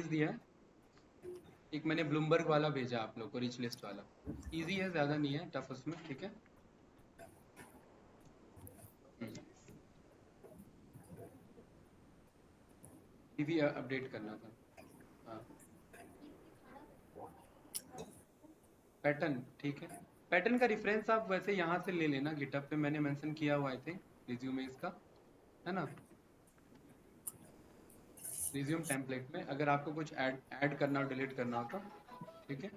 दिया है, एक मैंने ब्लूमबर्ग वाला भेजा आप लोग को, रिच लिस्ट वाला। इजी है, ज़्यादा नहीं है टफ उसमें, ठीक है। भी अपडेट करना था। हाँ, पैटर्न ठीक है। पैटर्न का रेफरेंस आप वैसे यहाँ से ले लेना, गिटहब पे मैंने मेंशन किया हुआ आई थिंक रिज्यूमे इसका, है ना। रिज्यूम टेम्पलेट में अगर आपको कुछ ऐड करना हो, डिलीट करना हो तो ठीक है,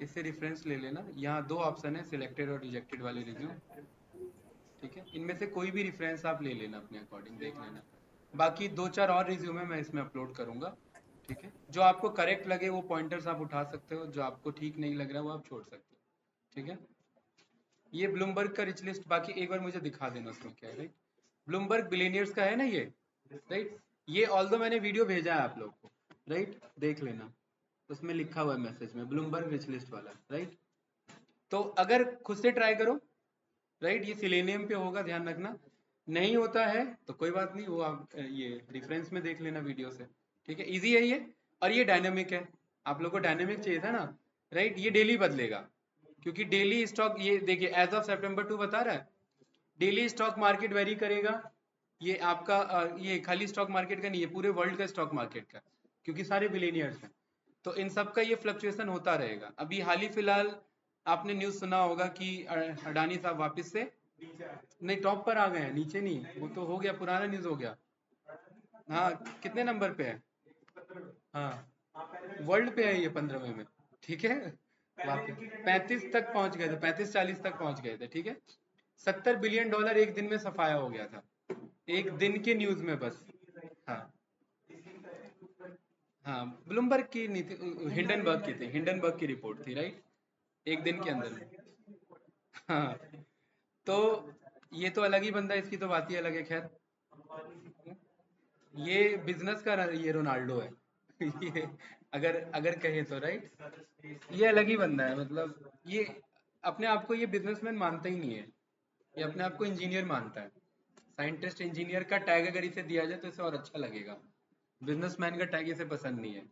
इससे रेफरेंस ले लेना। यहाँ दो ऑप्शन है, सिलेक्टेड और रिजेक्टेड वाले रिज्यूम, ठीक है। इनमें से कोई भी रेफरेंस आप ले लेना अपने अकॉर्डिंग, देख लेना। बाकी दो चार और रिज्यूमे मैं इसमें अपलोड करूंगा, ठीक है। जो आपको करेक्ट लगे वो पॉइंटर्स आप उठा सकते हो, जो आपको ठीक नहीं लग रहा वो आप छोड़ सकते हो, ठीक है। ये ब्लूमबर्ग का रिच लिस्ट, बाकी एक बार मुझे दिखा देना उसमें क्या है, राइट। ब्लूमबर्ग बिलियनियर्स का है ना ये, राइट। ये ऑल दो मैंने वीडियो भेजा है आप लोग को, राइट, देख लेना। उसमें लिखा हुआ है मैसेज में, ब्लूमबर्ग रिच लिस्ट वाला, राइट। तो अगर खुद से ट्राई करो, राइट, ये सिलेनियम पे होगा, ध्यान रखना। नहीं होता है तो कोई बात नहीं, वो आप ये रेफरेंस में देख लेना वीडियो से, ठीक है। इजी है ये, और ये डायनेमिक है। आप लोग को डायनेमिक चाहिए था ना, राइट। ये डेली बदलेगा, क्योंकि डेली स्टॉक, ये देखिए एज ऑफ सितंबर 2 बता रहा है, डेली स्टॉक मार्केट वेरी करेगा। ये आपका ये खाली स्टॉक मार्केट का नहीं है, पूरे वर्ल्ड का स्टॉक मार्केट का, क्योंकि सारे बिलियनियर्स हैं। तो इन सब का ये फ्लक्चुएशन होता रहेगा। अभी हाल ही फिलहाल आपने न्यूज़ सुना होगा कि अडानी साहब वापस से, नहीं टॉप पर आ गए हैं, नीचे नहीं, वो तो हो गया, पुराना न्यूज़ हो गया। हाँ, कितने नंबर पे है? हाँ, वर्ल्ड पे है ये 15वें में, ठीक है। वापस 35 तक पहुंच गए थे, 35-40 तक पहुंच गए थे, ठीक है। $70 बिलियन एक दिन में सफाया हो गया था, एक दिन के न्यूज में बस। हाँ, हाँ, ब्लूमबर्ग की नहीं थी, हिंडनबर्ग की थी, हिंडनबर्ग की रिपोर्ट थी, राइट। एक दिन के अंदर में। हाँ, तो ये तो अलग ही बंदा है, इसकी तो बात ही अलग है, खैर। ये बिजनेस का ये रोनाल्डो है। ये अगर अगर कहे तो, राइट। ये अलग ही बंदा है, मतलब ये अपने आप को ये बिजनेसमैन मानता ही नहीं है, ये अपने आप को इंजीनियर मानता है। साइंटिस्ट इंजीनियर का टैग अगर इसे दिया जाए तो इसे और अच्छा लगेगा, बिजनेसमैन का टैग इसे पसंद नहीं है।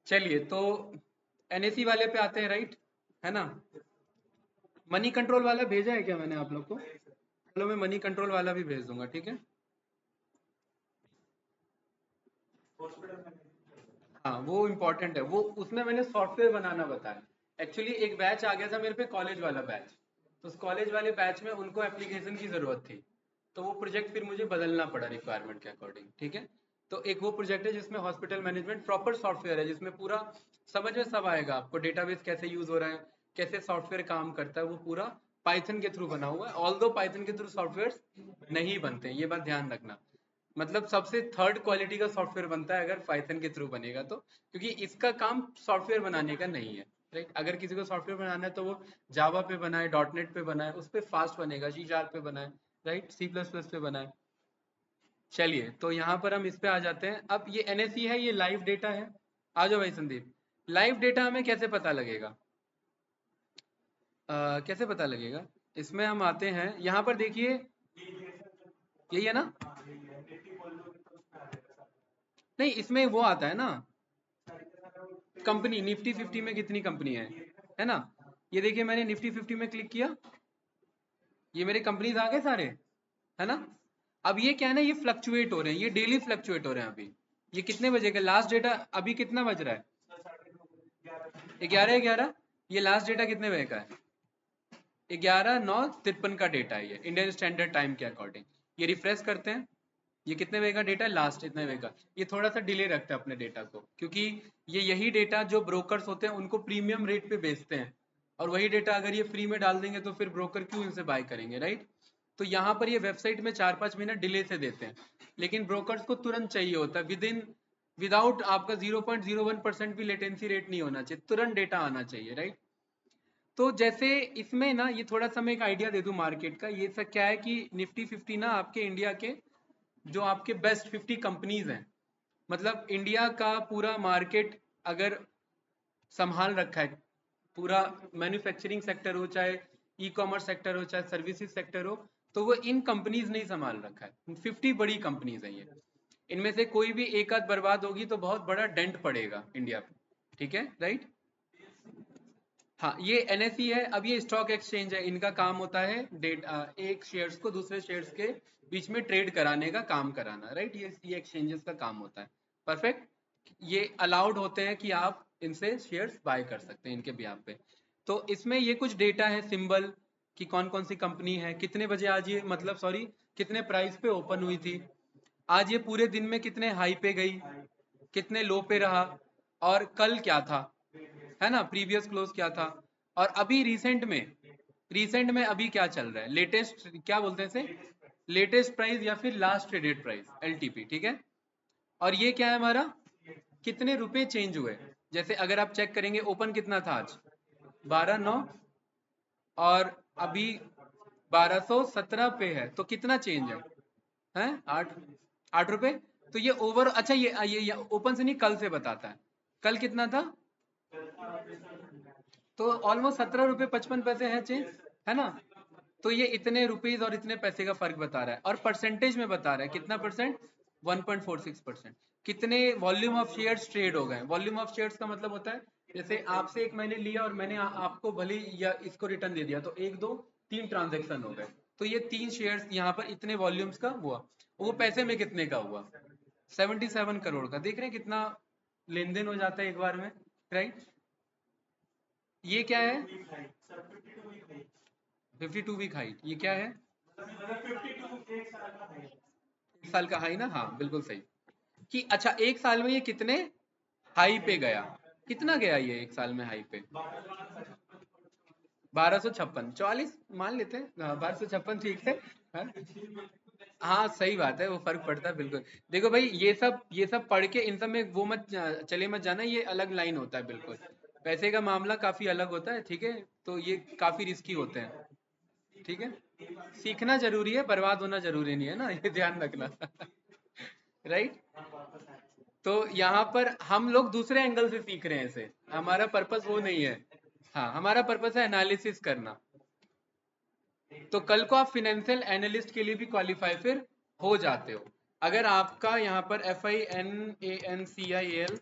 चलिए, तो एनएसी वाले पे आते हैं, राइट, है ना। मनी कंट्रोल वाला भेजा है क्या मैंने आप लोग को? चलो मैं मनी कंट्रोल वाला भी भेज दूंगा, ठीक है। हाँ, वो इम्पोर्टेंट है, वो उसमें मैंने सॉफ्टवेयर बनाना बताया। एक्चुअली एक बैच आ गया था मेरे पे, कॉलेज वाला बैच। तो उस कॉलेज वाले बैच में उनको एप्लीकेशन की ज़रूरत थी, तो वो प्रोजेक्ट फिर मुझे बदलना पड़ा रिक्वायरमेंट के अकॉर्डिंग, ठीक है। तो एक वो प्रोजेक्ट है जिसमें हॉस्पिटल मैनेजमेंट प्रॉपर सॉफ्टवेयर है, जिसमें पूरा समझ में सब आएगा आपको, डेटाबेस कैसे यूज़ हो रहा है, कैसे सॉफ्टवेयर काम करता है, वो पूरा पाइथन के थ्रू बना हुआ है। ऑल दो पाइथन के थ्रू सॉफ्टवेयर नहीं बनते हैं, ये बात ध्यान रखना। मतलब सबसे थर्ड क्वालिटी का सॉफ्टवेयर बनता है अगर पाइथन के थ्रू बनेगा तो, क्योंकि इसका काम सॉफ्टवेयर बनाने का नहीं है, राइट। अगर किसी को सॉफ्टवेयर बनाना है तो वो जावा पे बनाए, डॉटनेट पे बनाए, उस पर फास्ट बनेगा, C# पे बनाए, राइट, C++ पे बनाए। चलिए, तो यहाँ पर हम इस पे आ जाते हैं। अब ये एनएसई है, ये लाइव डेटा है। आ जाओ भाई संदीप। लाइव डेटा हमें कैसे पता लगेगा? कैसे पता लगेगा? इसमें हम आते हैं, यहाँ पर देखिए, यही है ना। नहीं, इसमें वो आता है ना, कंपनी निफ्टी 50 में कितनी कंपनी है ना। ये देखिए, मैंने निफ्टी 50 में क्लिक किया, ये मेरे कंपनीज आ गए सारे, है ना। अब ये क्या है ना, ये फ्लक्चुएट हो रहे हैं, ये डेली फ्लक्चुएट हो रहे हैं। अभी ये कितने बजे का लास्ट डेटा, अभी कितना बज रहा है? 11:11। ये लास्ट डेटा कितने बजे का है? 11:09:53 का डेटा है, ये इंडियन स्टैंडर्ड टाइम के अकॉर्डिंग। ये रिफ्रेश करते हैं, ये कितने बजे का डेटा है? लास्ट इतने बजे का। ये थोड़ा सा डिले रखता है अपने डेटा को, क्योंकि ये यही डेटा जो ब्रोकर्स होते हैं उनको प्रीमियम रेट पे बेचते हैं, और वही डेटा अगर ये फ्री में डाल देंगे तो फिर ब्रोकर क्यों इनसे बाय करेंगे, राइट। तो यहाँ पर ये वेबसाइट में 4-5 मिनट डिले से देते हैं, लेकिन ब्रोकर्स को तुरंत चाहिए होता है, विदाउट आपका 0.01% भी लेटेंसी रेट नहीं होना चाहिए, तुरंत डेटा आना चाहिए, राइट। तो जैसे इसमें ना, ये थोड़ा सा मैं एक आइडिया दे दूं मार्केट का। ये सब क्या है कि निफ्टी 50 ना आपके इंडिया के जो आपके बेस्ट 50 कंपनीज हैं, मतलब इंडिया का पूरा मार्केट अगर संभाल रखा है, पूरा मैन्युफैक्चरिंग सेक्टर हो, चाहे ई कॉमर्स सेक्टर हो, चाहे सर्विसेज सेक्टर हो, तो वो इन कंपनीज ने ही संभाल रखा है। 50 बड़ी कंपनीज हैं ये। इनमें से कोई भी एक आध बर्बाद होगी तो बहुत बड़ा डेंट पड़ेगा इंडिया पे, ठीक है, राइट। हाँ, ये एनएसई है। अब ये स्टॉक एक्सचेंज है, इनका काम होता है एक शेयर्स को दूसरे शेयर्स के बीच में ट्रेड कराने का काम कराना, राइट। ये एक्सचेंजेस का काम होता है। परफेक्ट। ये अलाउड होते हैं कि आप इनसे शेयर्स बाय कर सकते हैं इनके बिहाफ पे। तो इसमें ये कुछ डेटा है, सिंबल, कि कौन कौन सी कंपनी है, कितने बजे आज ये, मतलब सॉरी, कितने प्राइस पे ओपन हुई थी, आज ये पूरे दिन में कितने हाई पे गई, कितने लो पे रहा, और कल क्या था, है ना, प्रीवियस क्लोज क्या था, और अभी रिसेंट में अभी क्या चल रहा है, लेटेस्ट क्या बोलते हैं इसे, लेटेस्ट प्राइस या फिर लास्ट ट्रेडेड प्राइस, एलटीपी, ठीक है। और ये क्या है हमारा, कितने रुपए चेंज हुए। जैसे अगर आप चेक करेंगे ओपन कितना था आज, 12,900, और अभी 1217 पे है, तो कितना चेंज है 8 रुपए। तो ये ओवर, अच्छा ये ओपन से नहीं, कल से बताता है, कल कितना था, तो ऑलमोस्ट 17 रुपए 55 पैसे है चेंज, है ना। तो ये इतने रुपीज और इतने पैसे का फर्क बता रहा है, और परसेंटेज में बता रहा है कितना परसेंट, 1.46%। कितने वॉल्यूम ऑफ शेयर्स ट्रेड हो गए। वॉल्यूम ऑफ शेयर्स का मतलब होता है, जैसे आपसे एक मैंने लिया और मैंने आपको भले या इसको रिटर्न दे दिया, तो एक दो तीन ट्रांजेक्शन हो गए, तो ये 3 शेयर्स यहाँ पर इतने वॉल्यूम्स का हुआ। वो पैसे में कितने का हुआ, 77 करोड़ का। देख रहे हैं कितना लेन देन हो जाता है एक बार में, राइट। ये क्या है, 52 वीक हाइट, ये क्या है, एक साल का हाई ना, हाँ बिल्कुल सही। कि अच्छा एक साल में ये कितने हाई पे गया, कितना गया ये एक साल में हाई पे, 1256, 44 मान लेते हैं, 1256 ठीक है। हाँ हाँ, सही बात है, वो फर्क पड़ता है बिल्कुल। देखो भाई, ये सब पढ़ के इन सब में वो मत चले मत जाना, ये अलग लाइन होता है बिल्कुल। पैसे का मामला काफी अलग होता है, ठीक है। तो ये काफी रिस्की होते हैं, ठीक है। सीखना जरूरी है, बर्बाद होना जरूरी नहीं है ना, ये ध्यान रखना। राइट। तो यहाँ पर हम लोग दूसरे एंगल से सीख रहे हैं इसे, हमारा पर्पस वो नहीं है। हाँ, हमारा पर्पस है एनालिसिस करना। तो कल को आप फिनेंशियल एनालिस्ट के लिए भी क्वालिफाई फिर हो जाते हो, अगर आपका यहाँ पर FINANCIAL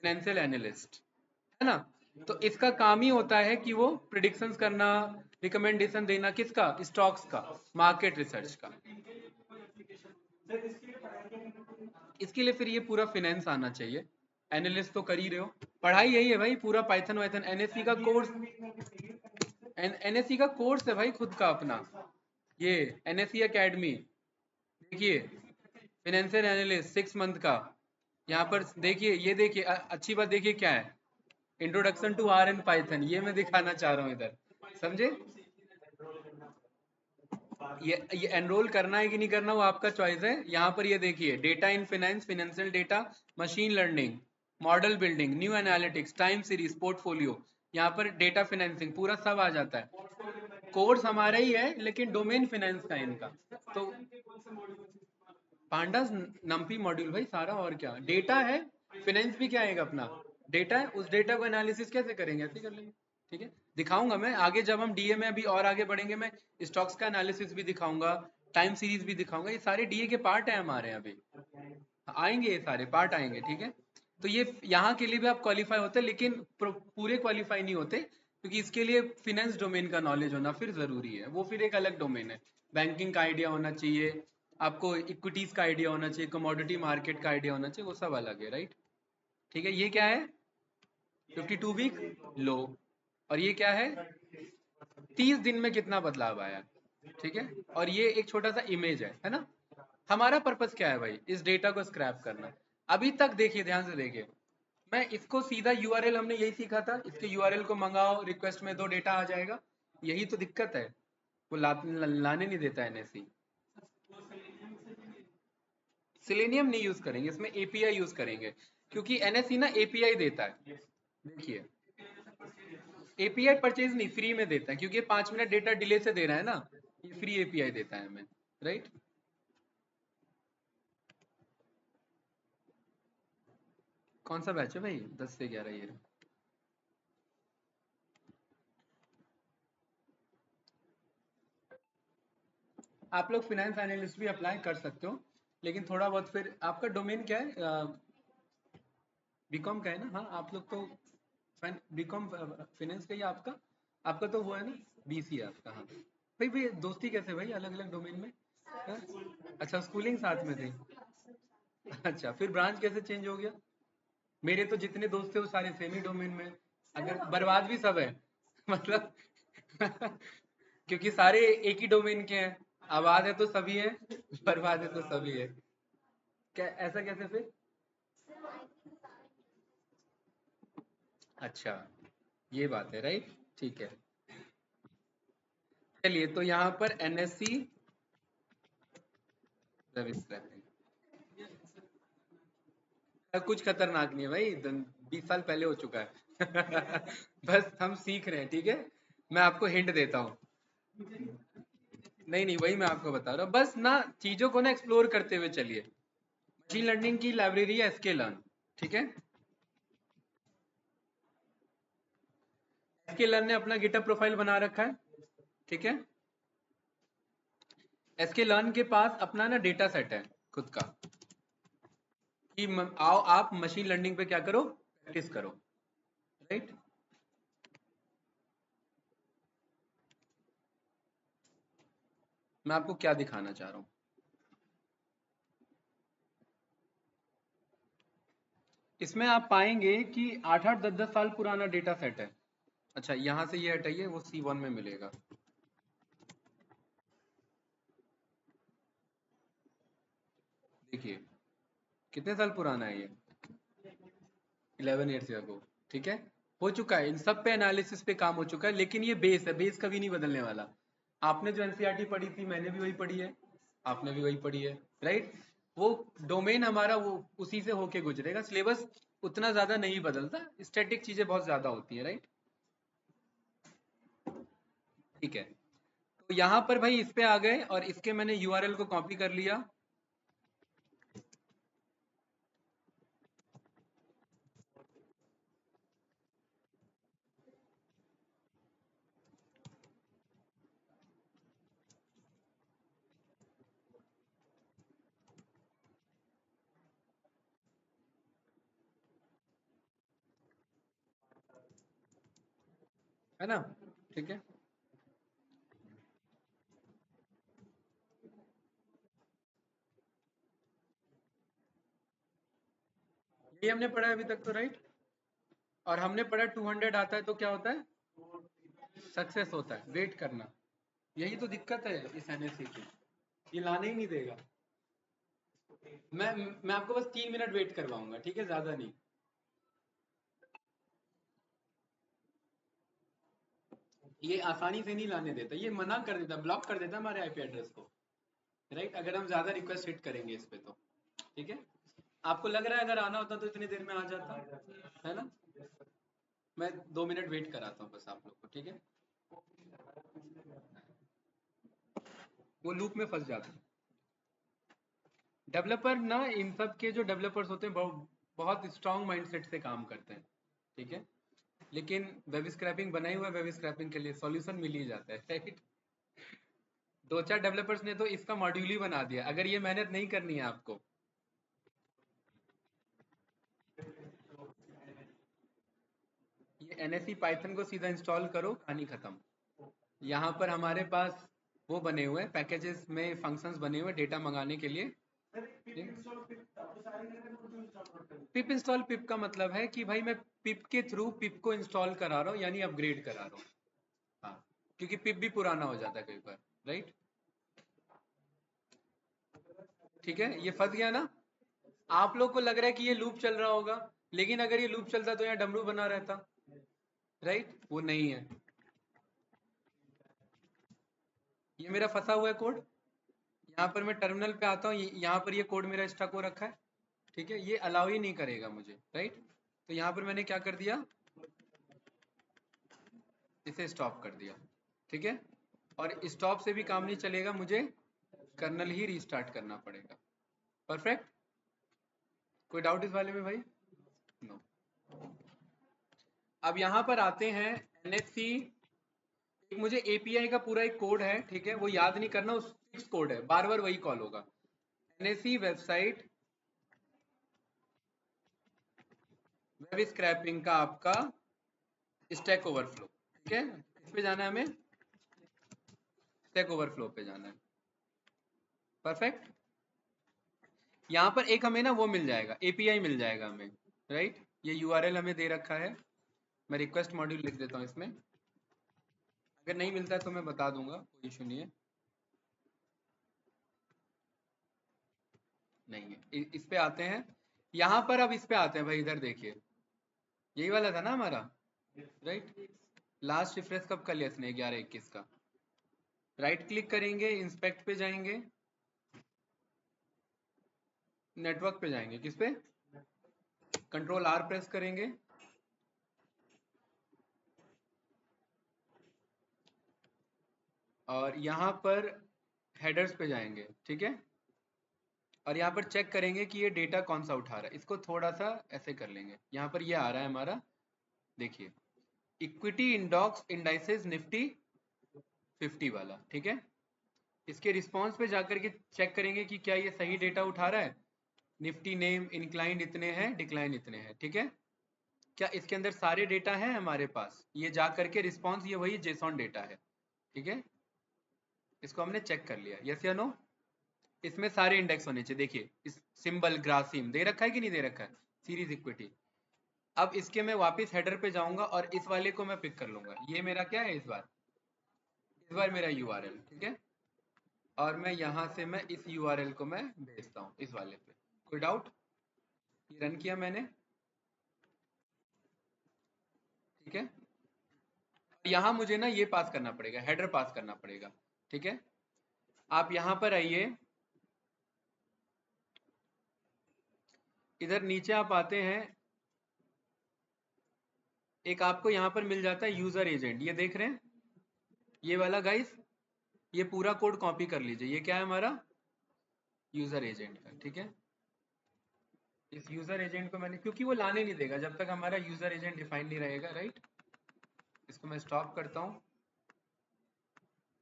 फाइनेंशियल एनालिस्ट, है ना। तो इसका काम ही होता है कि वो प्रिडिक्शंस करना, रिकमेंडेशन देना, किसका, स्टॉक्स का, मार्केट रिसर्च का। इसके लिए फिर ये पूरा फिनेंस आना चाहिए। एनालिस्ट तो कर ही रहे हो, पढ़ाई यही है भाई, पूरा पाइथन वाइथन, एनएससी का कोर्स, एनएससी का कोर्स है भाई खुद का अपना, ये एनएससी एकेडमी। देखिए, फाइनेंशियल एनालिस्ट 6 मंथ का, यहाँ पर देखिए, ये देखिए, अच्छी बात देखिए क्या है, introduction to R and Python, ये मैं दिखाना चाह रहा हूँ इधर, समझे। ये एनरोल करना है कि नहीं करना वो आपका चॉइस है। यहाँ पर ये देखिए, data in finance, financial data, machine learning, model building, new analytics, time series, portfolio, यहाँ पर डेटा फाइनेंसिंग, पूरा सब आ जाता है। कोर्स हमारा ही है लेकिन डोमेन फाइनेंस का है इनका। तो पांडास नम्पी मॉड्यूल भाई सारा, और क्या डेटा है, फाइनेंस भी क्या आएगा अपना, डेटा है, उस डेटा को एनालिसिस कैसे करेंगे, ऐसे कर लेंगे, ठीक है। दिखाऊंगा मैं आगे, जब हम डीए में अभी और आगे बढ़ेंगे, मैं स्टॉक्स का एनालिसिस भी दिखाऊंगा, टाइम सीरीज भी दिखाऊंगा, ये सारे डीए के पार्ट है हमारे, अभी आएंगे, ये सारे पार्ट आएंगे, ठीक है। तो ये यहाँ के लिए भी आप क्वालिफाई होते हैं, लेकिन पूरे क्वालिफाई नहीं होते, क्योंकि इसके लिए फिनेंस डोमेन का नॉलेज होना फिर जरूरी है, वो फिर एक अलग डोमेन है। बैंकिंग का आइडिया होना चाहिए आपको, इक्विटीज का आइडिया होना चाहिए, कमोडिटी मार्केट का आइडिया होना चाहिए, वो सब अलग है, राइट। ठीक है, ये क्या है, 52 वीक लो, और ये क्या है, 30 दिन में कितना बदलाव आया, ठीक है। और ये एक छोटा सा इमेज है ना। हमारा पर्पस क्या है भाई, इस डेटा को स्क्रैप करना। अभी तक देखिए, ध्यान से देखिए, मैं इसको सीधा यूआरएल, हमने यही सीखा था, इसके यूआरएल को मंगाओ, रिक्वेस्ट में दो, डेटा आ जाएगा। यही तो दिक्कत है, वो लाने नहीं देता है एनएससी। सिलेनियम नहीं यूज करेंगे, इसमें एपीआई यूज करेंगे, क्योंकि एनएससी ना एपीआई देता है। देखिए, एपीआई परचेज नहीं, फ्री में देता है, क्योंकि ये 5 मिनट डेटा डिले से दे रहा है ना, ये फ्री एपीआई देता है हमें, राइट। कौन सा बैच है भाई, 10 से 11 ये। आप लोग फिनेंस एनालिस्ट भी अप्लाई कर सकते हो, लेकिन थोड़ा बहुत फिर आपका डोमेन क्या है? बीकॉम का है ना? हाँ, आप लोग तो बीकॉम फाइनेंस का ही है आपका। आपका तो वो है ना, बीसी है आपका। हाँ भाई, भाई दोस्ती कैसे भाई अलग अलग डोमेन में? हाँ? अच्छा, स्कूलिंग साथ में थी। अच्छा, फिर ब्रांच कैसे चेंज हो गया? मेरे तो जितने दोस्त थे वो सारे सेम ही डोमेन में। अगर बर्बाद भी सब है मतलब क्योंकि सारे एक ही डोमेन के हैं। आबाद है तो सभी है, बर्बाद है तो सभी है। क्या ऐसा कैसे फिर? अच्छा, ये बात है, राइट। ठीक है। चलिए, तो यहाँ पर एनएससी स्क्रैपिंग कुछ खतरनाक नहीं है भाई, 20 साल पहले हो चुका है बस हम सीख रहे हैं, ठीक है। मैं आपको हिंट देता हूँ। नहीं नहीं, वही मैं आपको बता रहा हूँ, बस ना चीजों को ना एक्सप्लोर करते हुए चलिए। मशीन लर्निंग की लाइब्रेरी है एसके लर्न, ठीक है। एसके लर्न ने अपना गिटहब प्रोफाइल बना रखा है, ठीक है। एसके लर्न के पास अपना ना डेटा सेट है खुद का, कि आओ आप मशीन लर्निंग पे क्या करो, प्रैक्टिस करो, राइट। मैं आपको क्या दिखाना चाह रहा हूँ, इसमें आप पाएंगे कि 8 8 10 10 साल पुराना डेटा सेट है। अच्छा, यहाँ से ये हटाइए, वो C1 में मिलेगा। देखिए कितने साल पुराना है ये, 11 ईयर्स अगो, ठीक है। हो चुका है, इन सब पे एनालिसिस पे काम हो चुका है, लेकिन ये बेस है, बेस कभी नहीं बदलने वाला। आपने जो एनसीईआरटी पढ़ी थी, मैंने भी वही पढ़ी है, आपने भी वही पढ़ी है, राइट। वो डोमेन हमारा वो उसी से होके गुजरेगा, सिलेबस उतना ज्यादा नहीं बदलता, स्टैटिक चीजें बहुत ज्यादा होती है, राइट। ठीक है, तो यहाँ पर भाई इस पे आ गए और इसके मैंने यूआरएल को कॉपी कर लिया। है ना, ठीक है। ये हमने पढ़ा है अभी तक तो, राइट। और हमने पढ़ा 200 आता है तो क्या होता है, सक्सेस होता है, वेट करना। यही तो दिक्कत है इस एनएससी की, ये लाने ही नहीं देगा। मैं आपको बस 3 मिनट वेट करवाऊंगा, ठीक है, ज्यादा नहीं। ये आसानी से नहीं लाने देता, ये मना कर देता, ब्लॉक कर देता हमारे आईपी एड्रेस को, राइट, अगर हम ज्यादा रिक्वेस्ट हिट करेंगे इस पे तो। ठीक है, आपको लग रहा है अगर आना होता तो इतनी देर में आ जाता, है ना। मैं 2 मिनट वेट कराता हूँ बस आप लोग को, ठीक है। वो लूप में फंस जाते हैं डेवलपर ना, इन सब के जो डेवलपर्स होते हैं बहुत स्ट्रांग माइंडसेट से काम करते हैं, ठीक है। लेकिन वेब स्क्रैपिंग बनाई हुआ है, वेब स्क्रैपिंग के लिए सॉल्यूशन मिल ही जाता है, राइट। दो चार डेवलपर्स ने तो इसका मॉड्यूल ही बना दिया, अगर ये मेहनत नहीं करनी है आपको। ये एनएससी पाइथन को सीधा इंस्टॉल करो, कहानी खत्म। यहाँ पर हमारे पास वो बने हुए हैं, पैकेजेस में फंक्शंस बने हुए हैं डेटा मंगाने के लिए। पिप इंस्टॉल, पिप का मतलब है कि भाई मैं पिप के थ्रू पिप को इंस्टॉल करा रहा हूँ, यानी अपग्रेड करा रहा हूँ। हाँ, क्योंकि पिप भी पुराना हो जाता है कई बार, राइट। ठीक है, ये फंस गया ना। आप लोग को लग रहा है कि ये लूप चल रहा होगा, लेकिन अगर ये लूप चलता तो यहाँ डमरू बना रहता, राइट, वो नहीं है। ये मेरा फंसा हुआ है कोड, यहाँ पर मैं टर्मिनल पे आता हूँ, यहाँ पर ये कोड मेरा स्टक हो रखा है, ठीक है, ये अलाउ ही नहीं करेगा मुझे, राइट। तो यहाँ पर मैंने क्या कर दिया, इसे स्टॉप कर दिया, ठीक है। और स्टॉप से भी काम नहीं चलेगा, मुझे कर्नल ही रीस्टार्ट करना पड़ेगा। परफेक्ट, कोई डाउट इस वाले में भाई? नो। अब यहाँ पर आते हैं एनएफसी। एक मुझे एपीआई का पूरा एक कोड है, ठीक है, वो याद नहीं करना, उस फिक्स कोड है, बार बार वही कॉल होगा। NAC वेबसाइट वेब स्क्रैपिंग का आपका स्टैक ओवरफ्लो, ठीक है। किस पे जाना है हमें? स्टैक ओवरफ्लो पे जाना है। परफेक्ट। यहाँ पर एक हमें ना वो मिल जाएगा, एपीआई मिल जाएगा हमें, राइट। ये यूआरएल हमें दे रखा है, मैं रिक्वेस्ट मॉड्यूल लिख देता हूँ इसमें। अगर नहीं मिलता है तो मैं बता दूंगा, कोई इशू नहीं है। नहीं है, इस पे आते हैं। यहाँ पर अब इस पे आते हैं भाई, इधर देखिए, यही वाला था ना हमारा, राइट। लास्ट रिफ्रेश कब कर लिया इसने? 11/21 का। राइट क्लिक करेंगे, इंस्पेक्ट पे जाएंगे, नेटवर्क पे जाएंगे, किस पे? कंट्रोल आर प्रेस करेंगे, और यहाँ पर हेडर्स पे जाएंगे, ठीक है। और यहाँ पर चेक करेंगे कि ये डेटा कौन सा उठा रहा है। इसको थोड़ा सा ऐसे कर लेंगे, यहाँ पर ये आ रहा है हमारा, देखिए, इक्विटी इंडॉक्स इंडाइसेस निफ्टी 50 वाला, ठीक है। इसके रिस्पॉन्स पे जाकर के चेक करेंगे कि क्या ये सही डेटा उठा रहा है। निफ्टी नेम इंक्लाइंड इतने हैं, डिक्लाइन इतने हैं, ठीक है। क्या इसके अंदर सारे डेटा हैं हमारे पास? ये जा करके रिस्पॉन्स ये वही जेसॉन डेटा है, ठीक है। इसको हमने चेक कर लिया, यस या नो। इसमें सारे इंडेक्स होने चाहिए, देखिए इस सिंबल ग्रासिम दे रखा है कि नहीं दे रखा है, सीरीज इक्विटी। अब इसके मैं वापस हेडर पे जाऊंगा और इस वाले को मैं पिक कर लूंगा। ये मेरा क्या है इस बार मेरा यूआरएल, ठीक है। और मैं यहाँ से मैं इस यूआरएल को मैं भेजता हूँ इस वाले पे। कोई डाउट? ये रन किया मैंने, ठीक है। यहाँ मुझे ना ये पास करना पड़ेगा, हेडर पास करना पड़ेगा, ठीक है। आप यहाँ पर आइए, इधर नीचे आप आते हैं, एक आपको यहाँ पर मिल जाता है यूजर एजेंट, ये देख रहे हैं ये वाला गाइस। ये पूरा कोड कॉपी कर लीजिए, ये क्या है हमारा यूजर एजेंट का, ठीक है। इस यूजर एजेंट को मैंने, क्योंकि वो लाने नहीं देगा जब तक हमारा यूजर एजेंट डिफाइन नहीं रहेगा, राइट। इसको मैं स्टॉप करता हूँ,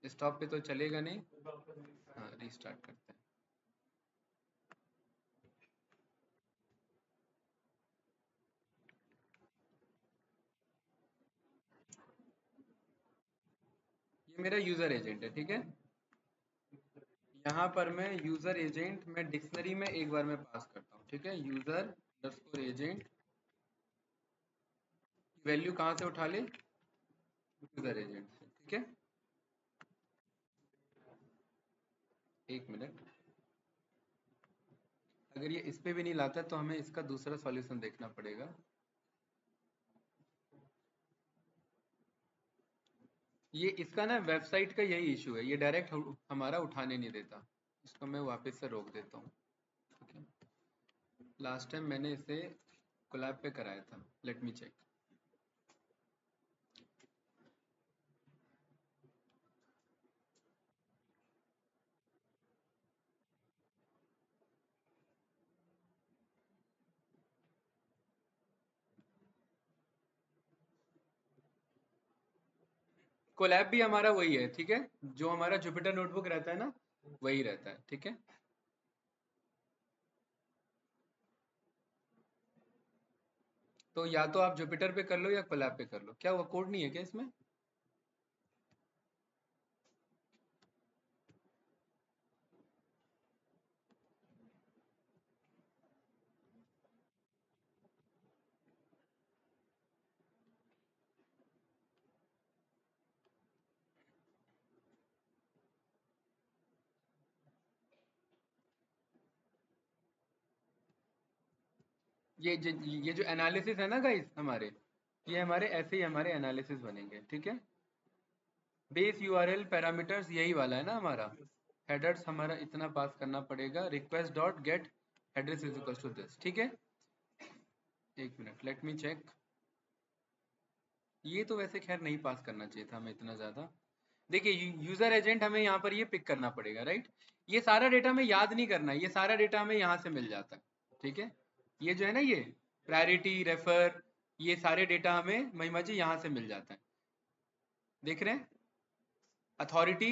स्टॉप पे तो चलेगा नहीं, हाँ रीस्टार्ट करते हैं। ये मेरा यूजर एजेंट है, ठीक है। यहाँ पर मैं यूजर एजेंट में डिक्शनरी में एक बार मैं पास करता हूँ, ठीक है। यूजर अंडरस्कोर एजेंट, वैल्यू कहाँ से उठा ले? यूजर एजेंट से, ठीक है। एक मिनट, अगर ये इस पे भी नहीं लाता तो हमें इसका दूसरा सॉल्यूशन देखना पड़ेगा। ये इसका ना वेबसाइट का यही इशू है, ये डायरेक्ट हमारा उठाने नहीं देता। इसको मैं वापस से रोक देता हूँ, ठीक है। लास्ट टाइम मैंने इसे कोलैब पे कराया था, लेट मी चेक। कोलैब भी हमारा वही है, ठीक है। जो हमारा जुपिटर नोटबुक रहता है ना, वही रहता है, ठीक है। तो या तो आप जुपिटर पे कर लो या कोलैब पे कर लो। क्या वो कोड नहीं है क्या इसमें? ये जो एनालिसिस है ना गाइस हमारे, ये हमारे ऐसे ही हमारे एनालिसिस बनेंगे, ठीक है। बेस यूआरएल पैरामीटर्स यही वाला है ना हमारा। हेडर्स हमारा इतना पास करना पड़ेगा, request dot get address is equal to this, ठीक है। एक मिनट, लेट मी चेक। ये तो वैसे खैर नहीं पास करना चाहिए था हमें इतना ज्यादा। देखिए यूजर एजेंट हमें यहाँ पर ये पिक करना पड़ेगा, राइट। ये सारा डेटा हमें याद नहीं करना है, ये सारा डेटा हमें यहाँ से मिल जाता है, ठीक है। ये जो है ना, ये प्रायोरिटी रेफर, ये सारे डेटा हमें महिमा जी यहाँ से मिल जाता है, देख रहे हैं। अथॉरिटी,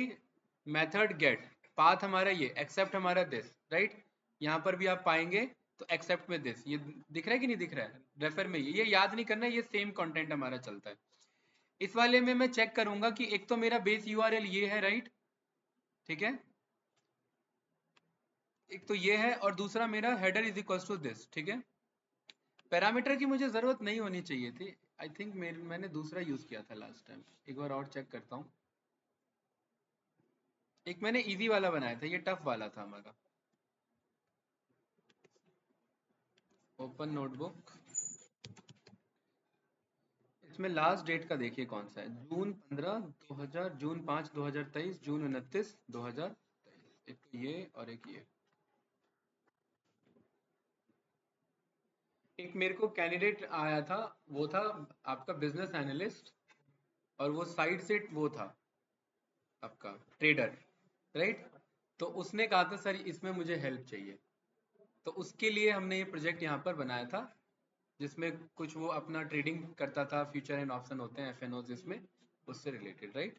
मेथड, गेट, पाथ हमारा ये, एक्सेप्ट हमारा दिस, राइट। यहाँ पर भी आप पाएंगे तो एक्सेप्ट में दिस, ये दिख रहा है कि नहीं दिख रहा है, रेफर में ये याद नहीं करना, ये सेम कंटेंट हमारा चलता है। इस वाले में मैं चेक करूंगा कि एक तो मेरा बेस यूआरएल ये है, राइट, ठीक है, एक तो ये है और दूसरा मेरा header is equal to this, ठीक है। पैरामीटर की मुझे जरूरत नहीं होनी चाहिए थी, आई थिंक मैंने दूसरा यूज किया था लास्ट टाइम, एक बार और चेक करता हूँ। एक मैंने इजी वाला बनाया था, ये टफ वाला था हमारा। ओपन नोटबुक, इसमें लास्ट डेट का देखिए कौन सा है, जून 15 2000, जून 5 2023, जून 29 2023, एक तो ये और एक ये। एक मेरे को कैंडिडेट आया था, वो था आपका बिजनेस एनालिस्ट, और वो साइड से वो था आपका ट्रेडर, राइट। तो उसने कहा था सर इसमें मुझे हेल्प चाहिए, तो उसके लिए हमने ये प्रोजेक्ट यहाँ पर बनाया था, जिसमें कुछ वो अपना ट्रेडिंग करता था, फ्यूचर एंड ऑप्शन होते हैं एफएनओ, जिसमें उससे रिलेटेड, राइट।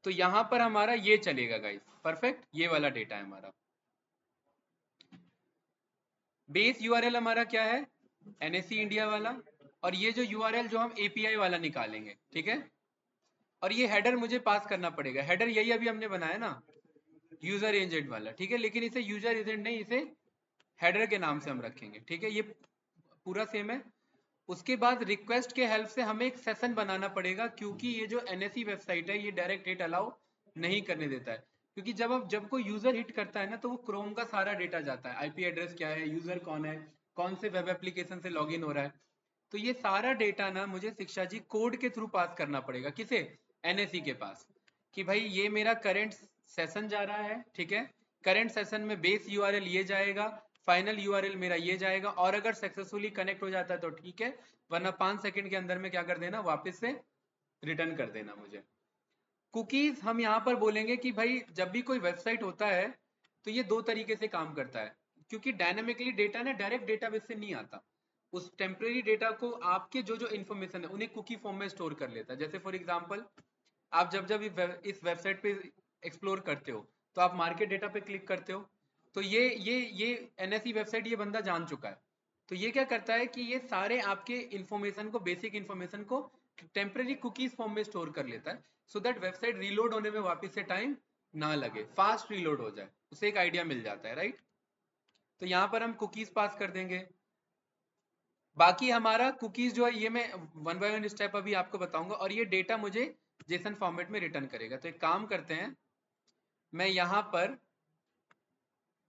तो यहाँ पर हमारा ये चलेगा गाइस, परफेक्ट, ये वाला डेटा है हमारा। बेस यूआरएल हमारा क्या है, एनएससी इंडिया वाला, और ये जो यूआरएल जो हम एपीआई वाला निकालेंगे, ठीक है। और ये हेडर मुझे पास करना पड़ेगा, हेडर यही अभी हमने बनाया ना, यूजर एजेंट वाला, ठीक है, लेकिन इसे यूजर एजेंट नहीं, इसे हेडर के नाम से हम रखेंगे, ठीक है, ये पूरा सेम है। उसके बाद रिक्वेस्ट के हेल्प से हमें एक सेशन बनाना पड़ेगा, क्योंकि ये जो एनएससी वेबसाइट है ये डायरेक्ट हिट अलाउ नहीं करने देता है, क्योंकि जब कोई यूजर हिट करता है ना, तो वो क्रोम का सारा डेटा जाता है, आईपी एड्रेस क्या है, यूजर कौन है, कौन से वेब एप्लीकेशन से लॉगिन हो रहा है, तो ये सारा डेटा ना मुझे शिक्षा जी कोड के थ्रू पास करना पड़ेगा, किसे, एनएससी के पास, कि भाई ये मेरा करंट सेशन जा रहा है, ठीक है, करंट सेशन में बेस यूआरएल ये जाएगा, फाइनल यूआरएल मेरा ये जाएगा, और अगर सक्सेसफुली कनेक्ट हो जाता है तो ठीक है, वरना 5 सेकंड के अंदर में क्या कर देना, वापस से रिटर्न कर देना मुझे। कुकीज हम यहाँ पर बोलेंगे कि भाई जब भी कोई वेबसाइट होता है तो ये दो तरीके से काम करता है, क्योंकि डायनेमिकली डेटा ना डायरेक्ट डेटाबेस से नहीं आता, उस टेम्परेरी डेटा को आपके जो जो इन्फॉर्मेशन है उन्हें कुकी फॉर्म में स्टोर कर लेता है। जैसे फॉर एग्जांपल आप जब इस वेबसाइट पे एक्सप्लोर करते हो तो आप मार्केट डेटा पे क्लिक करते हो, तो ये एनएसई वेबसाइट ये बंदा जान चुका है, तो ये क्या करता है कि ये सारे आपके इंफॉर्मेशन को, बेसिक इंफॉर्मेशन को टेम्परेरी कुकीज फॉर्म में स्टोर कर लेता है, सो दैट वेबसाइट रीलोड होने में वापस से टाइम ना लगे, फास्ट रीलोड हो जाए, उसे एक आइडिया मिल जाता है, राइट। तो यहाँ पर हम कुकीज पास कर देंगे। बाकी हमारा कुकीज जो है ये मैं वन बाय वन स्टेप अभी आपको बताऊंगा, और ये डेटा मुझे जेसन फॉर्मेट में रिटर्न करेगा। तो एक काम करते हैं, मैं यहाँ पर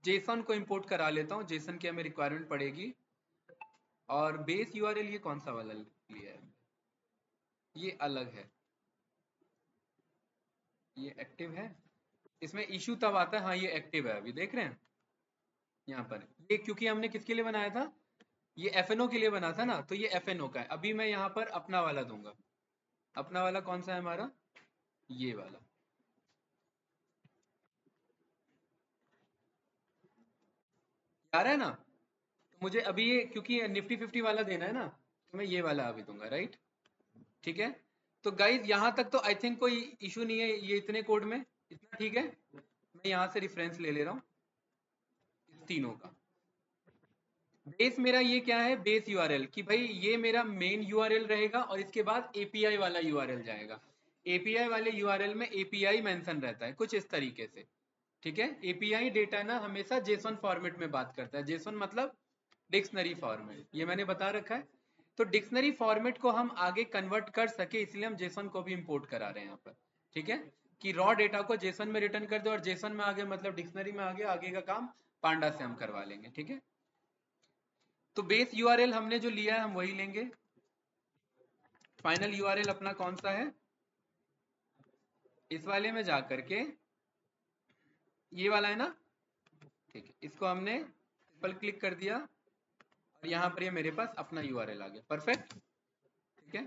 जेसन को इंपोर्ट करा लेता हूँ, जेसन की हमें रिक्वायरमेंट पड़ेगी, और बेस यूआरएल ये कौन सा वाला लिया है, ये अलग है, ये एक्टिव है, इसमें इशू तब आता है, हाँ ये एक्टिव है, अभी देख रहे हैं यहाँ पर, ये क्योंकि हमने किसके लिए बनाया था, ये एफएनओ के लिए बना था ना, तो ये एफएनओ का है। अभी मैं यहाँ पर अपना वाला दूंगा, अपना वाला कौन सा है हमारा, ये वाला, आ रहा है ना। तो मुझे अभी ये क्योंकि निफ्टी 50 वाला देना है ना, तो मैं ये वाला अभी दूंगा, राइट, ठीक है। तो गाइज यहाँ तक तो आई थिंक कोई इशू नहीं है, ये इतने कोड में इतना ठीक है। मैं यहाँ से रिफरेंस ले ले रहा हूँ इस तीनों का। बेस मेरा ये क्या है, बेस यूआरएल, कि भाई ये मेरा मेन यूआरएल रहेगा, और इसके बाद एपीआई वाला यूआरएल जाएगा। एपीआई वाले यूआरएल में एपीआई मेंशन रहता है कुछ इस तरीके से, ठीक है। एपीआई डेटा ना हमेशा जेसन फॉर्मेट में बात करता है, जेसन मतलब डिक्शनरी फॉर्मेट, ये मैंने बता रखा है। तो डिक्शनरी फॉर्मेट को हम आगे कन्वर्ट कर सके, इसलिए हम जेसन को भी इंपोर्ट करा रहे हैं यहाँ पर, ठीक है, कि रॉ डेटा को जेसन में रिटर्न कर दे, और जेसन में आगे मतलब डिक्शनरी में आगे आगे का काम पांडा से हम करवा लेंगे, ठीक है। तो बेस यूआरएल हमने जो लिया है हम वही लेंगे। फाइनल यूआरएल अपना कौन सा है, इस वाले में जाकर के ये वाला है ना, ठीक है, इसको हमने ट्रिपल क्लिक कर दिया, और यहाँ पर ये मेरे पास अपना यूआरएल आ गया, परफेक्ट, ठीक है।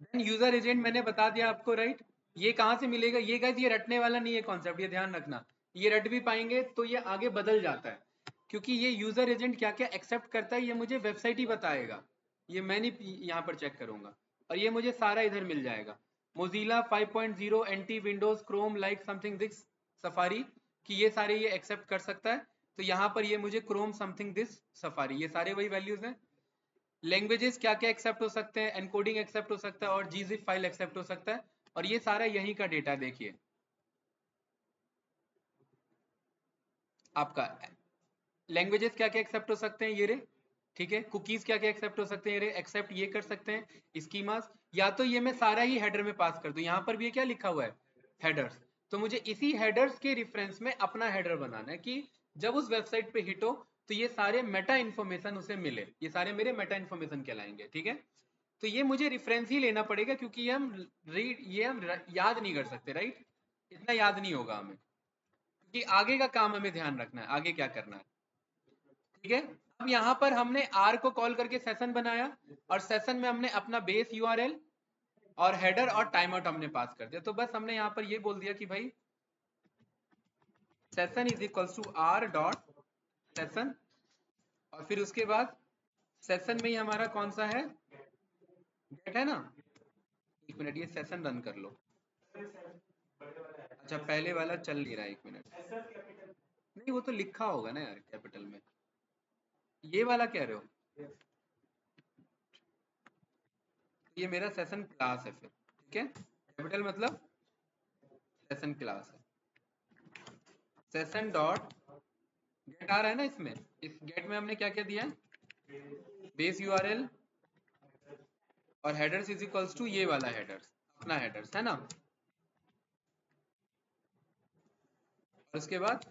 देन यूजर एजेंट मैंने बता दिया आपको, राइट। ये कहाँ से मिलेगा, ये गाइस ये रटने वाला नहीं है कॉन्सेप्ट, ये ध्यान रखना, ये रट भी पाएंगे तो ये आगे बदल जाता है, क्योंकि ये यूजर एजेंट क्या क्या एक्सेप्ट करता है ये मुझे वेबसाइट ही बताएगा, ये मैं नहीं यहाँ पर चेक करूंगा, और ये मुझे सारा इधर मिल जाएगा। Mozilla 5.0 anti Windows Chrome like something this safari कि ये सारे ये एक्सेप्ट कर सकता है, तो यहाँ पर ये मुझे क्रोम समथिंग दिस सफारी, ये सारे वही वैल्यूज हैं। लैंग्वेजेस क्या क्या एक्सेप्ट हो सकते हैं, एनकोडिंग एक्सेप्ट हो सकता है और gzip फाइल एक्सेप्ट हो सकता है, और ये सारा यहीं का डेटा देखिए आपका। लैंग्वेजेस क्या क्या एक्सेप्ट हो सकते हैं ये रे, ठीक है। कुकीज क्या क्या एक्सेप्ट हो सकते हैं ये रे, एक्सेप्ट ये कर सकते हैं स्कीमास, या तो ये मैं सारा ही हेडर में पास कर दूं, यहाँ पर भी ये क्या लिखा हुआ है हेडर्स, तो मुझे इसी हेडर्स के रेफरेंस में अपना हेडर बनाना है कि जब उस वेबसाइट पे हिट हो तो ये सारे मेटा इन्फॉर्मेशन उसे मिले, ये सारे मेरे मेटा इन्फॉर्मेशन कहलाएंगे, ठीक है। तो ये मुझे रेफरेंस ही लेना पड़ेगा क्योंकि ये हम याद नहीं कर सकते, राइट, इतना याद नहीं होगा हमें, क्योंकि आगे का काम हमें ध्यान रखना है, आगे क्या करना है, ठीक है। अब यहाँ पर हमने आर को कॉल करके सेशन बनाया, और सेशन में हमने अपना बेस यूआरएल और हेडर और टाइम आउट हमने पास कर दिया, तो बस हमने यहाँ पर ये बोल दिया कि भाई session is equals to R dot session, और फिर उसके बाद सेशन में ही हमारा कौन सा है, गेट है ना। एक मिनट, ये सेशन रन कर लो। अच्छा, पहले वाला चल नहीं रहा है, एक मिनट, नहीं वो तो लिखा होगा ना यार कैपिटल में, ये वाला कह रहे हो, ये मेरा सेशन क्लास है फिर, ठीक है, कैपिटल मतलब सेशन क्लास है। सेशन डॉट गेट आ रहा है ना इसमें, इस गेट में हमने क्या क्या दिया है, बेस यूआरएल और हेडर्स इज इक्वल्स टू ये वाला हेडर्स, अपना हेडर्स है ना, और उसके बाद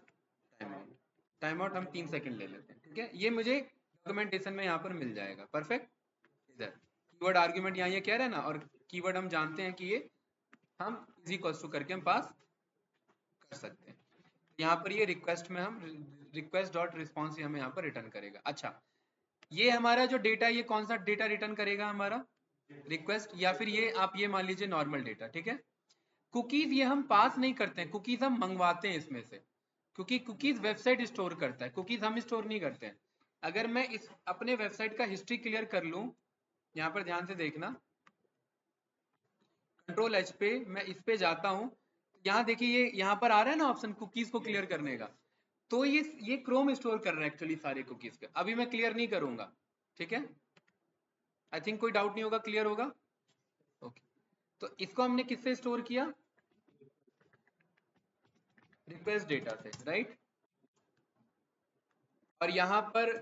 टाइम आउट। टाइम आउट हम 3 सेकंड ले लेते हैं, ठीक है, ये मुझे डॉक्यूमेंटेशन में यहाँ पर मिल जाएगा, परफेक्ट। इधर कीवर्ड आर्ग्यूमेंट यहाँ ये कह रहा है ना, और कीवर्ड हम जानते हैं कि ये हम इज इक्वल्स टू करके हम पास कर सकते हैं। यहाँ पर ये रिक्वेस्ट में हम रिक्वेस्ट डॉट रिस्पॉन्स हमें यहाँ पर रिटर्न करेगा। अच्छा, ये हमारा जो डेटा, ये कौन सा डेटा रिटर्न करेगा हमारा, रिक्वेस्ट, या फिर ये आप ये मान लीजिए नॉर्मल डेटा, ठीक है। कुकीज ये हम पास नहीं करते हैं, कुकीज हम मंगवाते हैं इसमें से, क्योंकि कुकीज वेबसाइट स्टोर करता है, कुकीज हम स्टोर नहीं करते हैं। अगर मैं इस अपने वेबसाइट का हिस्ट्री क्लियर कर लूं, यहाँ पर ध्यान से देखना, कंट्रोल एच पे मैं इस पे जाता हूं, यहाँ देखिए ये यहाँ पर आ रहा है ना ऑप्शन कुकीज को क्लियर करने का, तो ये क्रोम स्टोर कर रहा है एक्चुअली सारे कुकीज के, अभी मैं क्लियर नहीं करूंगा, ठीक है। आई थिंक कोई डाउट नहीं होगा, क्लियर होगा, ओके। तो इसको हमने किससे स्टोर किया, रिक्वेस्ट डेटा से, राइट। और यहां पर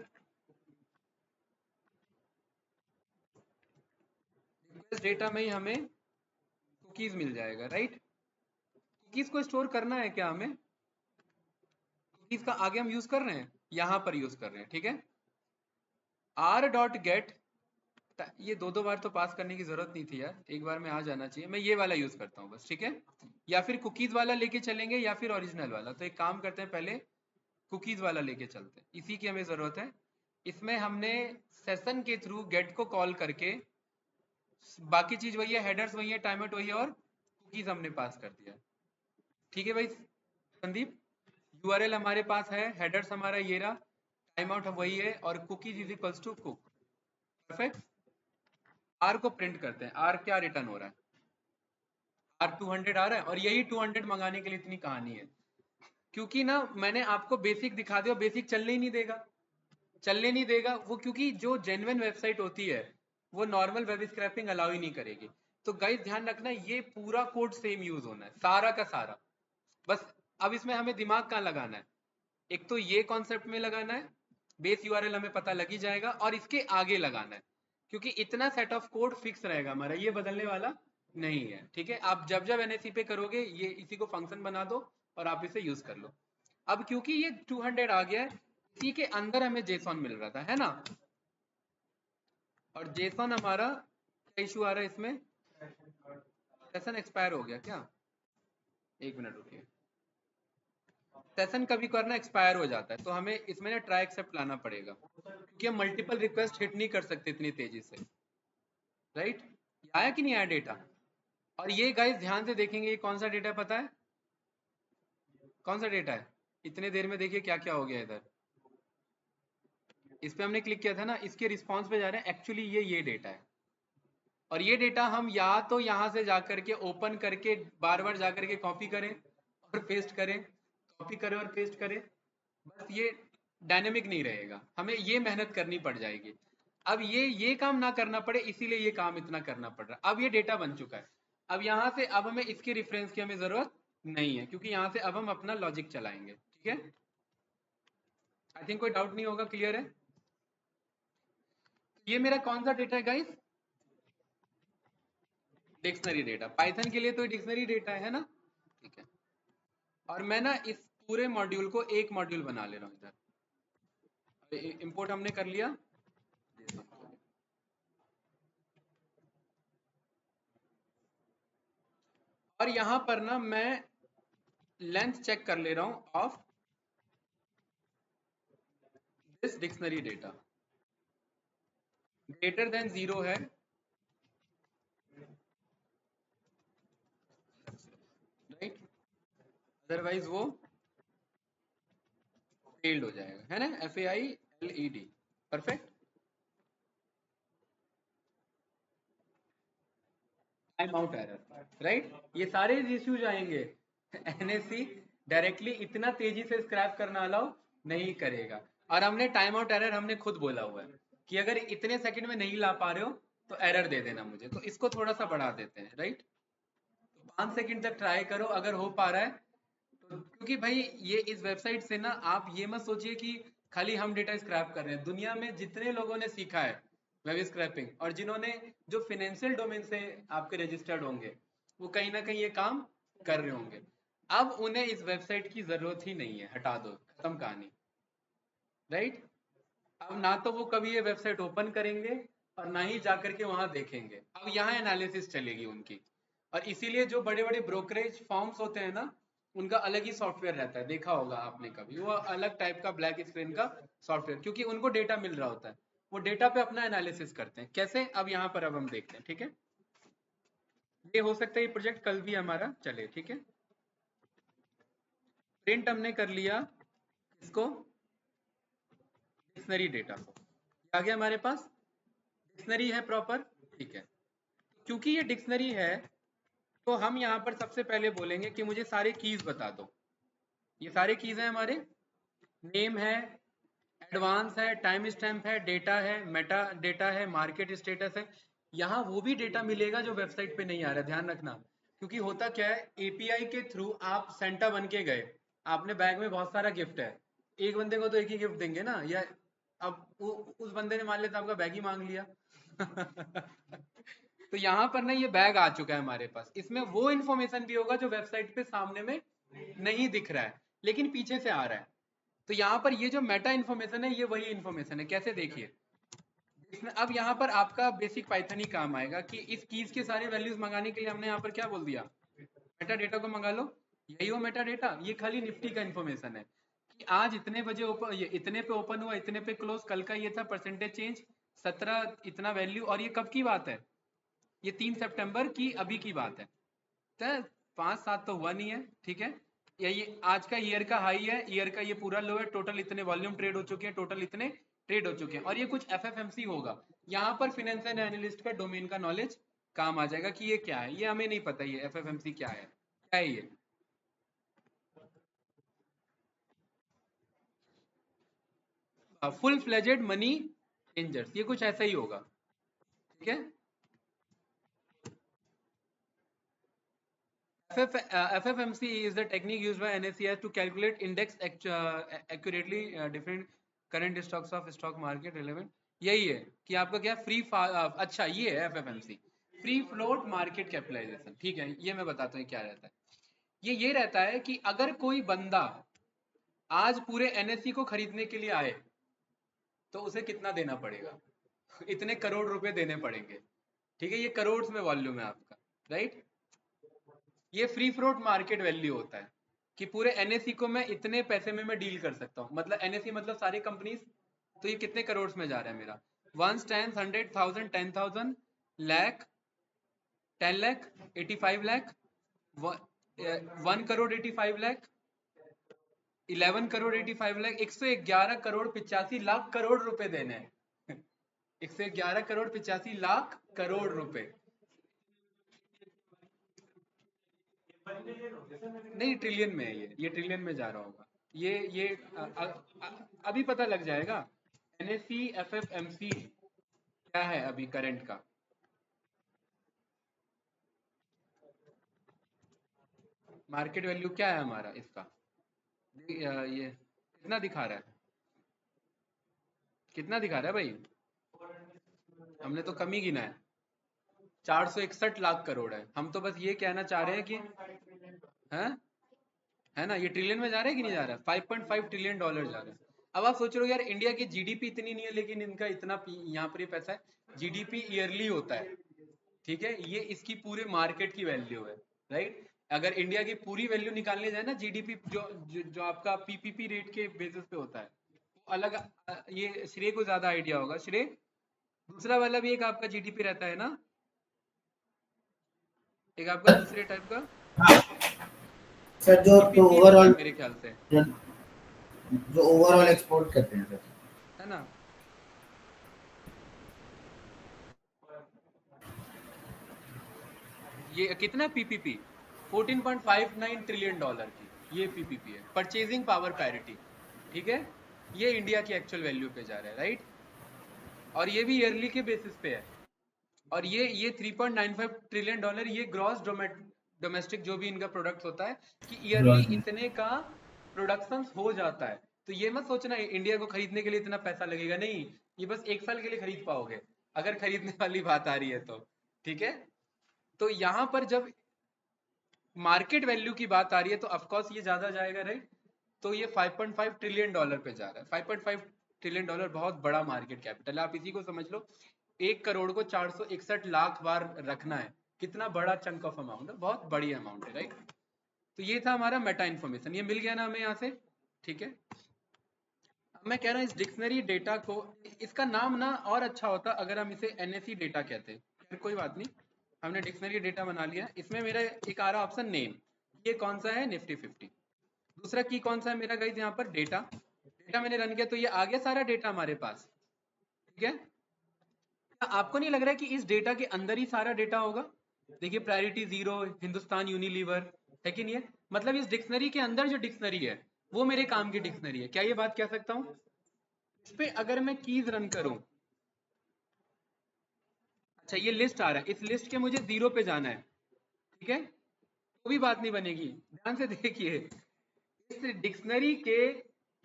रिक्वेस्ट डेटा में ही हमें कुकीज मिल जाएगा, राइट। कुकीज को स्टोर करना है क्या हमें, कुकीज का आगे हम यूज कर रहे हैं, यहां पर यूज कर रहे हैं, ठीक है। आर डॉट गेट, ये दो दो बार तो पास करने की जरूरत नहीं थी यार, एक बार में आ जाना चाहिए, मैं ये वाला यूज करता हूँ बस, ठीक है। या फिर कुकीज वाला लेके चलेंगे या फिर ओरिजिनल वाला, तो एक काम करते हैं, पहले कुकीज वाला लेके चलते हैं, इसी की हमें जरूरत है। इसमें हमने सेशन के थ्रू गेट को कॉल करके, बाकी चीज वही है, हेडर्स वही है, टाइम आउट वही है, और कुकीज हमने पास कर दिया, ठीक है भाई संदीप। यूआरएल हमारे पास है, हेडर्स हमारा ये रहा, टाइम आउट वही है, और cookies is equals to cook, perfect. R को प्रिंट करते हैं, आर क्या रिटर्न हो रहा है, आर 200 आ रहा है, और यही 200 मंगाने के लिए इतनी कहानी है, क्योंकि ना मैंने आपको बेसिक दिखा दिया, बेसिक चलने ही नहीं देगा, चलने नहीं देगा वो, क्योंकि जो जेन्युइन वेबसाइट होती है वो नॉर्मल वेब स्क्रैपिंग अलाउ ही नहीं करेगी। तो गाइस ध्यान रखना, ये पूरा कोड सेम यूज होना है, सारा का सारा, बस। अब इसमें हमें दिमाग कहाँ लगाना है, एक तो ये कॉन्सेप्ट में लगाना है, बेस यूआरएल हमें पता लग ही जाएगा, और इसके आगे लगाना है, क्योंकि इतना सेट ऑफ कोड फिक्स रहेगा हमारा, ये बदलने वाला नहीं है, ठीक है। आप जब जब एनएससी पे करोगे ये इसी को फंक्शन बना दो और आप इसे यूज कर लो। अब क्योंकि ये 200 आ गया है, इसी के अंदर हमें जेसॉन मिल रहा था, है ना, और जेसॉन हमारा क्या इशू आ रहा है इसमें, सेशन एक्सपायर हो गया क्या, एक मिनट रुकिए, सेशन कभी करना एक्सपायर हो जाता है, तो हमें इसमें ना ट्राई एक्सेप्ट लाना पड़ेगा, क्योंकि हम मल्टीपल रिक्वेस्ट हिट नहीं कर सकते इतनी तेजी से, राइट। आया कि नहीं आया डेटा, और ये गाइस ध्यान से देखेंगे, ये कौन सा डेटा है पता है, कौन सा डेटा है, इतने देर में देखिए क्या क्या हो गया इधर, इस पे हमने क्लिक किया था ना, इसके रिस्पॉन्स पे जा रहे हैं, एक्चुअली ये डेटा है, और ये डेटा हम या तो यहाँ से जाकर के ओपन करके बार बार जाकर के कॉपी करें और पेस्ट करें, कॉपी करे और पेस्ट करे, बस ये डायनेमिक नहीं रहेगा, हमें ये मेहनत करनी पड़ जाएगी। अब ये काम ना करना पड़े, इसीलिए ये काम इतना करना पड़ रहा है। अब ये डेटा बन चुका है, अब यहाँ से अब हमें इसके रेफरेंस की हमें जरूरत नहीं है, क्योंकि यहाँ से अब हम अपना लॉजिक चलाएंगे। ठीक है, आई थिंक कोई डाउट नहीं होगा, क्लियर है। ये मेरा कौन सा डेटा है गाइस? डिक्शनरी डेटा, पाइथन के लिए तो डिक्शनरी डेटा है ना। ठीक है, और मैं ना इस पूरे मॉड्यूल को एक मॉड्यूल बना ले रहा हूँ इधर। इंपोर्ट हमने कर लिया, और यहां पर ना मैं लेंथ चेक कर ले रहा हूं of this dictionary data. Greater than 0 है, राइट, अदरवाइज वो फेल्ड हो जाएगा, है ना, FAILED, perfect. Time out error, right, ये सारे इश्यूज आएंगे। NSE डायरेक्टली इतना तेजी से स्क्रैप करना अलाउ नहीं करेगा, और हमने टाइम आउट एरर हमने खुद बोला हुआ है कि अगर इतने सेकंड में नहीं ला पा रहे हो तो एरर दे देना मुझे, तो इसको थोड़ा सा बढ़ा देते हैं, राइट। तो 5 सेकंड तक ट्राई करो, अगर हो पा रहा है तो, क्योंकि भाई ये इस वेबसाइट से ना आप ये मत सोचिए कि खाली हम डेटा स्क्रैप कर रहे हैं। दुनिया में जितने लोगों ने सीखा है वेब स्क्रैपिंग, और जिन्होंने जो फाइनेंशियल डोमेन से आपके रजिस्टर्ड होंगे, वो कहीं ना कहीं ये काम कर रहे होंगे। अब उन्हें इस वेबसाइट की जरूरत ही नहीं है, हटा दो, खत्म कहानी, राइट। अब ना तो वो कभी ये वेबसाइट ओपन करेंगे और ना ही जाकर के वहां देखेंगे, अब यहाँ एनालिसिस चलेगी उनकी। और इसीलिए जो बड़े बड़े ब्रोकरेज फॉर्म्स होते हैं ना, उनका अलग ही सॉफ्टवेयर रहता है, देखा होगा आपने कभी, वो अलग टाइप का ब्लैक स्क्रीन का सॉफ्टवेयर, क्योंकि उनको डेटा मिल रहा होता है, वो डेटा पे अपना एनालिसिस करते हैं। कैसे, अब यहाँ पर अब हम देखते हैं। ठीक है, ये हो सकता है ये प्रोजेक्ट कल भी हमारा चले। ठीक है, प्रिंट हमने कर लिया इसको, डिक्शनरी डेटा को, आ गया हमारे पास, डिक्शनरी है प्रॉपर। ठीक है, क्योंकि ये डिक्शनरी है तो हम यहाँ पर सबसे पहले बोलेंगे कि मुझे सारे कीज बता दो। ये सारे कीज हैं हमारे, नेम है, एडवांस है, टाइम स्टैम्प है, डेटा है, मेटा डेटा है, मार्केट स्टेटस है। यहाँ वो भी डेटा मिलेगा जो वेबसाइट पे नहीं आ रहा, ध्यान रखना। क्योंकि होता क्या है, API के थ्रू आप सेंटा बन के गए, आपने बैग में बहुत सारा गिफ्ट है, एक बंदे को तो एक ही गिफ्ट देंगे ना, या अब उस बंदे ने मान लेता आपका बैग ही मांग लिया। तो यहाँ पर ना ये बैग आ चुका है हमारे पास, इसमें वो इन्फॉर्मेशन भी होगा जो वेबसाइट पे सामने में नहीं दिख रहा है लेकिन पीछे से आ रहा है। तो यहाँ पर ये जो मेटा इन्फॉर्मेशन है, ये वही इन्फॉर्मेशन है। कैसे, देखिए, इसमें अब यहाँ पर आपका बेसिक पाइथन ही काम आएगा कि इस कीज के सारे वैल्यूज मंगाने के लिए हमने यहाँ पर क्या बोल दिया, मेटा डेटा को मंगा लो। यही वो मेटा डेटा, ये खाली निफ्टी का इन्फॉर्मेशन है कि आज इतने बजे ओपन, ये इतने पे ओपन हुआ, इतने पे क्लोज, कल का ये था परसेंटेज चेंज 17 इतना वैल्यू, और ये कब की बात है, ये 3 सितंबर की अभी की बात है, तो 5-7 तो हुआ नहीं है। ठीक है, ये आज का ईयर का हाई है, ईयर का ये पूरा लो है, टोटल इतने वॉल्यूम ट्रेड हो चुके हैं, टोटल इतने ट्रेड हो चुके हैं, और ये कुछ FFMC होगा। यहाँ पर फाइनेंशियल एनालिस्ट का डोमेन का नॉलेज काम आ जाएगा कि ये क्या है, ये हमें नहीं पता ये FFMC क्या है ये। फुल फ्लेजेड मनी चेंजर्स, ये कुछ ऐसा ही होगा। ठीक है, FFMC is the technique used by NSE to calculate index accurately different current stocks of stock market relevant। यही है कि आपका क्या फ्री, अच्छा ये है FFMC, free float market capitalization. ठीक है, ये मैं बताता हूँ क्या रहता है। ये रहता है कि अगर कोई बंदा आज पूरे NSE को खरीदने के लिए आए तो उसे कितना देना पड़ेगा, इतने करोड़ रुपए देने पड़ेंगे। ठीक है, ये करोड़ में वॉल्यूम है आपका, राइट। ये फ्री फ्लोट मार्केट वैल्यू होता है कि पूरे NSE को मैं इतने पैसे में मैं डील कर सकता हूँ, मतलब NSE मतलब सारी कंपनीज। तो ये कितने करोड़ में जा रहा है मेरा, 1 10 100,000 10,000 लाख, 10 लाख, 85 लाख, 1 करोड़ 85 लाख, 11 करोड़ 85 लाख, 111 करोड़ 85 लाख करोड़ रुपए देने हैं। 111 करोड़ 85 लाख करोड़ रुपए। नहीं, ट्रिलियन में है ये ट्रिलियन में जा रहा होगा। ये अभी पता लग जाएगा। NSE FFMC क्या है अभी करंट का। मार्केट वैल्यू क्या है हमारा इसका। ये कितना दिखा रहा है, कितना दिखा रहा है भाई। हमने तो कम ही गिना है, 461 लाख करोड़ है। हम तो बस ये कहना चाह रहे हैं कि है है ना, ये ट्रिलियन में जा रहा है कि नहीं जा रहा है। 5.5 ट्रिलियन डॉलर जा रहा है। अब आप सोच रहे हो यार इंडिया की जीडीपी इतनी नहीं है लेकिन इनका इतना यहाँ पर ये पैसा है। जीडीपी ईयरली होता है, ठीक है, ये इसकी पूरे मार्केट की वैल्यू है, राइट। अगर इंडिया की पूरी वैल्यू निकालने जाए ना जीडीपी, जो आपका पीपीपी रेट के बेसिस पे होता है, वो अलग। ये श्रेय को ज्यादा आइडिया होगा। श्रेय, दूसरा वाला भी एक आपका जीडीपी रहता है ना, एक आपका दूसरे टाइप का सर जो तो पीपीपी होता है ओवरऑल मेरे ख्याल से, जो ओवरऑल एक्सपोर्ट करते हैं सर। है ना। ये कितना पीपीपी, 14.59 ट्रिलियन डॉलर की ये पीपीपी है, परचेजिंग पावर पैरिटी, ठीक है। ये इंडिया की एक्चुअल वैल्यू पे जा रहा है, राइट। और ये भी ईयरली के बेसिस पे है। और ये 3.95 ट्रिलियन डॉलर ये ग्रॉस डोमेस्टिक जो भी इनका प्रोडक्ट होता है, कि ईयरली ग्रॉस में। इतने का प्रोडक्शन हो जाता है। तो ये मत सोचना इंडिया को खरीदने के लिए इतना पैसा लगेगा, नहीं। ये बस 1 साल के लिए खरीद पाओगे अगर खरीदने वाली बात आ रही है तो, ठीक है। तो यहाँ पर जब मार्केट वैल्यू की बात आ रही है तो ऑफकोर्स ये ज्यादा जाएगा, राइट। तो ये 5.5 ट्रिलियन डॉलर पे जा रहा है। 5.5 ट्रिलियन डॉलर बहुत बड़ा मार्केट कैपिटल है, आप इसी को समझ लो। 1 करोड़ को 461 लाख बार रखना है, कितना बड़ा चंक ऑफ अमाउंट है, बहुत बड़ी अमाउंट है, राइट। तो ये था हमारा मेटा इन्फॉर्मेशन, ये मिल गया ना हमें यहाँ से, ठीक है। अब मैं कह रहा हूँ इस डिक्शनरी डेटा को, इसका नाम ना और अच्छा होता अगर हम इसे NSE डेटा कहते। फिर कोई बात नहीं, हमने डिक्शनरी डेटा बना लिया। इसमें मेरा एक आ रहा ऑप्शन नेम, ये कौन सा है, निफ्टी 50। दूसरा की कौन सा है मेरा गाइस यहाँ पर, डेटा। डेटा मैंने रन किया तो ये आ गया सारा डेटा हमारे पास, ठीक है। क्या आपको नहीं लग रहा है कि इस डेटा के अंदर ही सारा डेटा होगा। देखिए प्रायोरिटी जीरो, हिंदुस्तान यूनिलीवर, है कि नहीं है। मतलब इस डिक्शनरी के अंदर जो डिक्शनरी है वो मेरे काम की डिक्शनरी है, क्या ये बात कह सकता हूँ। इस पे अगर मैं कीज रन करूं, अच्छा ये लिस्ट आ रहा है, इस लिस्ट के मुझे जीरो पे जाना है, ठीक है, तो भी बात नहीं बनेगी। ध्यान से देखिए, इस डिक्शनरी के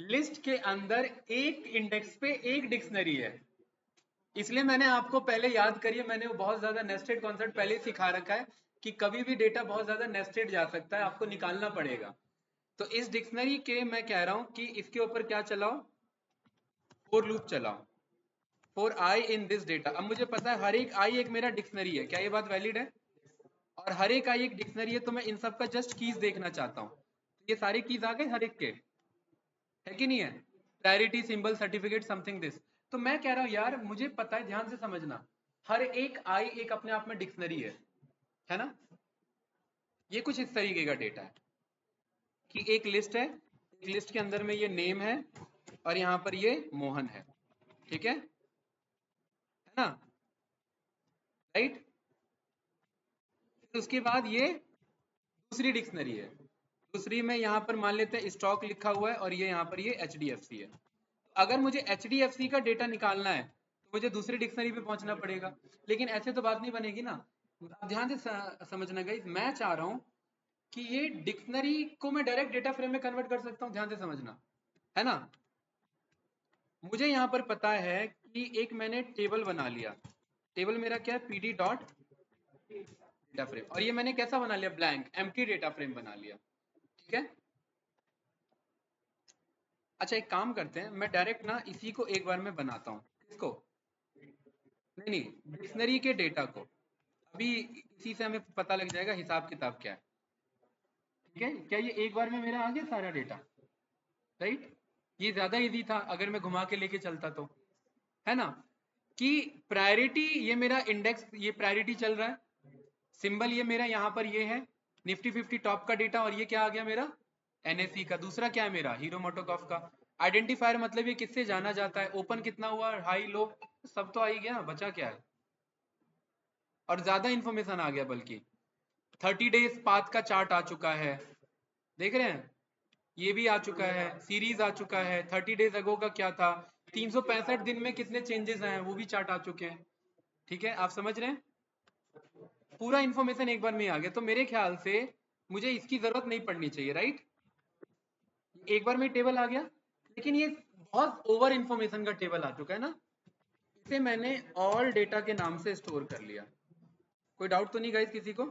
लिस्ट के अंदर एक इंडेक्स पे एक डिक्शनरी है। इसलिए मैंने आपको पहले याद करिए, मैंने वो बहुत ज्यादा नेस्टेड कॉन्सेप्ट पहले ही सिखा रखा है कि कभी भी डेटा बहुत ज्यादा नेस्टेड जा सकता है, आपको निकालना पड़ेगा। तो इस डिक्शनरी के मैं कह रहा हूं कि इसके ऊपर क्या चलाओ, फॉर लूप चलाओ, for I in this data. अब मुझे पता है हर एक आई एक मेरा डिक्शनरी है, क्या ये बात वैलिड है। और हर एक आई एक डिक्शनरी है, तो मैं इन सब का जस्ट कीज देखना चाहता हूँ। ये सारे कीज आ गए हर एक के, है कि नहीं है। Priority, symbol, certificate, something this. तो मैं कह रहा हूँ यार मुझे पता है, ध्यान से समझना, हर एक आई एक अपने आप में डिक्शनरी है ना। ये कुछ इस तरीके का डेटा है कि एक लिस्ट है, एक लिस्ट के अंदर में ये नेम है और यहाँ पर ये मोहन है, ठीक है ना, राइट। उसके बाद ये दूसरी डिक्शनरी है, दूसरी में यहाँ पर मान लेते हैं स्टॉक लिखा हुआ है और ये यहाँ पर ये HDFC है। अगर मुझे HDFC का डेटा निकालना है तो मुझे दूसरी डिक्शनरी पे पहुंचना पड़ेगा, लेकिन ऐसे तो बात नहीं बनेगी ना। अब ध्यान से समझना गाइस, मैं चाह रहा हूँ कि ये डिक्शनरी को मैं डायरेक्ट डेटा फ्रेम में कन्वर्ट कर सकता हूँ, ध्यान से समझना, है ना। मुझे यहाँ पर पता है कि एक मैंने टेबल बना लिया, टेबल मेरा क्या है, PD डॉट डेटा फ्रेम, और ये मैंने कैसा बना लिया, ब्लैंक एम्प्टी डेटा फ्रेम बना लिया, ठीक है। अच्छा एक काम करते हैं, मैं डायरेक्ट ना इसी को एक बार में बनाता हूँ, इसको, नहीं नहीं डिक्शनरी के डेटा को, अभी इसी से हमें पता लग जाएगा हिसाब किताब क्या है, ठीक है। क्या ये एक बार में मेरा आ गया सारा डेटा, राइट। ये ज्यादा इजी था अगर मैं घुमा के लेके चलता तो, है ना। कि प्रायोरिटी ये मेरा इंडेक्स, ये प्रायोरिटी चल रहा है, सिंबल ये मेरा यहाँ पर ये है निफ्टी 50 टॉप का डेटा, और ये क्या आ गया मेरा NSE का। दूसरा क्या है मेरा हीरो मोटोकॉफ का आइडेंटिफायर, मतलब ये किससे जाना जाता है, ओपन कितना हुआ, हाई लो, सब तो आ ही गया, बचा क्या है। और ज्यादा इंफॉर्मेशन आ गया बल्कि, 30 डेज पाथ का चार्ट आ चुका है, देख रहे हैं, ये भी आ चुका है, सीरीज आ चुका है, 30 डेज अगो का क्या था, 365 दिन में कितने चेंजेस आए हैं वो भी चार्ट आ चुके हैं। ठीक है, आप समझ रहे हैं, पूरा इन्फॉर्मेशन एक बार में आ गया। तो मेरे ख्याल से मुझे इसकी जरूरत नहीं पड़नी चाहिए, राइट, एक बार में टेबल आ गया। लेकिन ये बहुत ओवर इन्फॉर्मेशन का टेबल आ चुका है ना, इसे मैंने ऑल डेटा के नाम से स्टोर कर लिया। कोई डाउट तो नहीं गाइस किसी को?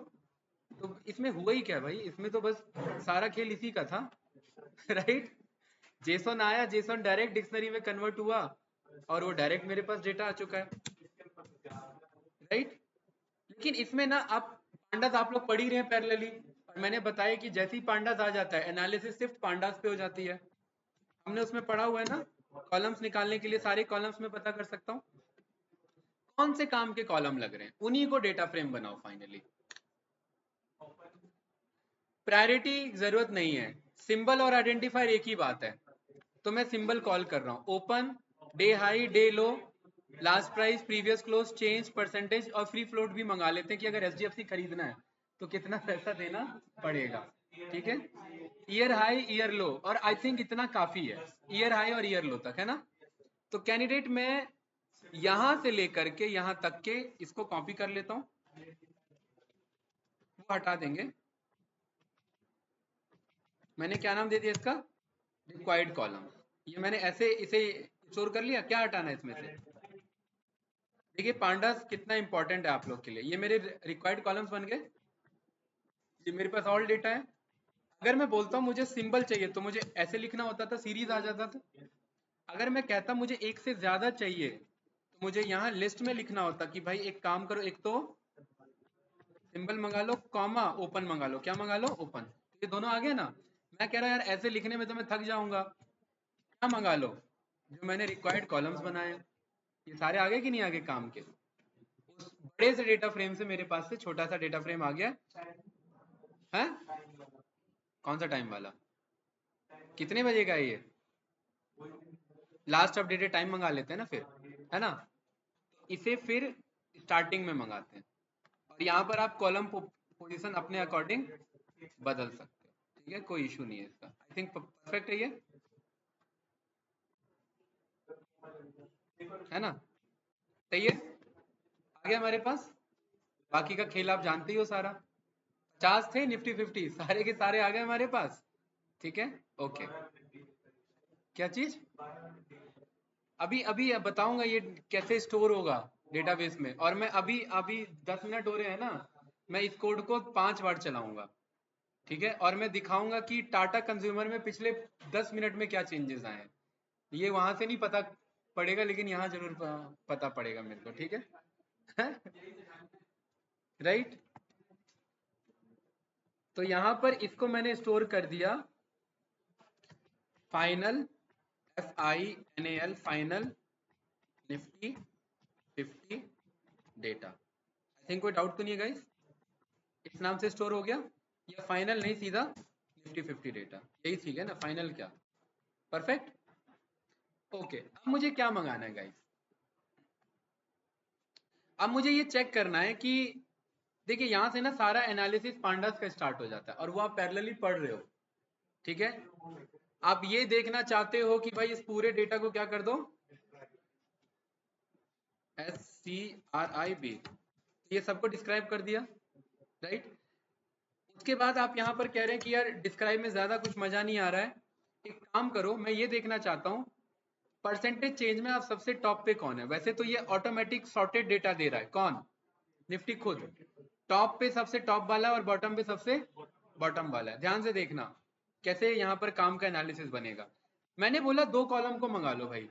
तो इसमें हुआ ही क्या भाई, इसमें तो बस सारा खेल इसी का था राइट। जेसन आया, जेसन डायरेक्ट डिक्शनरी में कन्वर्ट हुआ और वो डायरेक्ट मेरे पास डेटा आ चुका है, राइट। लेकिन इसमें ना आप पांडास आप लोग पढ़ ही रहे हैं पैरेलली, और मैंने बताया कि जैसे ही पांडास आ जाता है एनालिसिस सिर्फ पांडास पे हो जाती है। हमने उसमें पढ़ा हुआ है ना, कॉलम्स निकालने के लिए सारे कॉलम्स में पता कर सकता हूँ कौन से काम के कॉलम लग रहे हैं, उन्हीं को डेटा फ्रेम बनाओ फाइनली। प्रायोरिटी जरूरत नहीं है, सिंबल और आइडेंटिफायर एक ही बात है। तो मैं सिंबल कॉल कर रहा हूँ, ओपन, डे हाई, डे लो, last price, previous close, change, percentage, और फ्री फ्लोट भी मंगा लेते हैं कि अगर एचडीएफसी खरीदना है तो कितना पैसा देना पड़ेगा। ठीक है, ईयर हाई, ईयर लो, और आई थिंक इतना काफी है, ईयर हाई और ईयर लो तक है ना। तो कैंडिडेट मैं यहां से लेकर के यहां तक के इसको कॉपी कर लेता हूं, वो हटा देंगे। मैंने क्या नाम दे दिया इसका, रिक्वायर्ड कॉलम। ये मैंने ऐसे इसे स्टोर कर लिया, क्या हटाना है इसमें से। देखिए पांडास कितना इंपॉर्टेंट है आप लोग के लिए, ये मेरे रिक्वायर्ड कॉलम्स बन गए, ये मेरे पास ऑल डेटा है। अगर मैं बोलता हूँ मुझे सिंबल चाहिए तो मुझे ऐसे लिखना होता था, सीरीज आ जाता था। अगर मैं कहता मुझे एक से ज्यादा चाहिए तो मुझे यहाँ लिस्ट में लिखना होता कि भाई एक काम करो, एक तो सिंबल मंगा लो, कॉमा ओपन मंगा लो, क्या मंगा लो, ओपन। ये दोनों आ गए ना। मैं कह रहा यार ऐसे लिखने में तो मैं थक जाऊंगा, क्या मंगा लो, जो मैंने रिक्वायर्ड कॉलम्स बनाए, ये सारे आगे कि नहीं आगे काम के। उस बड़े से डेटा फ्रेम से मेरे पास से छोटा सा डेटा फ्रेम आ गया है। कौन सा टाइम वाला, कितने बजे का है ये, लास्ट अपडेटेड टाइम मंगा लेते हैं ना फिर, है ना। इसे फिर स्टार्टिंग में मंगाते हैं, और यहाँ पर आप कॉलम पोजीशन अपने अकॉर्डिंग बदल सकते हो। ठीक है, कोई इशू नहीं है इसका, आई थिंक परफेक्ट है ये, है ना, सही है। आ गया हमारे पास, बाकी का खेल आप जानते ही हो सारा। 50 थे निफ्टी 50, सारे के सारे आ गए हमारे पास। ठीक है, ओके। क्या चीज, अभी अभी बताऊंगा ये कैसे स्टोर होगा डेटाबेस में, और मैं अभी अभी 10 मिनट हो रहे हैं ना, मैं इस कोड को 5 बार चलाऊंगा। ठीक है, और मैं दिखाऊंगा कि टाटा कंज्यूमर में पिछले 10 मिनट में क्या चेंजेस आए हैं। ये वहां से नहीं पता पड़ेगा, लेकिन यहाँ जरूर पता पड़ेगा मेरे को, ठीक है राइट। तो यहाँ पर इसको मैंने स्टोर कर दिया, final, FINAL, final Nifty 50 data. I think कोई डाउट तो नहीं है गाइस, इस नाम से स्टोर हो गया, या फाइनल नहीं सीधा निफ्टी 50 डेटा, यही ठीक है ना, फाइनल क्या, परफेक्ट। ओके, अब मुझे क्या मंगाना है गाइस, अब मुझे ये चेक करना है कि देखिए यहाँ से ना सारा एनालिसिस पांडास का स्टार्ट हो जाता है, और वो आप पैरेलली पढ़ रहे हो। ठीक है, आप ये देखना चाहते हो कि भाई इस पूरे डेटा को क्या कर दो, SCRIB, ये सबको डिस्क्राइब कर दिया, राइट। उसके बाद आप यहाँ पर कह रहे हैं कि यार डिस्क्राइब में ज्यादा कुछ मजा नहीं आ रहा है, एक काम करो, मैं ये देखना चाहता हूँ परसेंटेज चेंज में आप सबसे टॉप पे कौन है। वैसे तो ये ऑटोमेटिक सॉर्टेड डेटा दे रहा है, कौन, निफ्टी खुद, टॉप पे सबसे टॉप वाला और बॉटम पे सबसे बॉटम वाला है। ध्यान से देखना कैसे यहाँ पर काम का एनालिसिस बनेगा। मैंने बोला 2 कॉलम को मंगा लो भाई,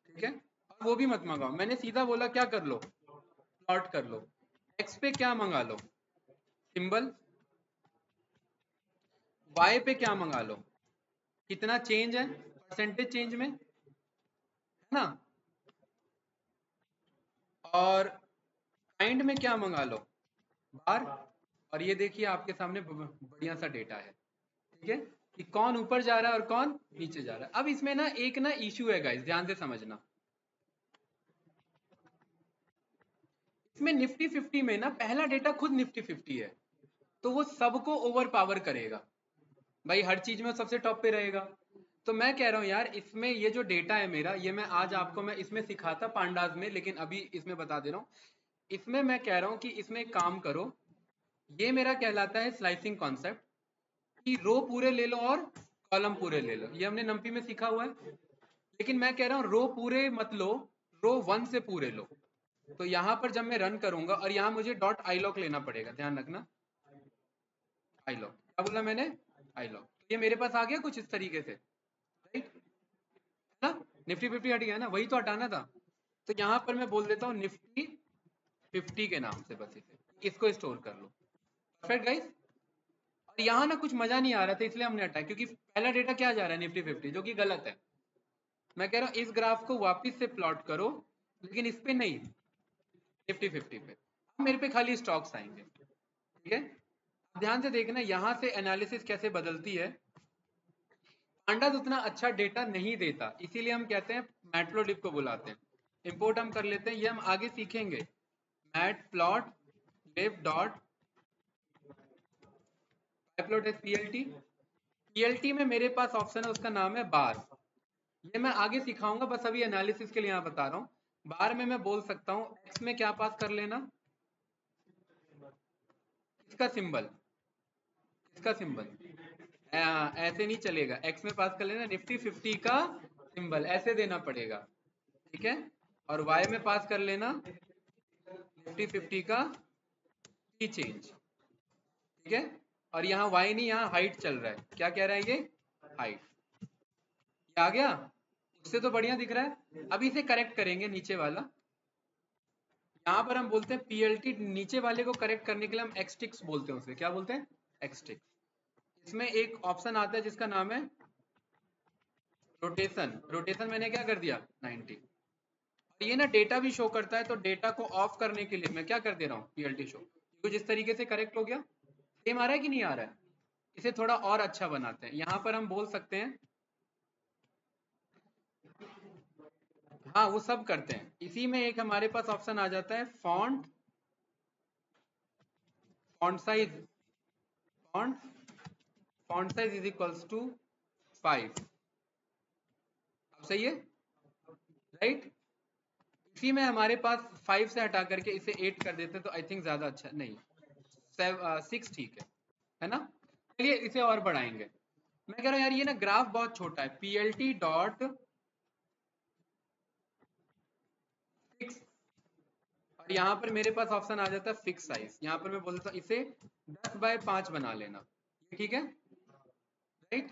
ठीक है, और वो भी मत मंगाओ, मैंने सीधा बोला क्या कर लो, प्लॉट कर लो। एक्स पे क्या मंगा लो, सिंबल, वाई पे क्या मंगा लो, कितना चेंज है परसेंटेज चेंज में, है ना, और काइंड में क्या मंगा लो, बार। और ये देखिए आपके सामने बढ़िया सा डेटा है, ठीक है, कि कौन ऊपर जा रहा है और कौन नीचे जा रहा है। अब इसमें ना एक ना इश्यू है गाइस, ध्यान से समझना, इसमें निफ्टी 50 में ना पहला डेटा खुद निफ्टी 50 है, तो वो सबको ओवर पावर करेगा भाई, हर चीज में सबसे टॉप पे रहेगा। तो मैं कह रहा हूँ यार, इसमें ये जो डेटा है मेरा, ये मैं आज आपको मैं इसमें सिखाता पांडास में, लेकिन अभी इसमें बता दे रहा हूँ। इसमें मैं कह रहा हूँ कि इसमें एक काम करो, ये मेरा कहलाता है स्लाइसिंग कॉन्सेप्ट, कि रो पूरे ले लो और कॉलम पूरे ले लो। ये हमने नंपी में सीखा हुआ है, लेकिन मैं कह रहा हूँ रो पूरे मत लो, रो 1 से पूरे लो। तो यहाँ पर जब मैं रन करूंगा, और यहाँ मुझे डॉट आई लॉक लेना पड़ेगा, ध्यान रखना, आई लॉक, क्या बोला मैंने, आई लॉक। तो ये मेरे पास आ गया कुछ इस तरीके से, राइट, है ना, निफ्टी 50 हट गया ना, वही तो हटाना था। तो यहाँ पर मैं बोल देता हूँ निफ्टी 50 के नाम से, बस इसे, इसको स्टोर कर लो। Perfect guys. और यहाँ ना कुछ मजा नहीं आ रहा था, इसलिए हमने हटाया, क्योंकि पहला डेटा क्या जा रहा है, निफ्टी 50, जो कि गलत है। मैं कह रहा हूँ इस ग्राफ को वापस से प्लॉट करो, लेकिन इस पे नहीं, निफ्टी 50 पे। अब मेरे पे खाली स्टॉक्स आएंगे, ठीक है। ध्यान से देखना यहाँ से एनालिसिस कैसे बदलती है। पांडास उतना अच्छा डेटा नहीं देता, इसीलिए हम कहते हैं मैटप्लोलिब को बुलाते हैं। इंपोर्ट हम कर लेते हैं, ये हम आगे सीखेंगे। Matplotlib dot PLT. पीएलटी में मेरे पास ऑप्शन है, उसका नाम है बार। ये मैं आगे सिखाऊंगा, बस अभी एनालिसिस के लिए यहाँ बता रहा हूँ। बार में मैं बोल सकता हूँ एक्स में क्या पास कर लेना, इसका सिंबल, इसका सिंबल ऐसे नहीं चलेगा, एक्स में पास कर लेना निफ्टी 50 का सिंबल, ऐसे देना पड़ेगा, ठीक है। और वाई में पास कर लेना निफ्टी 50 का की चेंज, ठीक है। और यहाँ वाई नहीं, यहाँ हाइट चल रहा है, क्या कह रहा है ये, हाइट। ये आ गया, उससे तो बढ़िया दिख रहा है। अभी इसे करेक्ट करेंगे, नीचे वाला, यहाँ पर हम बोलते हैं पीएलटी, नीचे वाले को करेक्ट करने के लिए हम एक्सटिक्स बोलते हैं उसे, क्या बोलते हैं, एक्सटिक्स। इसमें एक ऑप्शन आता है जिसका नाम है रोटेशन। रोटेशन मैंने क्या कर दिया, 90। और ये ना डेटा भी शो करता है, तो डेटा को ऑफ करने के लिए मैं क्या कर दे रहा हूँ, पीएलटी शो। कुछ इस तरीके से करेक्ट हो गया, सेम आ रहा है कि नहीं आ रहा है। इसे थोड़ा और अच्छा बनाते हैं, यहाँ पर हम बोल सकते हैं, हाँ वो सब करते हैं। इसी में एक हमारे पास ऑप्शन आ जाता है font, font size, font, font size is equals to 5। अब सही है, राइट। इसी में हमारे पास 5 से हटा करके इसे 8 कर देते तो आई थिंक ज्यादा अच्छा, नहीं 6 ठीक है ना। चलिए इसे और बढ़ाएंगे। मैं कह रहा हूँ यार ये ना ग्राफ बहुत छोटा है, पीएलटी डॉट फिक्स, और यहाँ पर मेरे पास ऑप्शन आ जाता है फिक्स साइज। यहाँ पर मैं बोलता हूँ इसे 10/5 बना लेना, ये ठीक है, राइट।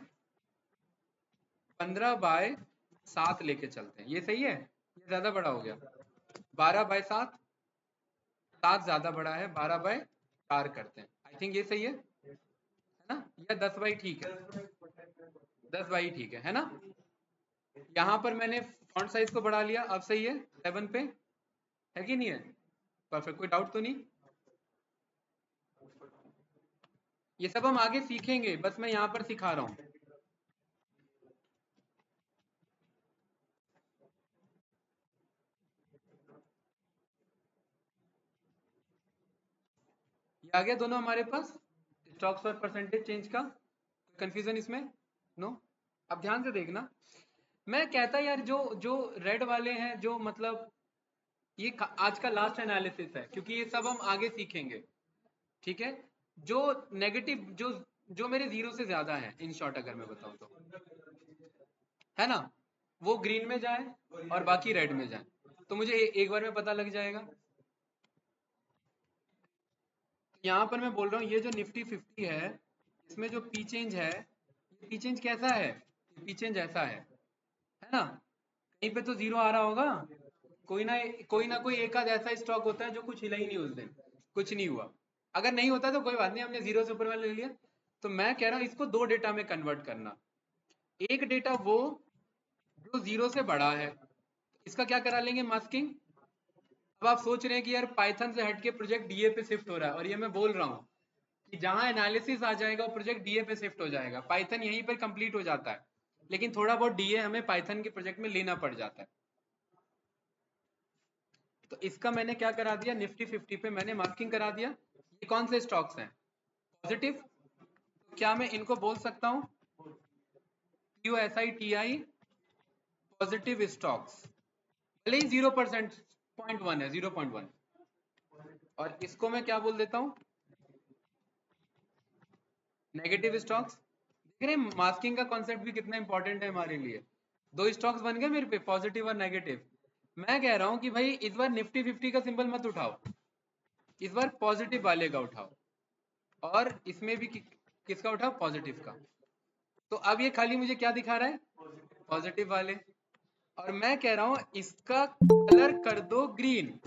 15/7 लेके चलते हैं, ये सही है, ये ज्यादा बड़ा हो गया। 12/7, 7 ज्यादा बड़ा है, 12/4 करते हैं, आई थिंक ये सही है ना। या 10 ठीक है, 10 ठीक है ना। यहाँ पर मैंने फॉन्ट साइज को बढ़ा लिया, अब सही है, 7 पे है कि नहीं है, परफेक्ट, कोई डाउट तो नहीं। ये सब हम आगे सीखेंगे, बस मैं यहाँ पर सिखा रहा हूँ। ये आ गया दोनों हमारे पास, स्टॉक्स और परसेंटेज चेंज का, कंफ्यूजन इसमें, नो। अब ध्यान से देखना, मैं कहता यार जो जो रेड वाले हैं, जो मतलब ये आज का लास्ट एनालिसिस है, क्योंकि ये सब हम आगे सीखेंगे, ठीक है। जो नेगेटिव, जो जो मेरे जीरो से ज्यादा है, इन शॉर्ट अगर मैं बताऊं तो, है ना, वो ग्रीन में जाए और बाकी रेड में जाए, तो मुझे एक बार में पता लग जाएगा। यहाँ पर मैं बोल रहा हूँ ये जो निफ्टी 50 है, इसमें जो पी चेंज है, ये पी चेंज कैसा है, ये पी चेंज ऐसा है ना। कहीं पे तो जीरो आ रहा होगा, कोई ना कोई एक आध ऐसा स्टॉक होता है जो कुछ हिला ही नहीं उस दिन, कुछ नहीं हुआ। अगर नहीं होता तो कोई बात नहीं, हमने जीरो से ऊपर वाले ले लिया। तो मैं कह रहा हूँ इसको दो डेटा में कन्वर्ट करना। एक डेटा वो जो जीरो से बड़ा है, इसका क्या करा लेंगे, मास्किंग। अब आप सोच रहे हैं कि यार पाइथन से हटके प्रोजेक्ट डीए पे शिफ्ट हो रहा है, और ये मैं बोल रहा हूँ कि जहां एनालिसिस आ जाएगा वो प्रोजेक्ट डीए पे शिफ्ट हो जाएगा, पाइथन यहीं पर कंप्लीट हो जाता है, लेकिन थोड़ा बहुत डीए हमें पाइथन के प्रोजेक्ट में लेना पड़ जाता है। तो इसका मैंने क्या करा दिया, निफ्टी 50 पे मैंने मार्किंग करा दिया। ये कौन से स्टॉक्स हैं, पॉजिटिव, तो क्या मैं इनको बोल सकता हूँ POSITI पॉजिटिव स्टॉक्स, भले ही 0% 0.1 है, 0.1, और इसको मैं क्या बोल देता हूँ नेगेटिव स्टॉक्स। देख रहे हैं मास्किंग का कॉन्सेप्ट भी कितना इंपॉर्टेंट है हमारे लिए। दो स्टॉक्स बन गए मेरे पे, पॉजिटिव और नेगेटिव। मैं कह रहा हूं कि भाई इस बार निफ्टी 50 का सिंबल मत उठाओ, इस बार पॉजिटिव वाले का उठाओ, और इसमें भी किसका उठाओ, पॉजिटिव का। तो अब ये खाली मुझे क्या दिखा रहा है, पॉजिटिव वाले, और मैं कह रहा हूं इसका कलर कर दो ग्रीन,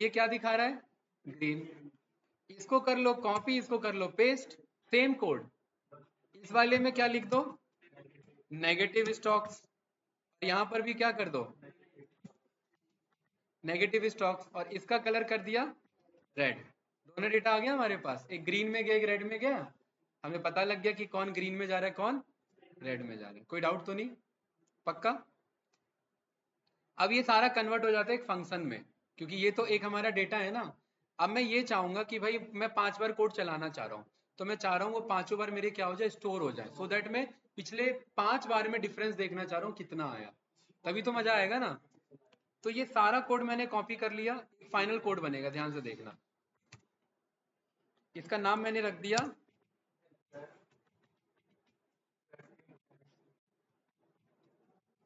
ये क्या दिखा रहा है, ग्रीन। इसको कर लो कॉपी, इसको कर लो पेस्ट, सेम कोड। इस वाले में क्या लिख दो, नेगेटिव स्टॉक्स, यहां पर भी क्या कर दो नेगेटिव स्टॉक्स, और इसका कलर कर दिया रेड। दोनों डेटा आ गया हमारे पास, एक ग्रीन में गया एक रेड में गया, हमें पता लग गया कि कौन ग्रीन में जा रहा है कौन रेड में जा रहा है। कोई डाउट तो नहीं, पक्का। अब ये सारा कन्वर्ट हो जाता है एक फंक्शन में, क्योंकि ये तो एक हमारा डेटा है ना। अब मैं ये चाहूंगा कि भाई मैं 5 बार कोड चलाना चाह रहा हूँ, तो मैं चाह रहा हूँ वो 5 बार मेरे क्या हो जाए, स्टोर हो जाए, सो दैट मैं पिछले 5 बार में डिफरेंस देखना चाह रहा हूँ कितना आया, तभी तो मजा आएगा ना। तो ये सारा कोड मैंने कॉपी कर लिया, फाइनल कोड बनेगा, ध्यान से देखना। इसका नाम मैंने रख दिया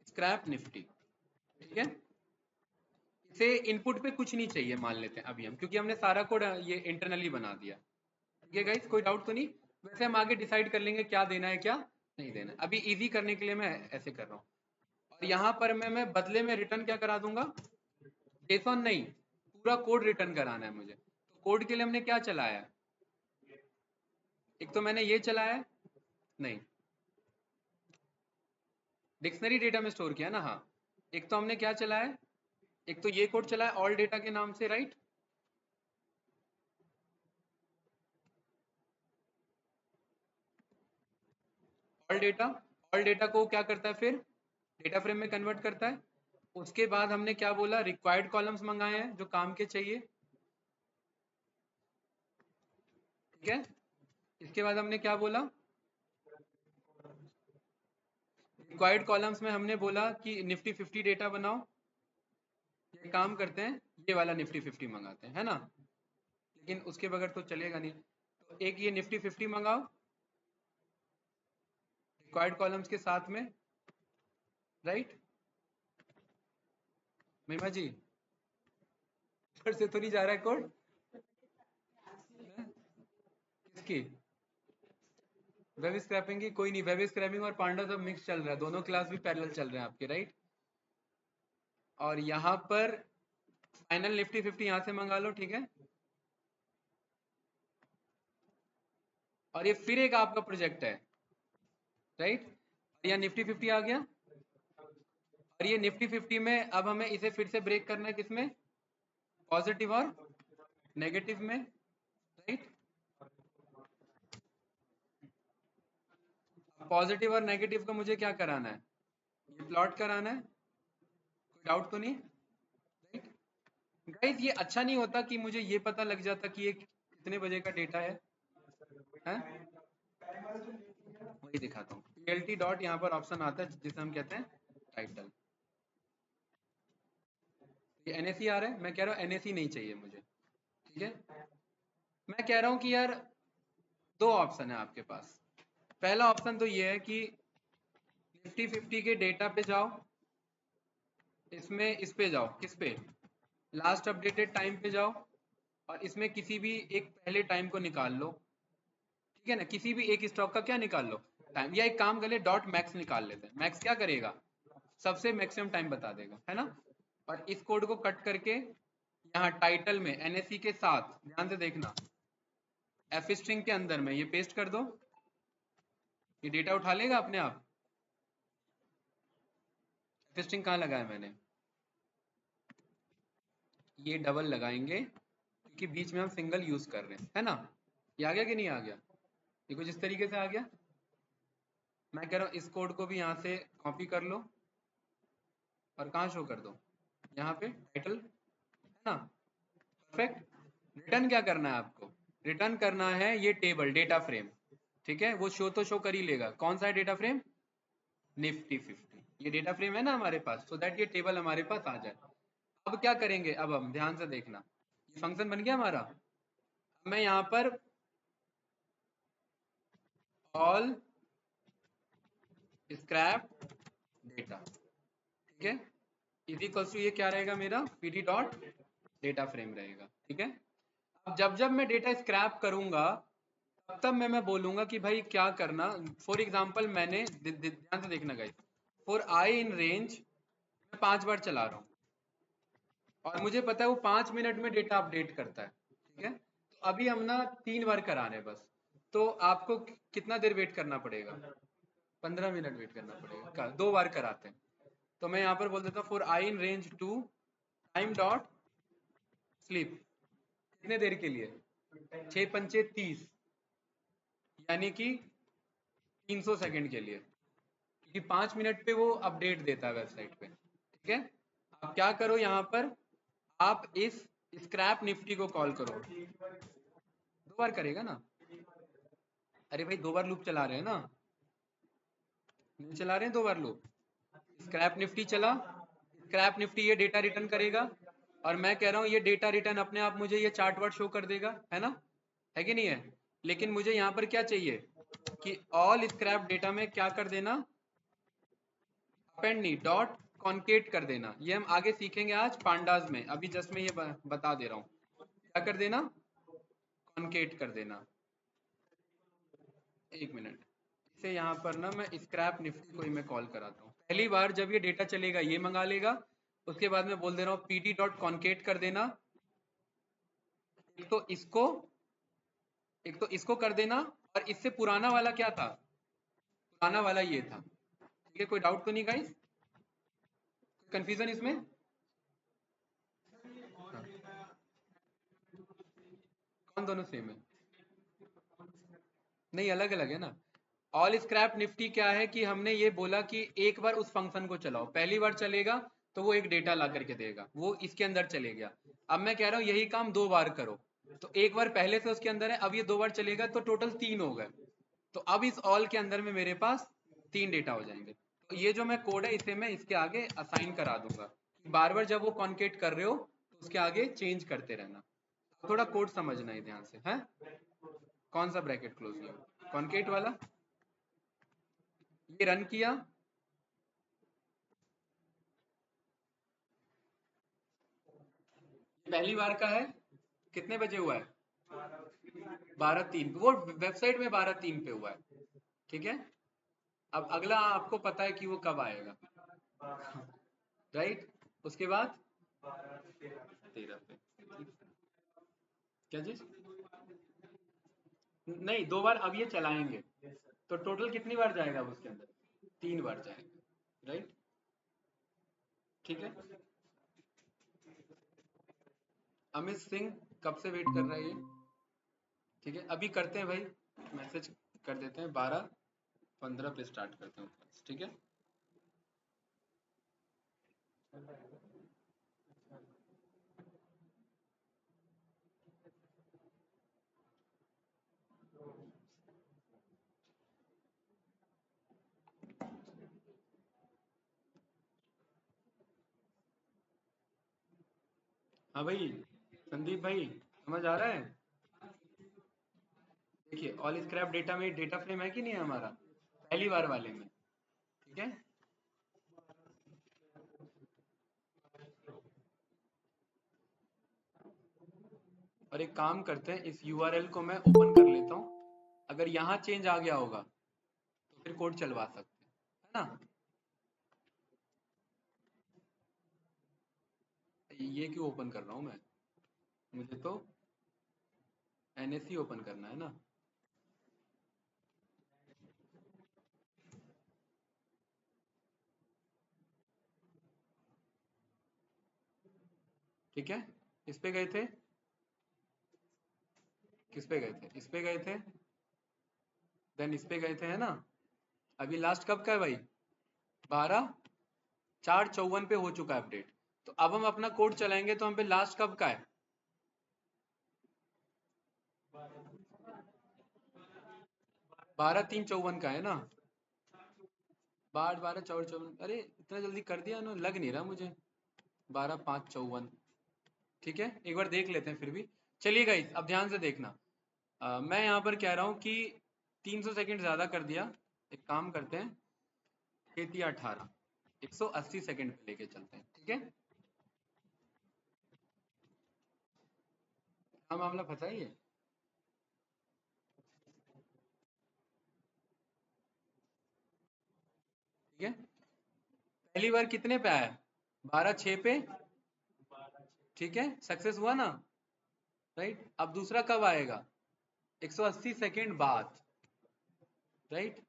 स्क्रैप निफ्टी, ठीक है। इसे इनपुट पे कुछ नहीं चाहिए मान लेते हैं अभी हम, क्योंकि हमने सारा कोड ये इंटरनली बना दिया। ठीक है गाइस, कोई डाउट तो नहीं। वैसे हम आगे डिसाइड कर लेंगे क्या देना है क्या नहीं देना है। अभी इजी करने के लिए मैं ऐसे कर रहा हूँ, और यहाँ पर मैं बदले में रिटर्न क्या करा दूंगा, जेसॉन नहीं, पूरा कोड रिटर्न कराना है मुझे। तो कोड के लिए हमने क्या चलाया है, एक तो मैंने ये चलाया है, नहीं डिक्शनरी डेटा में स्टोर किया ना, हाँ। एक तो हमने क्या चलाया है, एक तो ये कोड चला है ऑल डेटा के नाम से, राइट। ऑल डेटा को क्या करता है फिर, डेटा फ्रेम में कन्वर्ट करता है। उसके बाद हमने क्या बोला, रिक्वायर्ड कॉलम्स मंगाए हैं जो काम के चाहिए, ठीक है। इसके बाद हमने क्या बोला, रिक्वायर्ड कॉलम्स में हमने बोला कि निफ्टी 50 डेटा बनाओ। ये काम करते हैं, ये वाला निफ्टी 50 मंगाते हैं, है ना। लेकिन उसके बगैर तो चलेगा नहीं, तो एक ये निफ्टी 50 मंगाओ रिक्वायर्ड कॉलम्स के साथ में, राइट। महिमा जी फिर से तो नहीं जा रहा है कोड, किसकी, वेब स्क्रैपिंग की। कोई नहीं, वेब स्क्रैपिंग और पांडा सब मिक्स चल रहा है, दोनों क्लास भी पैरेलल चल रहे हैं आपके, राइट। और यहाँ पर फाइनल निफ्टी 50 यहाँ से मंगा लो, ठीक है। और ये फिर एक आपका प्रोजेक्ट है, राइट। यहाँ निफ्टी 50 आ गया, और ये निफ्टी 50 में अब हमें इसे फिर से ब्रेक करना है, किसमें, पॉजिटिव और नेगेटिव में, राइट। पॉजिटिव और नेगेटिव का मुझे क्या कराना है, ये प्लॉट कराना है। कोई डाउट तो नहीं, राइट। गाइस ये अच्छा नहीं होता कि मुझे ये पता लग जाता कि ये कितने बजे का डेटा है? वही दिखाता हूँ, PLT डॉट यहाँ पर ऑप्शन आता है जिसे हम कहते हैं टाइटल। ये NSE आ रहा है, मैं कह रहा हूँ NSE नहीं चाहिए मुझे, ठीक है। मैं कह रहा हूँ कि यार दो ऑप्शन है आपके पास। पहला ऑप्शन तो ये है कि निफ्टी 50 के डेटा पे जाओ, इसमें इस पे जाओ, किस पे, लास्ट अपडेटेड टाइम पे जाओ, और इसमें किसी भी एक पहले टाइम को निकाल लो, ठीक है ना। किसी भी एक स्टॉक का क्या निकाल लो, टाइम, या एक काम कर ले डॉट मैक्स निकाल लेते हैं। मैक्स क्या करेगा, सबसे मैक्सिमम टाइम बता देगा, है ना। और इस कोड को कट करके यहाँ टाइटल में NSE के साथ, ध्यान से देखना, एफ स्ट्रिंग के अंदर में ये पेस्ट कर दो, ये डेटा उठा लेगा अपने आप। एफ स्ट्रिंग कहाँ लगाया मैंने, ये डबल लगाएंगे क्योंकि बीच में हम सिंगल यूज कर रहे हैं, है ना। ये आ गया कि नहीं आ गया, ये कुछ इस तरीके से आ गया। मैं कह रहा हूँ इस कोड को भी यहाँ से कॉपी कर लो, और कहाँ शो कर दो, यहाँ पे टाइटल, है ना। परफेक्ट। रिटर्न क्या करना है आपको, रिटर्न करना है ये टेबल डेटा फ्रेम, ठीक है। वो शो तो शो कर ही लेगा। कौन सा है डेटा फ्रेम? निफ्टी 50। ये डेटा फ्रेम है ना हमारे पास, सो दैट ये टेबल हमारे पास आ जाए। अब क्या करेंगे, अब हम ध्यान से देखना, ये फंक्शन बन गया हमारा। मैं यहाँ पर ऑल स्क्रैप डेटा, ठीक है, इज इक्वल्स टू ये क्या रहेगा मेरा, पीडी डॉट डेटा फ्रेम रहेगा, ठीक है। अब जब जब मैं डेटा स्क्रैप करूंगा तब तब मैं बोलूंगा कि भाई क्या करना। फॉर एग्जाम्पल मैंने ध्यान से देखना guys, for I in range मैं 5 बार चला रहा हूँ और मुझे पता है वो 5 मिनट में डेटा अपडेट करता है, ठीक है। तो अभी हम ना 3 बार करा रहे हैं बस, तो आपको कितना देर वेट करना पड़ेगा? 15 मिनट वेट करना पड़ेगा, 2 बार कराते हैं। तो मैं यहाँ पर बोल देता हूँ for I in range 2 time dot sleep, कितने देर के लिए? 6 पंचे 30, यानी कि 300 सेकंड के लिए, क्योंकि 5 मिनट पे वो अपडेट देता है वेबसाइट पे, ठीक है। आप क्या करो यहाँ पर, आप इस स्क्रैप निफ्टी को कॉल करो। 2 बार करेगा ना? अरे भाई 2 बार लूप चला रहे हैं ना, नहीं चला रहे हैं 2 बार लूप। स्क्रैप निफ्टी चला, स्क्रैप निफ्टी ये डेटा रिटर्न करेगा और मैं कह रहा हूँ ये डेटा रिटर्न अपने आप मुझे ये चार्ट वर्ड शो कर देगा, है ना, है कि नहीं है। लेकिन मुझे यहाँ पर क्या चाहिए कि ऑल स्क्रैप डेटा में क्या कर देना, अपेंड नहीं, डॉट कॉन्केट कर देना। ये हम आगे सीखेंगे आज पांडास में, अभी जस्ट मैं ये बता दे रहा हूँ। क्या कर देना, कॉन्केट कर देना। एक मिनट, इसे यहाँ पर ना मैं स्क्रैप निफ्टी को ही मैं कॉल कराता हूँ। पहली बार जब ये डेटा चलेगा ये मंगा लेगा, उसके बाद मैं बोल दे रहा हूँ पीडी डॉट कॉन्केट कर देना। एक तो इसको, एक तो इसको कर देना, और इससे पुराना वाला क्या था, पुराना वाला ये था, ठीक है। कोई डाउट तो नहीं गाइस, कंफ्यूजन इसमें? हाँ। कौन दोनों सेम है? नहीं अलग अलग है ना। ऑल स्क्रैप निफ्टी क्या है कि हमने ये बोला कि एक बार उस फंक्शन को चलाओ, पहली बार चलेगा तो वो एक डेटा ला करके देगा, वो इसके अंदर चले गया। अब मैं कह रहा हूँ यही काम 2 बार करो, तो एक बार पहले से उसके अंदर है, अब ये 2 बार चलेगा तो टोटल 3 हो गए। तो अब इस ऑल के अंदर में मेरे पास 3 डेटा हो जाएंगे। तो ये जो मैं कोड है इसे मैं इसके आगे असाइन करा दूंगा, बार बार जब वो कॉन्केट कर रहे हो तो उसके आगे चेंज करते रहना। थोड़ा कोड समझना है ध्यान से, है। कौन सा ब्रैकेट क्लोज किया, कॉन्केट वाला। ये रन किया, पहली बार का है, कितने बजे हुआ है? 12:03, वो वेबसाइट में 12:03 पे हुआ है, ठीक है। अब अगला आपको पता है कि वो कब आएगा, राइट। उसके बाद 13 पे, क्या चीज? नहीं 2 बार अब ये चलाएंगे, तो टोटल कितनी बार जाएगा अब उसके अंदर? 3 बार जाएगा, राइट, ठीक है। अमित सिंह कब से वेट कर रहा है ये, ठीक है। अभी करते हैं भाई, मैसेज कर देते हैं, 12:15 पे स्टार्ट करते हैं क्लास, ठीक है। हाँ भाई, संदीप भाई समझ आ रहा है? देखिए ऑल स्क्रैप डेटा में डेटा फ्रेम है कि नहीं है हमारा, पहली बार वाले में, ठीक है। और एक काम करते हैं, इस यूआरएल को मैं ओपन कर लेता हूँ, अगर यहाँ चेंज आ गया होगा तो फिर कोड चलवा सकते हैं, है ना। ये क्यों ओपन कर रहा हूँ मैं, मुझे तो एनएससी ओपन करना है ना। ठीक है, इस पे गए थे, किस पे गए थे, इस पे गए थे, देन इस पे गए थे, है ना। अभी लास्ट कब का है भाई, 12/4/54 पे हो चुका है अपडेट। तो अब हम अपना कोड चलाएंगे तो हम पे लास्ट कब का है, 12/3/54 का है ना, 12/12/54, अरे इतना जल्दी कर दिया ना, लग नहीं रहा मुझे। 12/5/54, ठीक है, एक बार देख लेते हैं फिर भी। चलिए गाइस अब ध्यान से देखना। मैं यहाँ पर कह रहा हूँ कि 300 सेकंड ज़्यादा कर दिया। एक काम करते हैं, 18 180 सेकंड पे लेके चलते हैं, ठीक है। क्या मामला बताइए। ठीक है, पहली बार कितने पे आया, 12/6 पे, ठीक है, सक्सेस हुआ ना, राइट। अब दूसरा कब आएगा, 180 सेकंड बाद, राइट।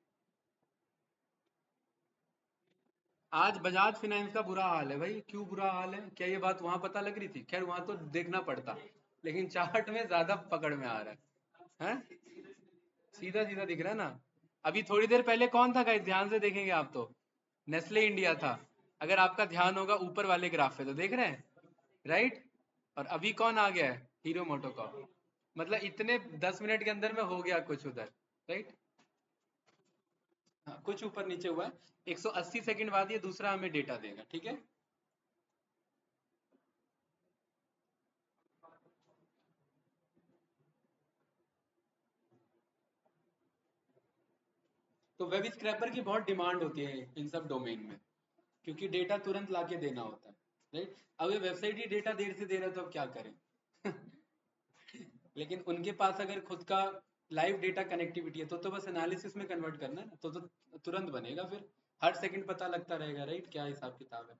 आज बजाज फाइनेंस का बुरा हाल है भाई, क्यों बुरा हाल है, क्या ये बात वहां पता लग रही थी, खैर वहां तो देखना पड़ता, लेकिन चार्ट में ज्यादा पकड़ में आ रहा है, सीधा सीधा दिख रहा है ना। अभी थोड़ी देर पहले कौन था गाइस, ध्यान से देखेंगे आप तो, नेस्ले इंडिया था। अगर आपका ध्यान होगा ऊपर वाले ग्राफ पे तो देख रहे हैं, राइट। और अभी कौन आ गया है, हीरो मोटो का, मतलब इतने 10 मिनट के अंदर में हो गया कुछ उधर, राइट। हाँ, कुछ ऊपर नीचे हुआ है। 180 सेकंड बाद ये दूसरा हमें डेटा देगा, ठीक है। तो वेब स्क्रैपर की बहुत डिमांड होती है इन सब डोमेन में, क्योंकि डेटा तुरंत लाके देना होता है, राइट। अब ये वेबसाइट ही डेटा देर से दे रहा है तो अब क्या करें। लेकिन उनके पास अगर खुद का लाइव डेटा कनेक्टिविटी है तो बस एनालिसिस में कन्वर्ट करना है ना, तो तुरंत बनेगा फिर, हर सेकंड पता लगता रहेगा, राइट, क्या हिसाब किताब है।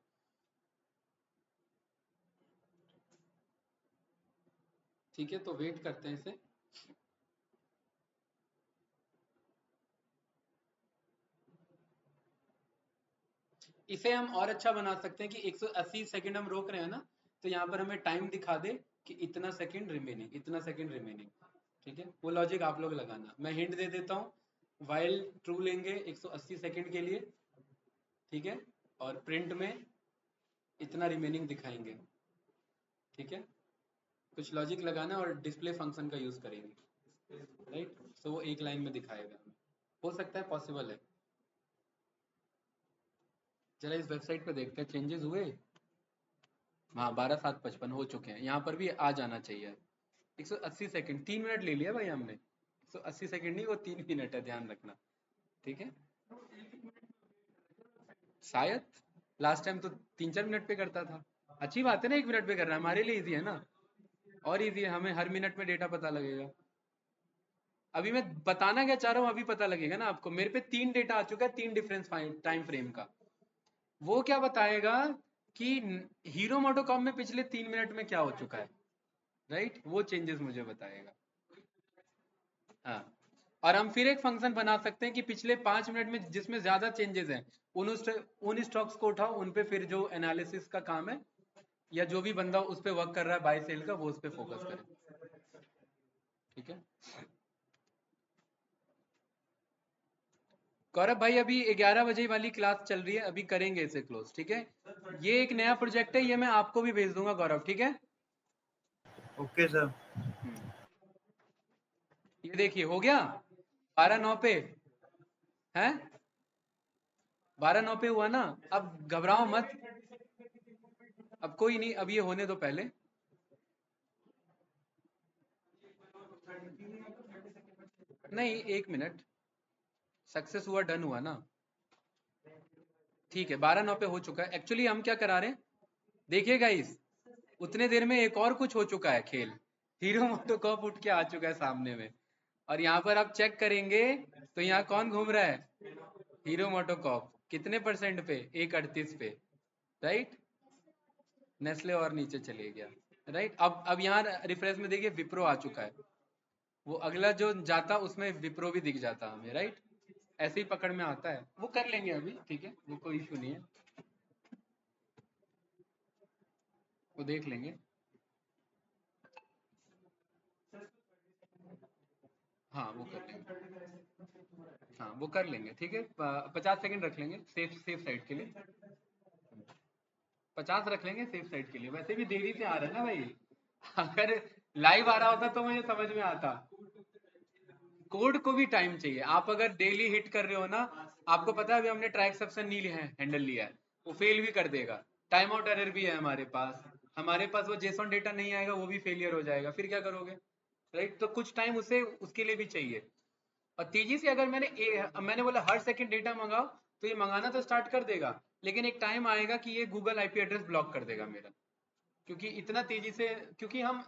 ठीक है, तो वेट करते हैं इसे। इसे हम और अच्छा बना सकते हैं कि 180 सेकंड हम रोक रहे हैं ना, तो यहाँ पर हमें टाइम दिखा दे कि इतना सेकंड रिमेनिंग, इतना सेकंड रिमेनिंग, ठीक है। वो लॉजिक आप लोग लगाना, मैं हिंट दे देता हूँ। वाइल ट्रू लेंगे 180 सेकंड के लिए, ठीक है, और प्रिंट में इतना रिमेनिंग दिखाएंगे, ठीक है। कुछ लॉजिक लगाना और डिस्प्ले फंक्शन का यूज करेंगे, राइट। तो वो एक लाइन में दिखाएगा हमें, हो सकता है पॉसिबल है। जरा इस वेबसाइट पे देखते हैं चेंजेस हुए। हाँ, 12/7/55 हो चुके हैं, यहाँ पर भी आ जाना चाहिए। 180 सेकंड, 3 मिनट ले लिया भाई हमने, 180 सेकंड नहीं, वो 3 मिनट है, ध्यान रखना, ठीक है। शायद लास्ट टाइम तो 3-4 मिनट पे करता था। अच्छी बात है ना, 1 मिनट पे कर रहा है, हमारे लिए इजी है ना, और इजी है, हमें हर मिनट में डेटा पता लगेगा। अभी मैं बताना क्या चाह रहा हूँ, अभी पता लगेगा ना आपको। मेरे पे 3 डेटा आ चुका है, 3 डिफरेंस टाइम फ्रेम का। वो क्या बताएगा कि हीरो मोटोकॉम में पिछले 3 मिनट में क्या हो चुका है, राइट, वो चेंजेस मुझे बताएगा। हाँ, और हम फिर एक फंक्शन बना सकते हैं कि पिछले 5 मिनट में जिसमें ज्यादा चेंजेस हैं, उन स्टॉक्स को उठाओ, उन पे फिर जो एनालिसिस का काम है, या जो भी बंदा उस पे वर्क कर रहा है बाय सेल का, वो उस पे फोकस करे, ठीक है। गौरव भाई अभी 11 बजे वाली क्लास चल रही है, अभी करेंगे इसे क्लोज, ठीक है। ये एक नया प्रोजेक्ट है, ये मैं आपको भी भेज दूंगा गौरव, ठीक है। Okay sir. ये देखिए हो गया, 12/9 पे है, 12/9 पे हुआ ना। अब घबराओ मत, अब कोई नहीं, अब ये होने दो पहले। नहीं, 1 मिनट, सक्सेस हुआ, डन हुआ ना, ठीक है। 12/9 पे हो चुका है। एक्चुअली हम क्या करा रहे हैं, देखिए गाइस, उतने देर में एक और कुछ हो चुका है खेल, हीरो मोटोकॉप उठ के आ चुका है सामने में। और यहाँ पर आप चेक करेंगे तो यहाँ कौन घूम रहा है, हीरो मोटोकॉप, कितने परसेंट पे, 1/38 पे, राइट। नेस्ले और नीचे चले गया, राइट। अब यहाँ रिफ्रेश में देखिए विप्रो आ चुका है, वो अगला जो जाता उसमें विप्रो भी दिख जाता हमें, राइट। ऐसे ही पकड़ में आता है, वो कर लेंगे अभी, ठीक है, वो कोई इशू नहीं है, वो देख लेंगे। हाँ वो कर लेंगे, हाँ वो कर लेंगे, ठीक है। 50 सेकंड रख लेंगे, सेफ सेफ साइड के लिए, 50 रख लेंगे सेफ साइड के लिए। वैसे भी देरी से आ रहा है ना भाई, अगर लाइव आ रहा होता तो मुझे समझ में आता, कोड को भी टाइम चाहिए। आप अगर डेली हिट कर रहे हो ना, आपको पता है अभी हमने ट्राई एक्सेप्शन नहीं लिया है, हैंडल लिया है, वो फेल भी कर देगा। टाइम आउट एरर भी है हमारे पास वो जेसॉन डेटा नहीं आएगा, वो भी फेलियर हो जाएगा, फिर क्या करोगे? राइट, तो कुछ टाइम उसे उसके लिए भी चाहिए। और तेजी से अगर मैंने बोला हर सेकंड डेटा मंगाओ, तो ये मंगाना तो स्टार्ट कर देगा, लेकिन एक टाइम आएगा कि ये गूगल आईपी एड्रेस ब्लॉक कर देगा मेरा, क्योंकि इतना तेजी से, क्योंकि हम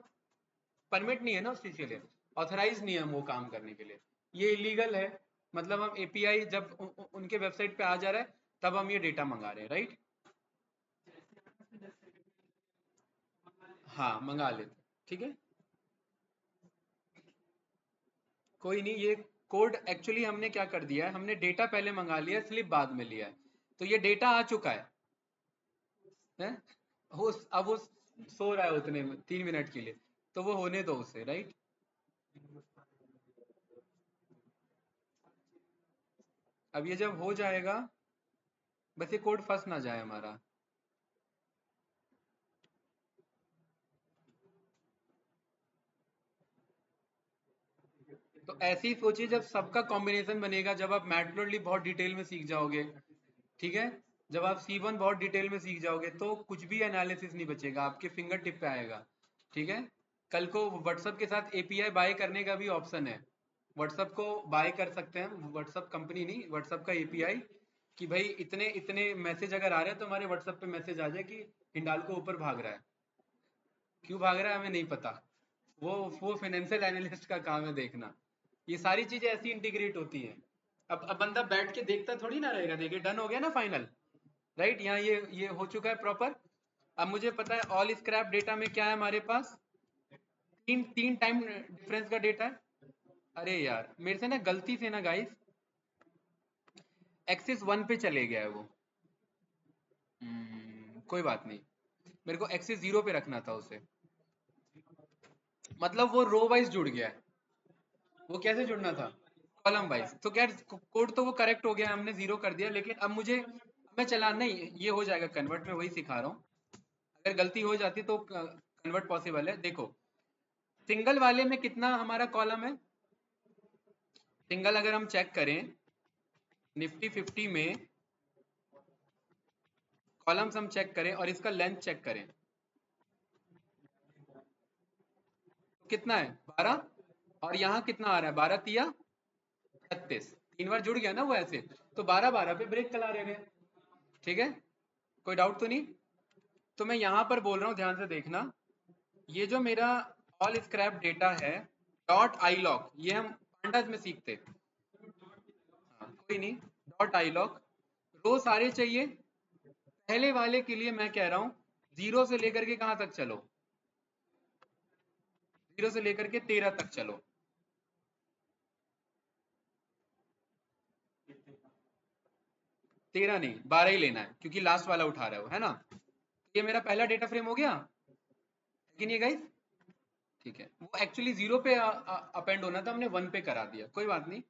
परमिट नहीं है ना उस चीज के लिए, ऑथराइज नहीं है हम वो काम करने के लिए, ये इलीगल है। मतलब हम एपीआई जब उनके वेबसाइट पे आ जा रहा है, तब हम ये डेटा मंगा रहे हैं, राइट? हाँ, मंगा लेते, ठीक है, कोई नहीं। ये कोड एक्चुअली हमने क्या कर दिया है, हमने डेटा पहले मंगा लिया, स्लिप बाद में लिया है, तो ये डेटा आ चुका है? अब वो सो रहा है उतने में 3 मिनट के लिए, तो वो होने दो उसे, राइट? अब ये जब हो जाएगा, बस ये कोड फंस ना जाए हमारा। तो ऐसे ही सोचिए, जब सबका कॉम्बिनेशन बनेगा, जब आप मैटप्लॉटलिब बहुत डिटेल में सीख जाओगे, ठीक है, जब आप C1 बहुत डिटेल में सीख जाओगे, तो कुछ भी एनालिसिस नहीं बचेगा, आपके फिंगर टिप पे आएगा, ठीक है। कल को व्हाट्सएप के साथ एपीआई बाय करने का भी ऑप्शन है, व्हाट्सएप को बाय कर सकते हैं, व्हाट्सएप कंपनी नहीं, व्हाट्सएप का एपीआई, कि भाई इतने इतने मैसेज अगर आ रहे हैं तो हमारे व्हाट्सएप पे मैसेज आ जाए कि हिंडाल्को ऊपर भाग रहा है। क्यों भाग रहा है हमें नहीं पता, वो फाइनेंशियल एनालिस्ट का काम है देखना। ये सारी चीजें ऐसी इंटीग्रेट होती हैं। अब बंदा बैठ के देखता थोड़ी ना रहेगा, देखिए डन हो गया ना फाइनल, राइट? यहाँ ये हो चुका है प्रॉपर। अब मुझे पता है ऑल स्क्रैप डेटा में क्या है हमारे पास, तीन तीन टाइम डिफरेंस का डेटा है। अरे यार, मेरे से ना गलती से ना गाइस, एक्सिस 1 पे चले गया है वो। कोई बात नहीं, मेरे को एक्सिस 0 पे रखना था उसे, मतलब वो रो वाइज जुड़ गया है। वो कैसे जुड़ना था? Column wise. तो क्या, कोड तो वो करेक्ट हो गया, हमने 0 कर दिया, लेकिन अब मुझे, मैं चला नहीं, ये हो जाएगा कन्वर्ट, में वही सिखा रहा हूँ। अगर गलती हो जाती तो कन्वर्ट पॉसिबल है। देखो, सिंगल वाले में कितना हमारा कॉलम है, सिंगल अगर हम चेक करें, निफ्टी 50 में कॉलम्स हम चेक करें और इसका लेंथ चेक करें, तो कितना है? 12। और यहाँ कितना आ रहा है? 12 तिया 36, 3 बार जुड़ गया ना वो ऐसे, तो 12 12 पे ब्रेक चला रहे हैं, ठीक है, कोई डाउट तो नहीं? तो मैं यहाँ पर बोल रहा हूँ, ध्यान से देखना, ये जो मेरा ऑल स्क्रैप डेटा है, डॉट आई लॉग, ये हम पांडास में सीखते, हाँ कोई नहीं, डॉट आई लॉग, रो सारे चाहिए। पहले वाले के लिए मैं कह रहा हूँ 0 से लेकर के कहाँ तक चलो, 0 से लेकर के 13 तक चलो। 13 नहीं, 12 ही लेना है, क्योंकि लास्ट वाला उठा रहा है वो, है ना? ये मेरा पहला डेटा फ्रेम हो गया, लेकिन ये गाइस, ठीक है, वो एक्चुअली 0 पे अपेंड होना था, हमने 1 पे करा दिया, कोई बात नहीं,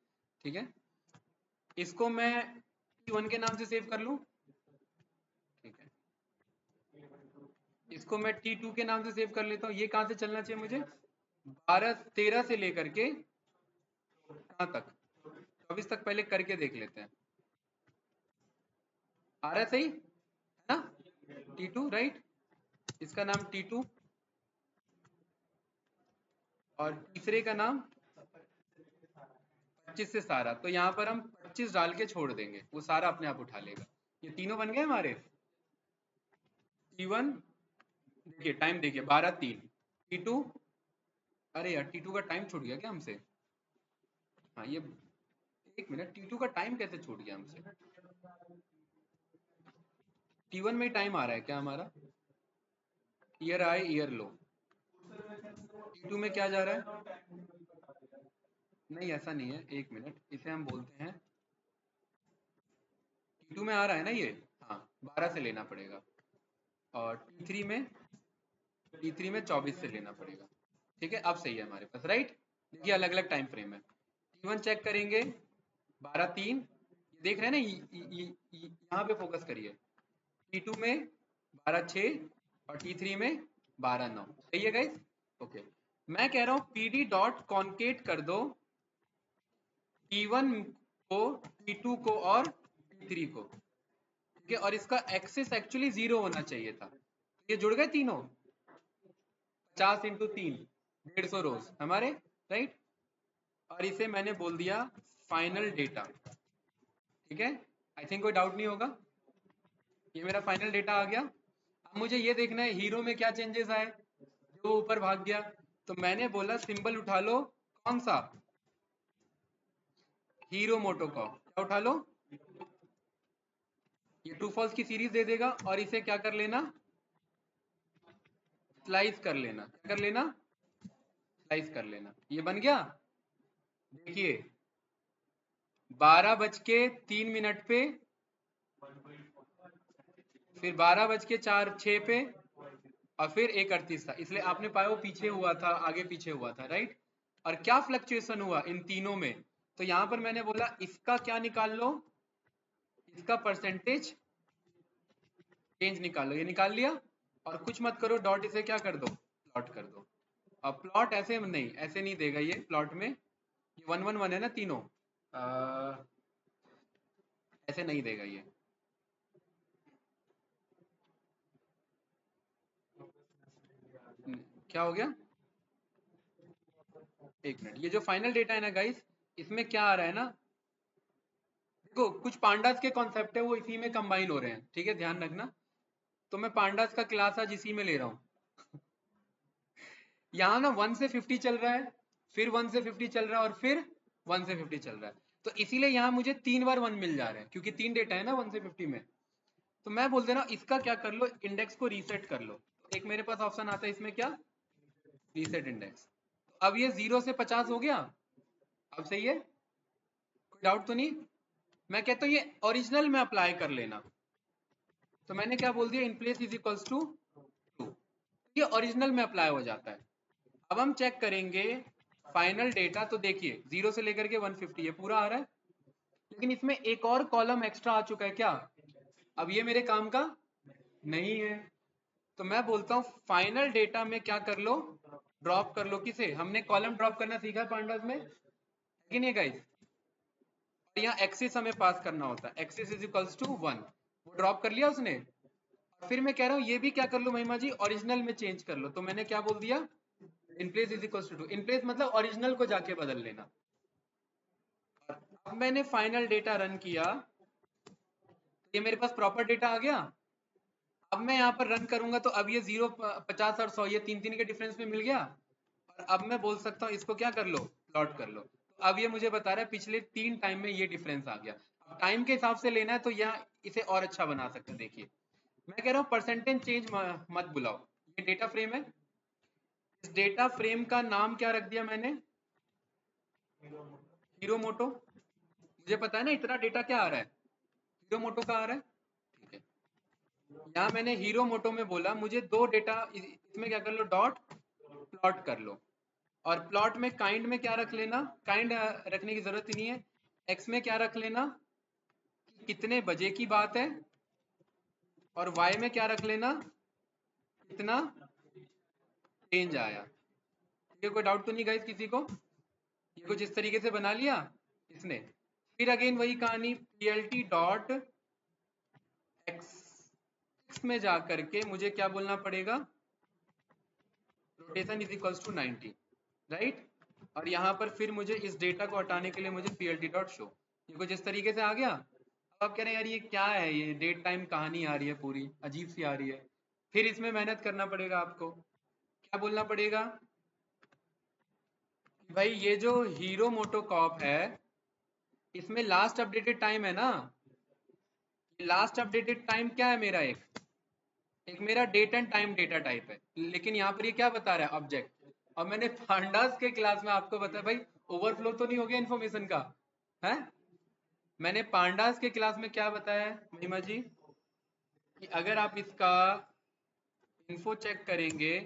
ठीक है। इसको मैं T1 के नाम से सेव कर लूं, ठीक है, इसको मैं T2 के नाम से सेव कर लेता हूँ। ये कहाँ से चलना चाहिए मुझे? 13 से लेकर के कहाँ तक? 24 तक पहले करके देख लेते हैं, आ रहा है सही, है ना? T2, राइट, इसका नाम T2, और तीसरे का नाम 25 से सारा, तो यहाँ पर हम 25 डाल के छोड़ देंगे, वो सारा अपने आप उठा लेगा। ये तीनों बन गए हमारे। T1, देखिए टाइम, देखिए 12:03। T2, अरे यार T2 का टाइम छूट गया क्या हमसे? हाँ ये, एक मिनट, T2 का टाइम कैसे छूट गया हमसे? T1 में ही टाइम आ रहा है क्या हमारा? ईयर हाई ईयर लो। T2 में क्या जा रहा है? नहीं ऐसा नहीं है, एक मिनट, इसे हम बोलते हैं, T2 में आ रहा है ना ये, हाँ 12 से लेना पड़ेगा, और T3 में 24 से लेना पड़ेगा, ठीक है। अब सही है हमारे पास, राइट? देखिए अलग अलग टाइम फ्रेम है। T1 चेक करेंगे, 12:03, ये देख रहे हैं ना, यहाँ पे फोकस करिए। T2 में 12:06, और T3 में 12:09, सही है गाइस? ओके, मैं कह रहा हूँ PD डॉट कॉन्केट कर दो T1 को, T2 को और T3 को, ठीक है, और इसका एक्सेस एक्चुअली 0 होना चाहिए था। ये जुड़ गए तीनों, 50 इंटू 3, 150 रोज हमारे, राइट। और इसे मैंने बोल दिया फाइनल डेटा, ठीक है। आई थिंक कोई डाउट नहीं होगा, ये मेरा फाइनल डेटा आ गया। अब मुझे ये देखना है हीरो में क्या चेंजेस आए, जो ऊपर भाग गया। तो मैंने बोला सिंबल उठा लो, कौन सा, हीरो मोटो का, क्या उठा लो, ये ट्रू फॉल्स की सीरीज दे देगा, और इसे क्या कर लेना, स्लाइस कर लेना, क्या कर लेना, स्लाइस कर लेना। ये बन गया, देखिए 12:03 पे, फिर 12:06 पे, और फिर 1:38 था, इसलिए आपने पाया वो पीछे हुआ था, आगे पीछे हुआ था, राइट। और क्या फ्लक्चुएशन हुआ इन तीनों में, तो यहां पर मैंने बोला इसका क्या निकाल लो, इसका परसेंटेज चेंज निकाल लो, ये निकाल लिया। और कुछ मत करो, डॉट इसे क्या कर दो, प्लॉट कर दो। अब प्लॉट ऐसे नहीं, ऐसे नहीं देगा ये प्लॉट में, ये 1 1 1 है ना तीनों, ऐसे नहीं देगा ये। क्या हो गया, एक मिनट, ये जो फाइनल डेटा है ना गाइस, इसमें क्या आ रहा है ना, देखो कुछ पांडास के कॉन्सेप्ट है वो इसी में कंबाइन हो रहे हैं, ठीक है, ध्यान रखना। तो मैं पांडास का क्लास आज इसी में ले रहा हूँ। यहाँ ना 1 से 50 चल रहा है, फिर 1 से 50 चल रहा है, और फिर 1 से 50 चल रहा है। तो इसीलिए यहाँ मुझे 3 बार 1 मिल जा रहा है, क्योंकि 3 डेटा है ना 1 से 50 में। तो मैं बोल दे रहा हूँ इसका क्या कर लो, इंडेक्स को रीसेट कर लो। एक मेरे पास ऑप्शन आता है इसमें, क्या, रीसेट इंडेक्स। अब ये 0 से 50 हो गया, अब सही है, कोई डाउट तो नहीं। मैं कहता हूँ ये ओरिजिनल में अप्लाई कर लेना। तो मैंने क्या बोल दिया, in place is equals to 2, ये ओरिजिनल में अप्लाई हो जाता है। अब हम चेक करेंगे फाइनल डेटा, तो देखिए 0 से लेकर के 150 ये पूरा आ रहा है, लेकिन इसमें एक और कॉलम एक्स्ट्रा आ चुका है, क्या, अब ये मेरे काम का नहीं है। तो मैं बोलता हूँ फाइनल डेटा में क्या कर लो, ड्रॉप कर लो, किसे, हमने कॉलम ड्रॉप करना सीखा है पांडास में, है कि नहीं गाइस। यहाँ एक्सिस हमें पास करना होता है, एक्सिस इज इक्वल्स टू 1, वो ड्रॉप कर लिया उसने। फिर मैं कह रहा हूँ ये भी क्या कर लो महिमा जी, ओरिजिनल में चेंज कर लो। तो मैंने क्या बोल दिया, in place is equals to 2, in place मतलब ओरिजिनल को जाके बदल लेना। अब मैंने फाइनल डेटा रन किया, ये मेरे पास प्रॉपर डेटा आ गया। अब मैं यहाँ पर रन करूंगा, तो अब ये 0, 50 और 100 ये 3 3 के डिफरेंस में मिल गया। और अब मैं बोल सकता हूँ इसको क्या कर लो, प्लॉट कर लो। तो अब ये मुझे बता रहा है पिछले 3 टाइम में ये डिफरेंस आ गया। अब टाइम के हिसाब से लेना है तो यहाँ इसे और अच्छा बना सकते हैं। देखिए मैं कह रहा हूँ परसेंटेज चेंज मत बुलाओ, ये डेटा फ्रेम है, इस डेटा फ्रेम का नाम क्या रख दिया मैंने, हीरो मोटो। मुझे पता है ना इतना डेटा क्या आ रहा है, हीरो मोटो का आ रहा है, ठीक है। यहाँ मैंने हीरो मोटो में बोला मुझे 2 डेटा, इसमें क्या कर लो, डॉट प्लॉट कर लो। और प्लॉट में काइंड में क्या रख लेना, काइंड रखने की जरूरत ही नहीं है। एक्स में क्या रख लेना, कि कितने बजे की बात है, और वाई में क्या रख लेना, कितना चेंज आया। ये कोई डाउट तो नहीं गाइस किसी को, ये कुछ इस तरीके से बना लिया इसने। फिर अगेन वही कहानी, plt डॉट एक्स में जा करके मुझे क्या बोलना पड़ेगा, rotation is equals to 90, right. और यहाँ पर फिर मुझे इस डेटा को हटाने के लिए मुझे plt डॉट शो, ये कुछ इस तरीके से आ गया। अब आप कह रहे हैं यार ये क्या है, ये डेट टाइम कहानी आ रही है, पूरी अजीब सी आ रही है। फिर इसमें मेहनत करना पड़ेगा आपको, क्या बोलना पड़ेगा, भाई ये जो हीरो मोटो कॉप है इसमें लास्ट अपडेटेड टाइम है ना, लास्ट अपडेटेड टाइम क्या है मेरा, एक मेरा date and time data type है। लेकिन यहाँ पर ये क्या बता रहा है, ऑब्जेक्ट। और मैंने पांडास के क्लास में आपको बताया भाई ओवरफ्लो तो नहीं हो गया इन्फॉर्मेशन का, है। मैंने पांडास के क्लास में क्या बताया है महिमा जी, कि अगर आप इसका इन्फो चेक करेंगे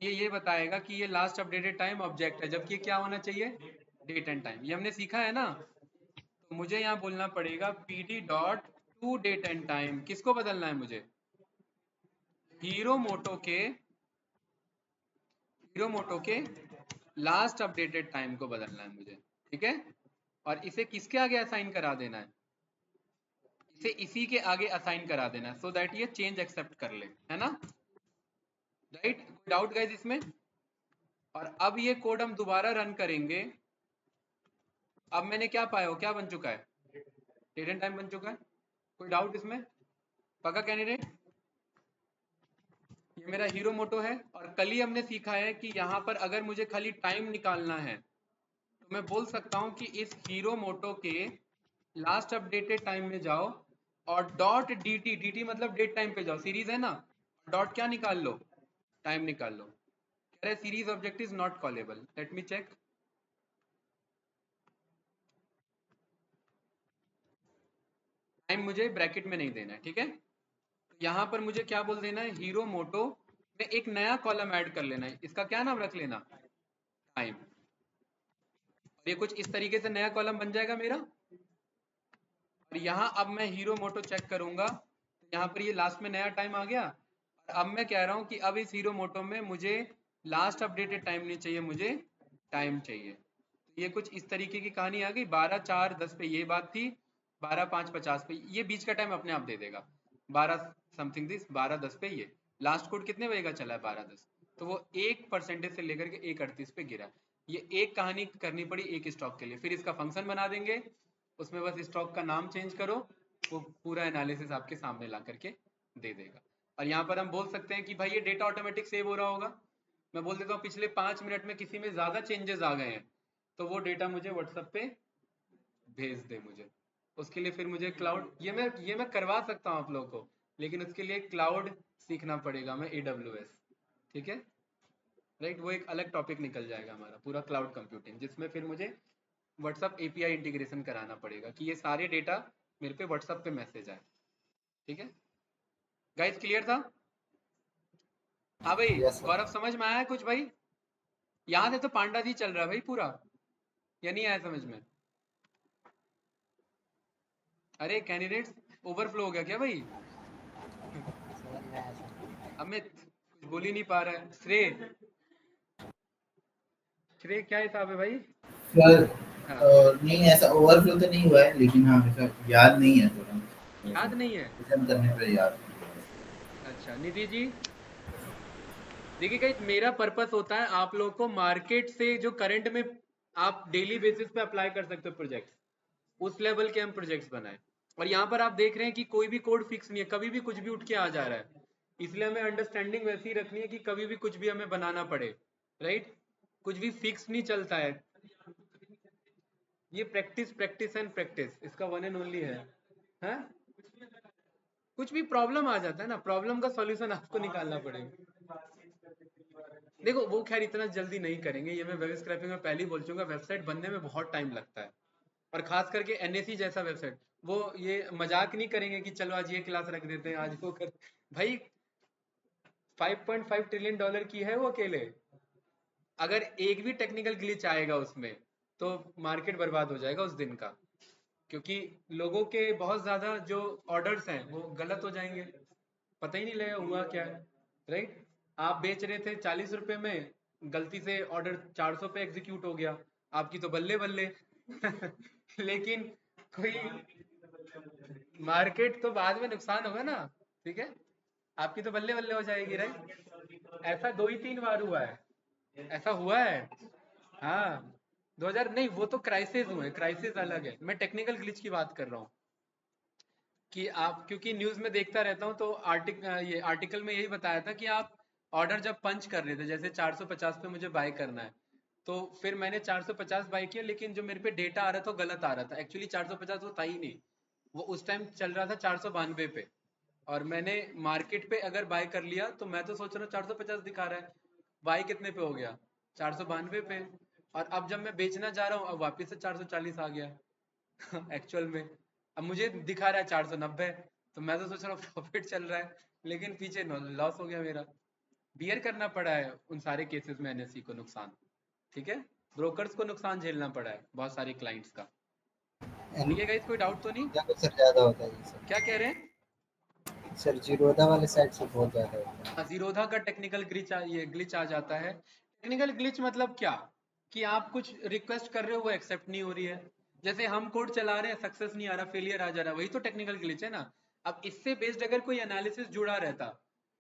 तो ये बताएगा कि ये लास्ट अपडेटेड टाइम ऑब्जेक्ट है, जबकि ये क्या होना चाहिए, डेट एंड टाइम। ये हमने सीखा है ना। तो मुझे यहाँ बोलना पड़ेगा pd dot to date and time, किसको बदलना है मुझे, हीरो मोटो के, हीरो मोटो के लास्ट अपडेटेड टाइम को बदलना है मुझे, ठीक है। और इसे किसके आगे असाइन करा देना है, इसे इसी के आगे असाइन करा देना है, सो दैट ये चेंज एक्सेप्ट कर ले, है ना, राइट। कोई डाउट गाइस इसमें? और अब ये कोड हम दोबारा रन करेंगे, अब मैंने क्या पाया हो, क्या बन चुका है, डेट एंड टाइम बन चुका है। कोई डाउट इसमें? पक्का कैंडिडेट? ये मेरा हीरो मोटो है, और कल ही हमने सीखा है कि यहाँ पर अगर मुझे खाली टाइम निकालना है तो मैं बोल सकता हूँ कि इस हीरो मोटो के लास्ट अपडेटेड टाइम में जाओ और डॉट dt, dt मतलब डेट टाइम पे जाओ, सीरीज है ना, डॉट क्या निकाल लो, टाइम निकाल लो। कह रहे series object is not callable, let me check. Time मुझे ब्रैकेट में नहीं देना है, ठीक है। तो यहाँ पर मुझे क्या बोल देना है, हीरो मोटो में एक नया कॉलम ऐड कर लेना है, इसका क्या नाम रख लेना, टाइम। और ये कुछ इस तरीके से नया कॉलम बन जाएगा मेरा। और यहाँ अब मैं हीरो मोटो चेक करूंगा तो यहाँ पर ये लास्ट में नया टाइम आ गया। और अब मैं कह रहा हूँ कि अब इस हीरो मोटो में मुझे लास्ट अपडेटेड टाइम नहीं चाहिए, मुझे टाइम चाहिए। तो ये कुछ इस तरीके की कहानी आ गई। 12/4/10 पे ये बात थी, 12/5/50 पे ये बीच का टाइम अपने आप दे देगा, 12 समथिंग दिस, 12/10 पे ये लास्ट कोड कितने बजे का चला है, 12/10। तो वो 1% से लेकर के 1/38 पे गिरा। ये एक कहानी करनी पड़ी एक स्टॉक के लिए, फिर इसका फंक्शन बना देंगे, उसमें बस स्टॉक का नाम चेंज करो, वो पूरा एनालिसिस आपके सामने ला करके दे देगा। और यहाँ पर हम बोल सकते हैं कि भाई ये डेटा ऑटोमेटिक सेव हो रहा होगा। मैं बोल देता हूँ पिछले 5 मिनट में किसी में ज़्यादा चेंजेस आ गए हैं तो वो डेटा मुझे व्हाट्सएप पे भेज दे मुझे। उसके लिए फिर मुझे क्लाउड, ये मैं करवा सकता हूँ आप लोगों को, लेकिन उसके लिए क्लाउड सीखना पड़ेगा, मैं AWS, ठीक है, राइट। वो एक अलग टॉपिक निकल जाएगा हमारा पूरा क्लाउड कंप्यूटिंग, जिसमें फिर मुझे व्हाट्सअप API इंटीग्रेशन कराना पड़ेगा कि ये सारे डेटा मेरे पे व्हाट्सअप पे मैसेज आए, ठीक है। गाइस क्लियर था? हाँ भाई, यस सर। गौरव समझ में आया कुछ भाई? यहाँ से तो पांडा जी चल रहा है भाई पूरा, या नहीं आया समझ में? अरे कैंडिडेट्स ओवरफ्लो हो गया क्या भाई? समझ में आया सर। अमित कुछ बोल ही नहीं पा रहा है। श्रेय, श्रेय क्या हिसाब है भाई? सर हाँ, नहीं ऐसा ओवरफ्लो तो नहीं हुआ है, लेकिन हाँ ऐसा याद नहीं है थोड़ा, याद नहीं है। रिवीजन करने पे याद। अच्छा निधि जी, देखिए गाइस मेरा पर्पस होता है आप लोगों को मार्केट से जो करंट में आप डेली बेसिस पे अप्लाई कर सकते हो प्रोजेक्ट्स, उस लेवल के हम प्रोजेक्ट्स बनाए। और यहाँ पर आप देख रहे हैं कि कोई भी कोड फिक्स नहीं है, कभी भी कुछ भी उठ के आ जा रहा है, इसलिए हमें अंडरस्टैंडिंग वैसी ही रखनी है कि कभी भी कुछ भी हमें बनाना पड़े, राइट। कुछ भी फिक्स नहीं चलता है, ये प्रैक्टिस प्रैक्टिस एंड प्रैक्टिस इसका वन एंड ओनली है, हाँ? कुछ भी प्रॉब्लम आ जाता है ना, प्रॉब्लम का सॉल्यूशन आपको निकालना पड़ेगा। देखो वो खैर इतना जल्दी नहीं करेंगे, ये मैं वेब स्क्रैपिंग में पहले ही बोल चूंगा, वेबसाइट बनने में बहुत टाइम लगता है, और खास करके NSE जैसा वेबसाइट, वो ये मजाक नहीं करेंगे कि चलो आज ये क्लास रख देते हैं, आज वो कर, भाई $5.5 ट्रिलियन की है वो अकेले, अगर एक भी टेक्निकल ग्लिच आएगा उसमें तो मार्केट बर्बाद हो जाएगा उस दिन का, क्योंकि लोगों के बहुत ज्यादा जो ऑर्डर्स हैं वो गलत हो जाएंगे, पता ही नहीं लगेगा हुआ क्या है, राइट। आप बेच रहे थे 40 रुपए में, गलती से ऑर्डर 400 पे एग्जीक्यूट हो गया, आपकी तो बल्ले बल्ले लेकिन कोई मार्केट तो बाद में नुकसान होगा ना, ठीक है, आपकी तो बल्ले बल्ले हो जाएगी, राइट। ऐसा 2 ही 3 बार हुआ है, ऐसा हुआ है, हाँ। 2000 नहीं, वो तो क्राइसिस हुए, क्राइसिस अलग है, मैं टेक्निकल ग्लिच की बात कर रहा हूँ। कि आप, क्योंकि न्यूज़ में देखता रहता हूँ तो ये आर्टिकल में यही बताया था कि आप ऑर्डर जब पंच कर रहे थे, जैसे 450 पे मुझे बाय करना है, तो फिर मैंने 450 बाय किया, लेकिन जो मेरे पे डेटा आ रहा था वो गलत आ रहा था, एक्चुअली 450 वो था ही नहीं, वो उस टाइम चल रहा था 492 पे, और मैंने मार्केट पे अगर बाय कर लिया तो मैं तो सोच रहा हूँ 450 दिखा रहा है, बाय कितने पे हो गया, 492 पे, और अब जब मैं बेचना जा रहा हूँ अब वापस से 440 आ गया एक्चुअल में, अब मुझे दिखा रहा है 490, तो मैं तो सोच रहा हूँ प्रॉफिट चल रहा है, लेकिन पीछे लॉस हो गया मेरा, बियर करना पड़ा है उन सारे केसेस में NSE को नुकसान, ठीक है, ब्रोकर्स को नुकसान झेलना पड़ा है बहुत सारे क्लाइंट्स का, ठीक है गाइस, कोई डाउट तो नहीं? जीरोधा को सर ज़्यादा होता है ये क्या कह सब। रहे हैं? सर जीरोधा वाले साइड से बहुत ज़्यादा होता है। जीरोधा का टेक्निकल ये ग्लिच आ जाता है। टेक्निकल ग्लिच मतलब क्या, कि आप कुछ रिक्वेस्ट कर रहे हो वो एक्सेप्ट नहीं हो रही है, जैसे हम कोड चला रहे हैं, सक्सेस नहीं आ रहा, फेलियर आ जा रहा, वही तो टेक्निकल ग्लिच है ना। अब इससे बेस्ड अगर कोई एनालिसिस जुड़ा रहता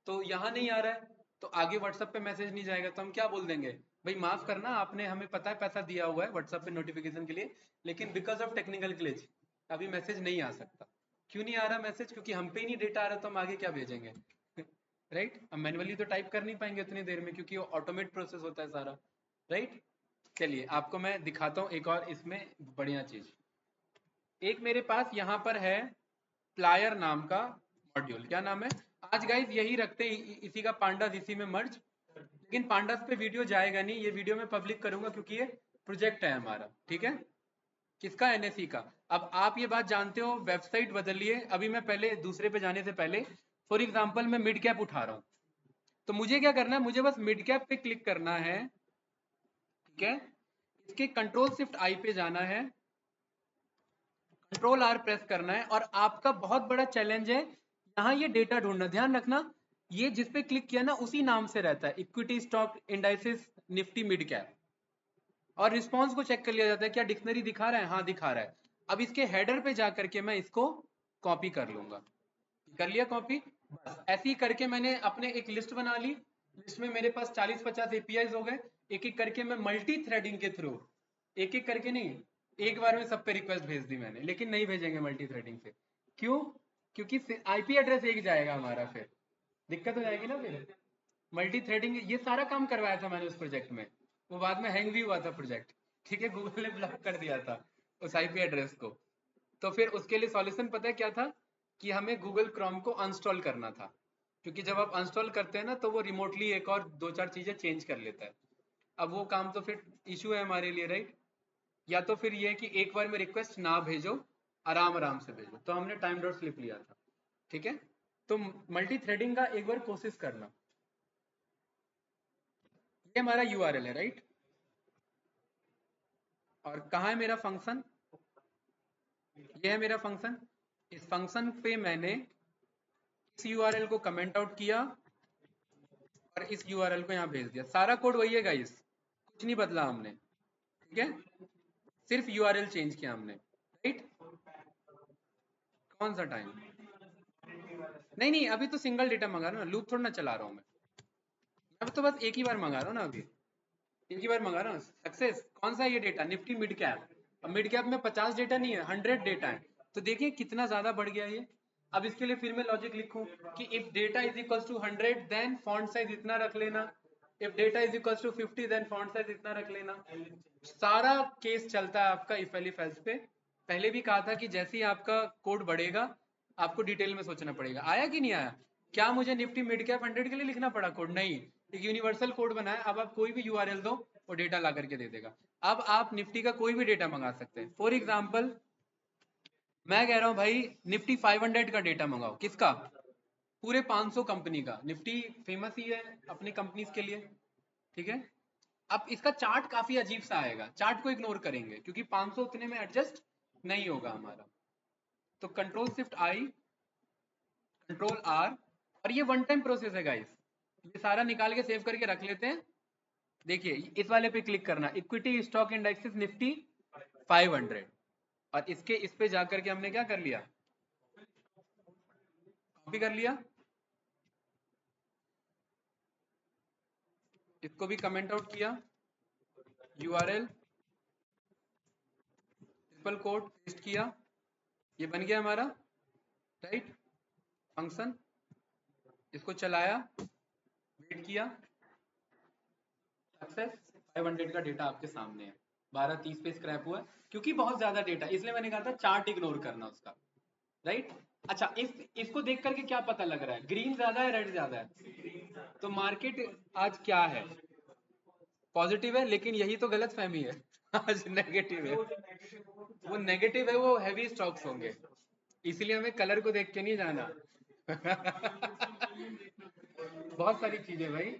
तो यहाँ नहीं आ रहा है, तो आगे व्हाट्सएप पे मैसेज नहीं जाएगा, तो हम क्या बोल देंगे, भाई माफ करना, आपने हमें पता है पैसा दिया हुआ है व्हाट्सएप पे नोटिफिकेशन के लिए, लेकिन बिकॉज ऑफ टेक्निकल ग्लिच अभी मैसेज नहीं आ सकता। क्यों नहीं आ रहा मैसेज? क्योंकि हम पे ही नहीं डेटा आ रहा, तो हम आगे क्या भेजेंगे? राइट, हम मैनुअली तो टाइप कर नहीं पाएंगे उतनी देर में, क्योंकि वो ऑटोमेट प्रोसेस होता है सारा। राइट, चलिए आपको मैं दिखाता हूँ एक और इसमें बढ़िया चीज। एक मेरे पास यहाँ पर है प्लायर नाम का मॉड्यूल। क्या नाम है? आज गाइस यही रखते हैं, इसी का पांडास इसी में मर्ज। लेकिन पांडास पे वीडियो जाएगा नहीं, ये वीडियो मैं पब्लिक करूंगा क्योंकि ये प्रोजेक्ट है हमारा। ठीक है, किसका? एनएससी का। अब आप ये बात जानते हो, वेबसाइट बदलिए। अभी मैं पहले दूसरे पे जाने से पहले, फॉर एग्जाम्पल मैं मिड कैप उठा रहा हूँ, तो मुझे क्या करना है, मुझे बस मिड कैप पे क्लिक करना है। ठीक है, इसके कंट्रोल शिफ्ट आई पे जाना है, कंट्रोल आर प्रेस करना है, और आपका बहुत बड़ा चैलेंज है यहाँ ये डेटा ढूंढना। ध्यान रखना, ये जिस पे क्लिक किया ना उसी नाम से रहता है, equity stock indices Nifty mid cap. और रिस्पॉन्स को चेक कर लिया जाता है, क्या डिक्शनरी दिखा रहा है? हाँ दिखा रहा है। अब इसके हेडर पे जा करके मैं इसको कॉपी कर लूंगा। कर लिया कॉपी। बस ऐसे ही करके मैंने अपने एक लिस्ट बना ली, लिस्ट में मेरे पास 40-50 एपीआईज हो गए। एक एक करके मैं मल्टी थ्रेडिंग के थ्रू, एक एक करके नहीं, एक बार में सब पे रिक्वेस्ट भेज दी मैंने, लेकिन नहीं भेजेंगे मल्टी थ्रेडिंग से। क्यों? क्योंकि आईपी एड्रेस एक जाएगा हमारा, फिर दिक्कत हो जाएगी ना। फिर मल्टी थ्रेडिंग, ये सारा काम करवाया था मैंने उस प्रोजेक्ट में, वो बाद में हैंग भी हुआ था प्रोजेक्ट। ठीक है, गूगल ने ब्लॉक कर दिया था उस आईपी एड्रेस को। तो फिर उसके लिए सॉल्यूशन पता है क्या था, कि हमें गूगल क्रोम को अनस्टॉल करना था, क्योंकि जब आप अनस्टॉल करते हैं ना तो वो रिमोटली एक और दो चार चीजें चेंज कर लेता है। अब वो काम तो फिर इशू है हमारे लिए, राइट। या तो फिर ये है कि एक बार में रिक्वेस्ट ना भेजो, आराम आराम से भेजो, तो हमने टाइम डॉट स्लिप लिया था। ठीक है, तो मल्टी थ्रेडिंग का एक बार कोशिश करना। ये हमारा यूआरएल है, राइट। और कहाँ है मेरा फंक्शन? ये है मेरा फंक्शन। इस फंक्शन पे मैंने इस यूआरएल को कमेंट आउट किया और इस यूआरएल को यहाँ भेज दिया। सारा कोड वही है गाइस, कुछ नहीं बदला हमने। ठीक है, सिर्फ यूआरएल चेंज किया हमने, राइट। कौन सा टाइम? नहीं नहीं, अभी तो सिंगल डेटा मंगा रहा हूँ ना, लूप थोड़ा ना चला रहा हूँ मैं। अभी तो बस एक ही बार मंगा रहा हूँ ना, अभी एक ही बार मंगा रहा हूँ। सक्सेस कौन सा? ये डेटा निफ्टी मिड कैप। अब मिड कैप में 50 डेटा नहीं है, 100 डेटा है। तो देखिए कितना ज्यादा बढ़ गया ये। अब इसके लिए फिर मैं लॉजिक लिखूं कि if data is equal to 100 then font size इतना रख लेना, if data is equal to 50 then font size इतना रख लेना। सारा केस चलता है आपका इफ एलिफ एल्स पे। पहले भी कहा था कि जैसे ही आपका कोड बढ़ेगा आपको डिटेल में सोचना पड़ेगा। आया कि नहीं आया? क्या मुझे निफ्टी मिड कैप 100 के लिए लिखना पड़ा कोड? नहीं, एक यूनिवर्सल कोड बनाया। अब आप कोई भी यूआरएल दो, वो डेटा ला करके दे देगा। अब आप निफ्टी का कोई भी डेटा मंगा सकते हैं। फॉर एग्जाम्पल मैं कह रहा हूं भाई निफ्टी 500 का डेटा मंगाओ। किसका? पूरे 500 कंपनी का। निफ्टी फेमस ही है अपनी कंपनीज के लिए। ठीक है, अब इसका चार्ट काफी अजीब सा आएगा, चार्ट को इग्नोर करेंगे क्योंकि 500 उतने में एडजस्ट नहीं होगा हमारा। तो control shift I, control R, और ये वन टाइम प्रोसेस है गाइस। ये सारा निकाल के सेव करके रख लेते हैं। देखिए इस वाले पे क्लिक करना, इक्विटी स्टॉक इंडेक्सेस निफ्टी 500, और इसके इस पे जाकर के हमने क्या कर लिया, कॉपी कर लिया। इसको भी कमेंट आउट किया, यूआरएल ट्रिपल कोड पेस्ट किया, ये बन गया हमारा, राइट, फंक्शन। इसको चलाया, वेट किया, सक्सेस। 500 का डेटा आपके सामने है। 12:30 पे स्क्रैप हुआ क्योंकि बहुत ज्यादा डेटा, इसलिए मैंने कहा था चार्ट इग्नोर करना उसका, राइट। अच्छा, इसको देख करके क्या पता लग रहा है, ग्रीन ज्यादा है रेड ज्यादा है? तो मार्केट आज क्या है? पॉजिटिव है, लेकिन यही तो गलत फहमी है। आज नेगेटिव है। वो नेगेटिव है, वो हैवी स्टॉक्स होंगे, इसीलिए हमें कलर को देख के नहीं जाना। बहुत सारी चीजें भाई।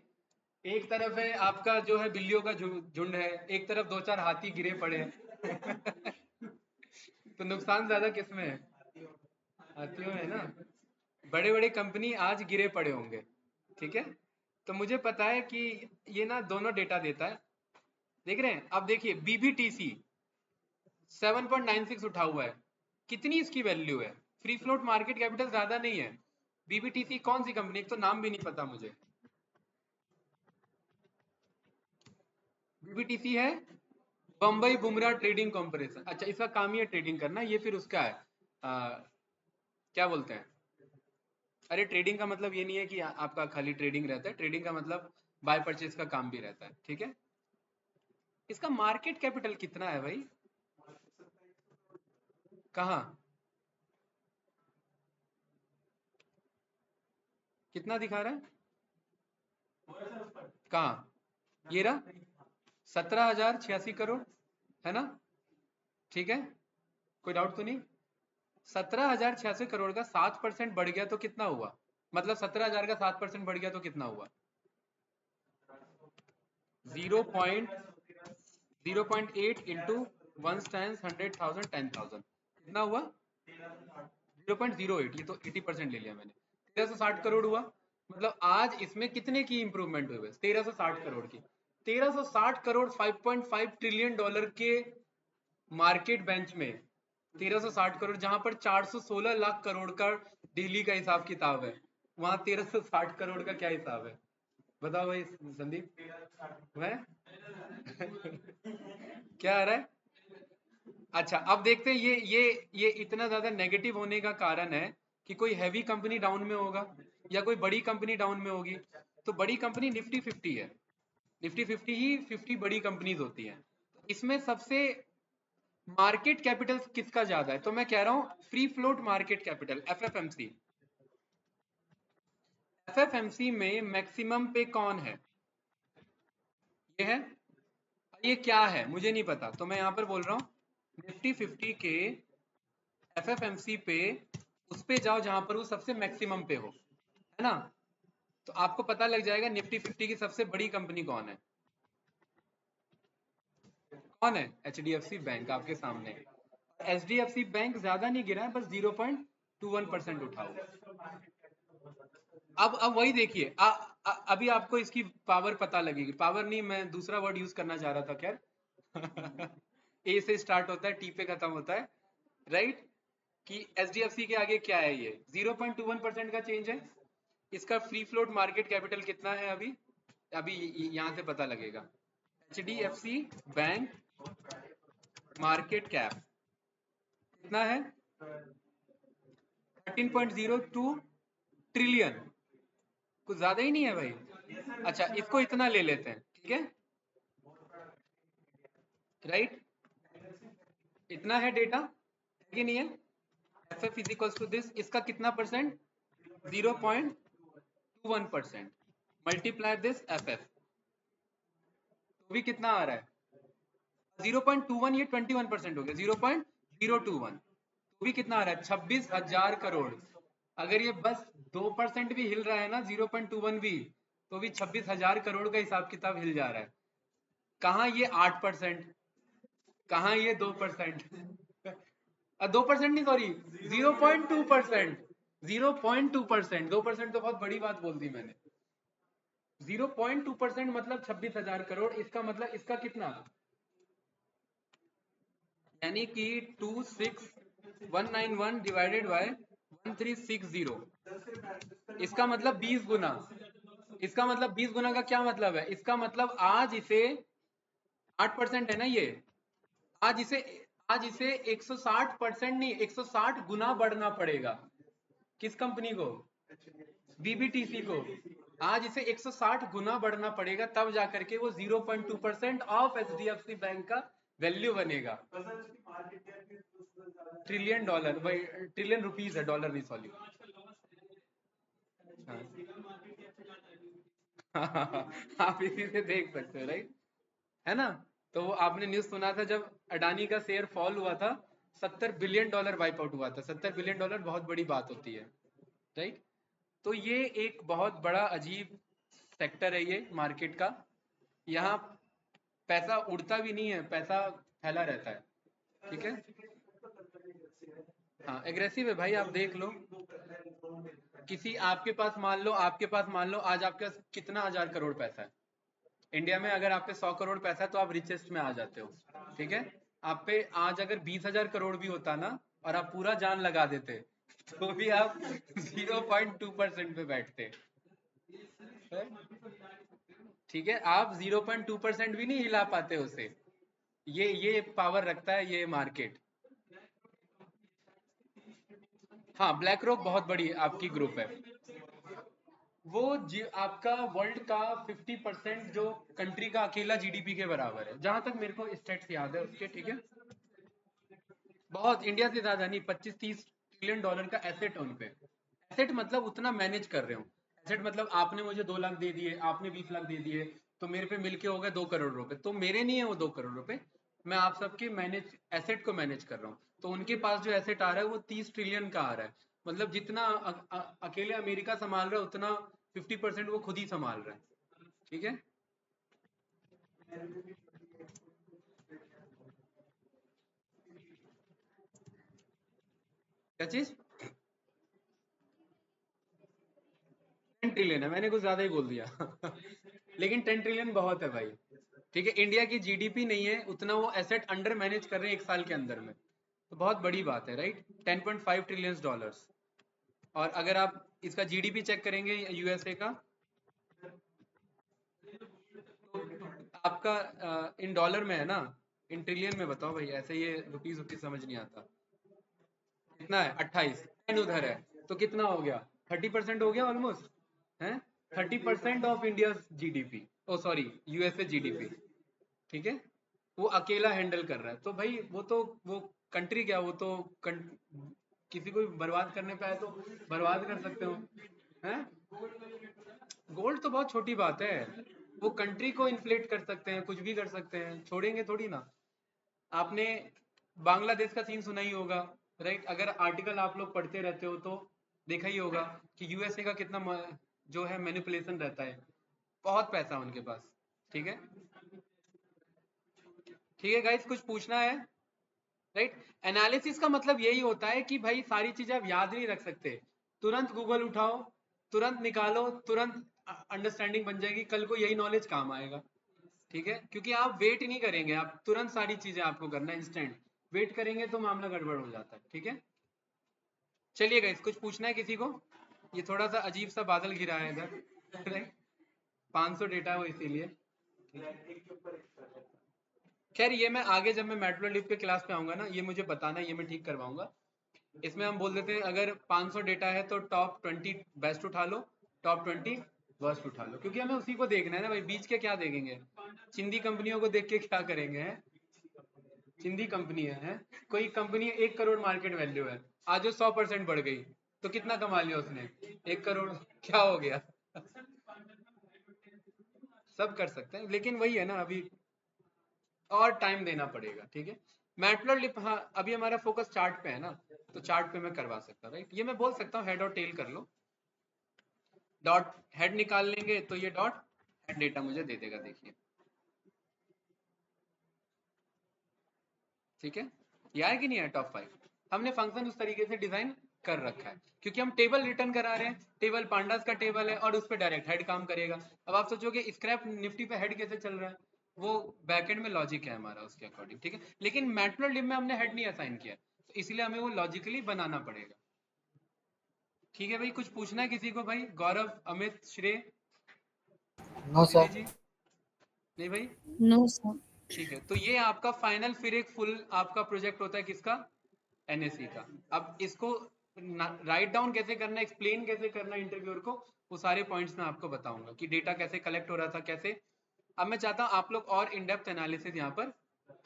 एक तरफ है आपका जो है बिल्लियों का झुंड है, एक तरफ दो चार हाथी गिरे पड़े हैं। तो नुकसान ज्यादा किसमें है? हाथियों में है ना। बड़े बड़े कंपनी आज गिरे पड़े होंगे। ठीक है, तो मुझे पता है कि ये ना दोनों डेटा देता है। देख रहे हैं? अब देखिए बीबीटीसी, 7.96 उठा हुआ है। कितनी इसकी वैल्यू है? फ्री फ्लोट मार्केट कैपिटल ज्यादा नहीं है। बीबीटीसी कौन सी कंपनी, एक तो नाम भी नहीं पता मुझे। बीबीटीसी है बम्बई बुमराह ट्रेडिंग कॉर्पोरेशन। अच्छा, इसका काम ही है ट्रेडिंग करना। ये फिर उसका है क्या बोलते हैं, अरे ट्रेडिंग का मतलब ये नहीं है कि आपका खाली ट्रेडिंग रहता है, ट्रेडिंग का मतलब बाय परचेज का काम भी रहता है, ठीक है। इसका मार्केट कैपिटल कितना है भाई? कहाँ, कितना दिखा रहा है? कहाँ, ये रहा 17,086 करोड़, है ना? ठीक है, कोई डाउट तो नहीं? 17,086 करोड़ का 7% बढ़ गया तो कितना हुआ? मतलब 17,000 का 7% बढ़ गया तो कितना हुआ? 0.8 इंटू 1 टाइम्स 100,000 10,000 कितना हुआ? 0.08। ये तो 80% ले लिया मैंने। 1360 करोड़ हुआ। मतलब आज इसमें कितने की इंप्रूवमेंट हुई? 1360 करोड़ की। 1360 करोड़ 5.5 ट्रिलियन डॉलर के मार्केट बेंच में 1360 करोड़, जहां पर 416 लाख करोड़ का डेली का हिसाब किताब है, वहां 1360 करोड़ का क्या हिसाब है? बताओ भाई संदीप। मैं क्या आ रहा है? अच्छा, अब देखते हैं ये इतना ज्यादा नेगेटिव होने का कारण है कि कोई हैवी कंपनी डाउन में होगा या कोई बड़ी कंपनी डाउन में होगी। तो बड़ी कंपनी निफ्टी 50 है। निफ्टी 50 ही 50 बड़ी कंपनीज होती हैं। इसमें सबसे मार्केट कैपिटल किसका ज्यादा है? तो मैं कह रहा हूं फ्री फ्लोट मार्केट कैपिटल, एफएफएमसी। एफएफएमसी में मैक्सिमम पे कौन है? ये है। ये क्या है मुझे नहीं पता, तो मैं यहां पर बोल रहा हूं निफ्टी 50 के एफएफएमसी पे, उस पे जाओ जहां पर वो सबसे मैक्सिमम पे हो, है ना? तो आपको पता लग जाएगा निफ्टी 50 की सबसे बड़ी कंपनी कौन है। कौन है? एचडीएफसी बैंक आपके सामने। एचडीएफसी बैंक ज्यादा नहीं गिरा है, बस 0.21% उठा हुआ। अब वही देखिए, अभी आपको इसकी पावर पता लगेगी। पावर नहीं, मैं दूसरा वर्ड यूज करना चाह रहा था, खैर ए से स्टार्ट होता है, टी पे खत्म होता है, राइट? कि एचडीएफसी के आगे क्या है? ये 0.21% का चेंज है। इसका फ्री फ्लोट मार्केट कैपिटल कितना है अभी? अभी यहां से पता लगेगा। एचडीएफसी बैंक मार्केट कैप कितना है? 13.02 ट्रिलियन। कुछ ज्यादा ही नहीं है भाई। अच्छा, इसको इतना ले लेते हैं, ठीक है, राइट? इतना है डेटा, है कि नहीं है? F F is equal to this, इसका कितना percent? 0.21%। Multiply this F F, तो भी कितना आ रहा है? 0.21, ये 21% हो गया, 0.021, तो भी कितना आ रहा है? 26,000 करोड़। अगर ये बस 2% भी हिल रहा है ना, 0.21 भी, तो भी 26,000 करोड़ का हिसाब किताब हिल जा रहा है। कहाँ ये 8%, कहाँ ये 2%, 2% नहीं, सॉरी 0.2%, 0.2%। 2% तो बहुत बड़ी बात बोल दी मैंने। 0.2% मतलब 26,000 करोड़। इसका मतलब इसका कितना, यानी कि 26,191 डिवाइडेड बाय 1360। इसका मतलब 20 गुना। इसका मतलब 20 गुना का क्या मतलब है? इसका मतलब आज इसे 8% है ना ये, आज इसे आज इसे 160% नहीं, 160 गुना बढ़ना पड़ेगा। किस कंपनी को? बीबीटीसी को। आज इसे 160 गुना बढ़ना पड़ेगा, तब जाकर के वो 0.2% ऑफ एचडीएफसी बैंक का वैल्यू बनेगा। ट्रिलियन डॉलर, भाई ट्रिलियन रुपीस है, डॉलर नहीं, सॉरी। आप इसी से देख सकते हो, राइट? है ना? तो वो आपने न्यूज सुना था जब अडानी का शेयर फॉल हुआ था, $70 बिलियन वाइप आउट हुआ था। $70 बिलियन बहुत बड़ी बात होती है, राइट? तो ये एक बहुत बड़ा अजीब सेक्टर है ये मार्केट का। यहाँ पैसा उड़ता भी नहीं है, पैसा फैला रहता है, ठीक है। हाँ, एग्रेसिव है भाई, आप देख लो। किसी आपके पास मान लो आज आपके पास कितना 1,000 करोड़ पैसा है। इंडिया में अगर आप पे 100 करोड़ पैसा है तो आप रिचेस्ट में आ जाते हो, ठीक है। आप पे आज अगर 20,000 करोड़ भी होता ना और आप पूरा जान लगा देते तो भी आप 0.2% पे बैठते। ठीक है, आप 0.2% भी नहीं हिला पाते उसे। ये पावर रखता है ये मार्केट। हाँ, ब्लैक रॉक बहुत बड़ी आपकी ग्रुप है। वो आपका वर्ल्ड का 50% जो कंट्री का अकेला जीडीपी के बराबर है, जहां तक मेरे को स्टेट्स याद है उसके। ठीक है, बहुत इंडिया से ज्यादा नहीं, 25-30 ट्रिलियन डॉलर का एसेट उन पे। एसेट मतलब उतना मैनेज कर रहे हो। एसेट मतलब आपने मुझे 2 लाख दे दिए, आपने 20 लाख दे दिए, तो मेरे पे मिलके हो गए 2 करोड़ रुपए। तो मेरे नहीं है वो 2 करोड़ रुपए, मैं आप सबके मैनेज एसेट को मैनेज कर रहा हूँ। तो उनके पास जो एसेट आ रहा है वो 30 ट्रिलियन का आ रहा है। मतलब जितना अकेले अमेरिका संभाल रहा है उतना 50% वो खुद ही संभाल रहा है। ठीक है। क्या चीज? 10 ट्रिलियन है, मैंने कुछ ज्यादा ही बोल दिया। लेकिन 10 ट्रिलियन बहुत है भाई। ठीक है, इंडिया की जीडीपी नहीं है उतना, वो एसेट अंडर मैनेज कर रहे हैं 1 साल के अंदर में। तो बहुत बड़ी बात है, राइट? 10.5 trillion dollars. और अगर आप इसका जीडीपी चेक करेंगे यूएसए का, आपका इन डॉलर में है ना, इन ट्रिलियन में बताओ भाई, ऐसे ये रुपीज रुपीज समझ नहीं आता। कितना है? 28। 10 उधर है, तो कितना हो गया? 30% हो गया ऑलमोस्ट है। 30% of India GDP, oh sorry, USA GDP. ठीक है, वो अकेला हैंडल कर रहा है। तो भाई वो तो, वो कंट्री क्या, वो तो किसी को भी बर्बाद करने पे आए तो बर्बाद कर सकते हो। हैं? गोल्ड तो बहुत छोटी बात है। वो कंट्री को इन्फ्लेट कर सकते हैं, कुछ भी कर सकते हैं, छोड़ेंगे थोड़ी ना। आपने बांग्लादेश का सीन सुना ही होगा, राइट? अगर आर्टिकल आप लोग पढ़ते रहते हो तो देखा ही होगा कि यूएसए का कितना जो है मैनिपुलेशन रहता है। बहुत पैसा उनके पास। ठीक है। ठीक है गाइस, कुछ पूछना है? राइट। एनालिसिस का मतलब यही होता है कि भाई सारी चीजें आप याद नहीं रख सकते। तुरंत गूगल उठाओ, तुरंत निकालो, तुरंत अंडरस्टैंडिंग बन जाएगी, कल को यही नॉलेज काम आएगा। ठीक है, क्योंकि आप वेट नहीं करेंगे, आप तुरंत सारी चीजें आपको करना है इंस्टेंट। वेट करेंगे तो मामला गड़बड़ हो जाता है। ठीक है, चलिए गाइस, कुछ पूछना है किसी को? ये थोड़ा सा अजीब सा बादल घिरा है इधर। 500 डेटा है वो, इसीलिए। खैर ये मैं आगे जब मैं मैटप्लोट्लिब के क्लास पे आऊंगा ना, ये मुझे बताना, ये मैं ठीक करवाऊंगा। इसमें हम बोल देते हैं अगर 500 डेटा है तो टॉप 20 बेस्ट उठा लो, टॉप 20 वर्स्ट उठा लो, क्योंकि हमें उसी को देखना है ना भाई, बीच के क्या देखेंगे? चिंदी कंपनियों को देख के क्या करेंगे? हैं? चिंदी कंपनी है? कोई कंपनी 1 करोड़ मार्केट वैल्यू है, आज वो 100% बढ़ गई, तो कितना कमा लिया उसने? 1 करोड़। क्या हो गया? सब कर सकते हैं, लेकिन वही है ना, अभी और टाइम देना पड़ेगा। ठीक है, मैटप्लॉट्लिब, हाँ अभी हमारा फोकस चार्ट पे है ना, तो चार्ट पे मैं करवा सकता, राइट? ये मैं बोल सकता हूँ हेड और टेल कर लो। डॉट हेड निकाल लेंगे तो ये डॉट हेड डेटा मुझे दे देगा, देखिए। ठीक है, ये है कि नहीं है? टॉप 5 हमने फंक्शन उस तरीके से डिजाइन कर रखा है, क्योंकि हम टेबल रिटर्न करा रहे हैं, टेबल पांडास का टेबल है और उस पर डायरेक्ट हेड काम करेगा। अब आप सोचोगे स्क्रैप निफ्टी पे हेड कैसे चल रहा है? वो बैकएंड में लॉजिक है हमारा उसके अकॉर्डिंग। ठीक है, लेकिन मैटप्लॉट्लिब में हमने हेड नहीं असाइन किया, तो इसलिए हमें वो लॉजिकली बनाना पड़ेगा। ठीक है भाई, कुछ पूछना है किसी को? भाई गौरव, अमित, श्रेय, नो श्रेय सर। जी? नहीं भाई? No sir. ठीक है, तो ये आपका फाइनल फिर एक फुल आपका प्रोजेक्ट होता है, किसका? एनएससी का। अब इसको राइट डाउन कैसे करना, एक्सप्लेन कैसे करना इंटरव्यूअर को, वो सारे पॉइंट्स मैं आपको बताऊंगा कि डेटा कैसे कलेक्ट हो रहा था, कैसे। अब मैं चाहता हूँ आप लोग और इन डेप्थ एनालिसिस यहाँ पर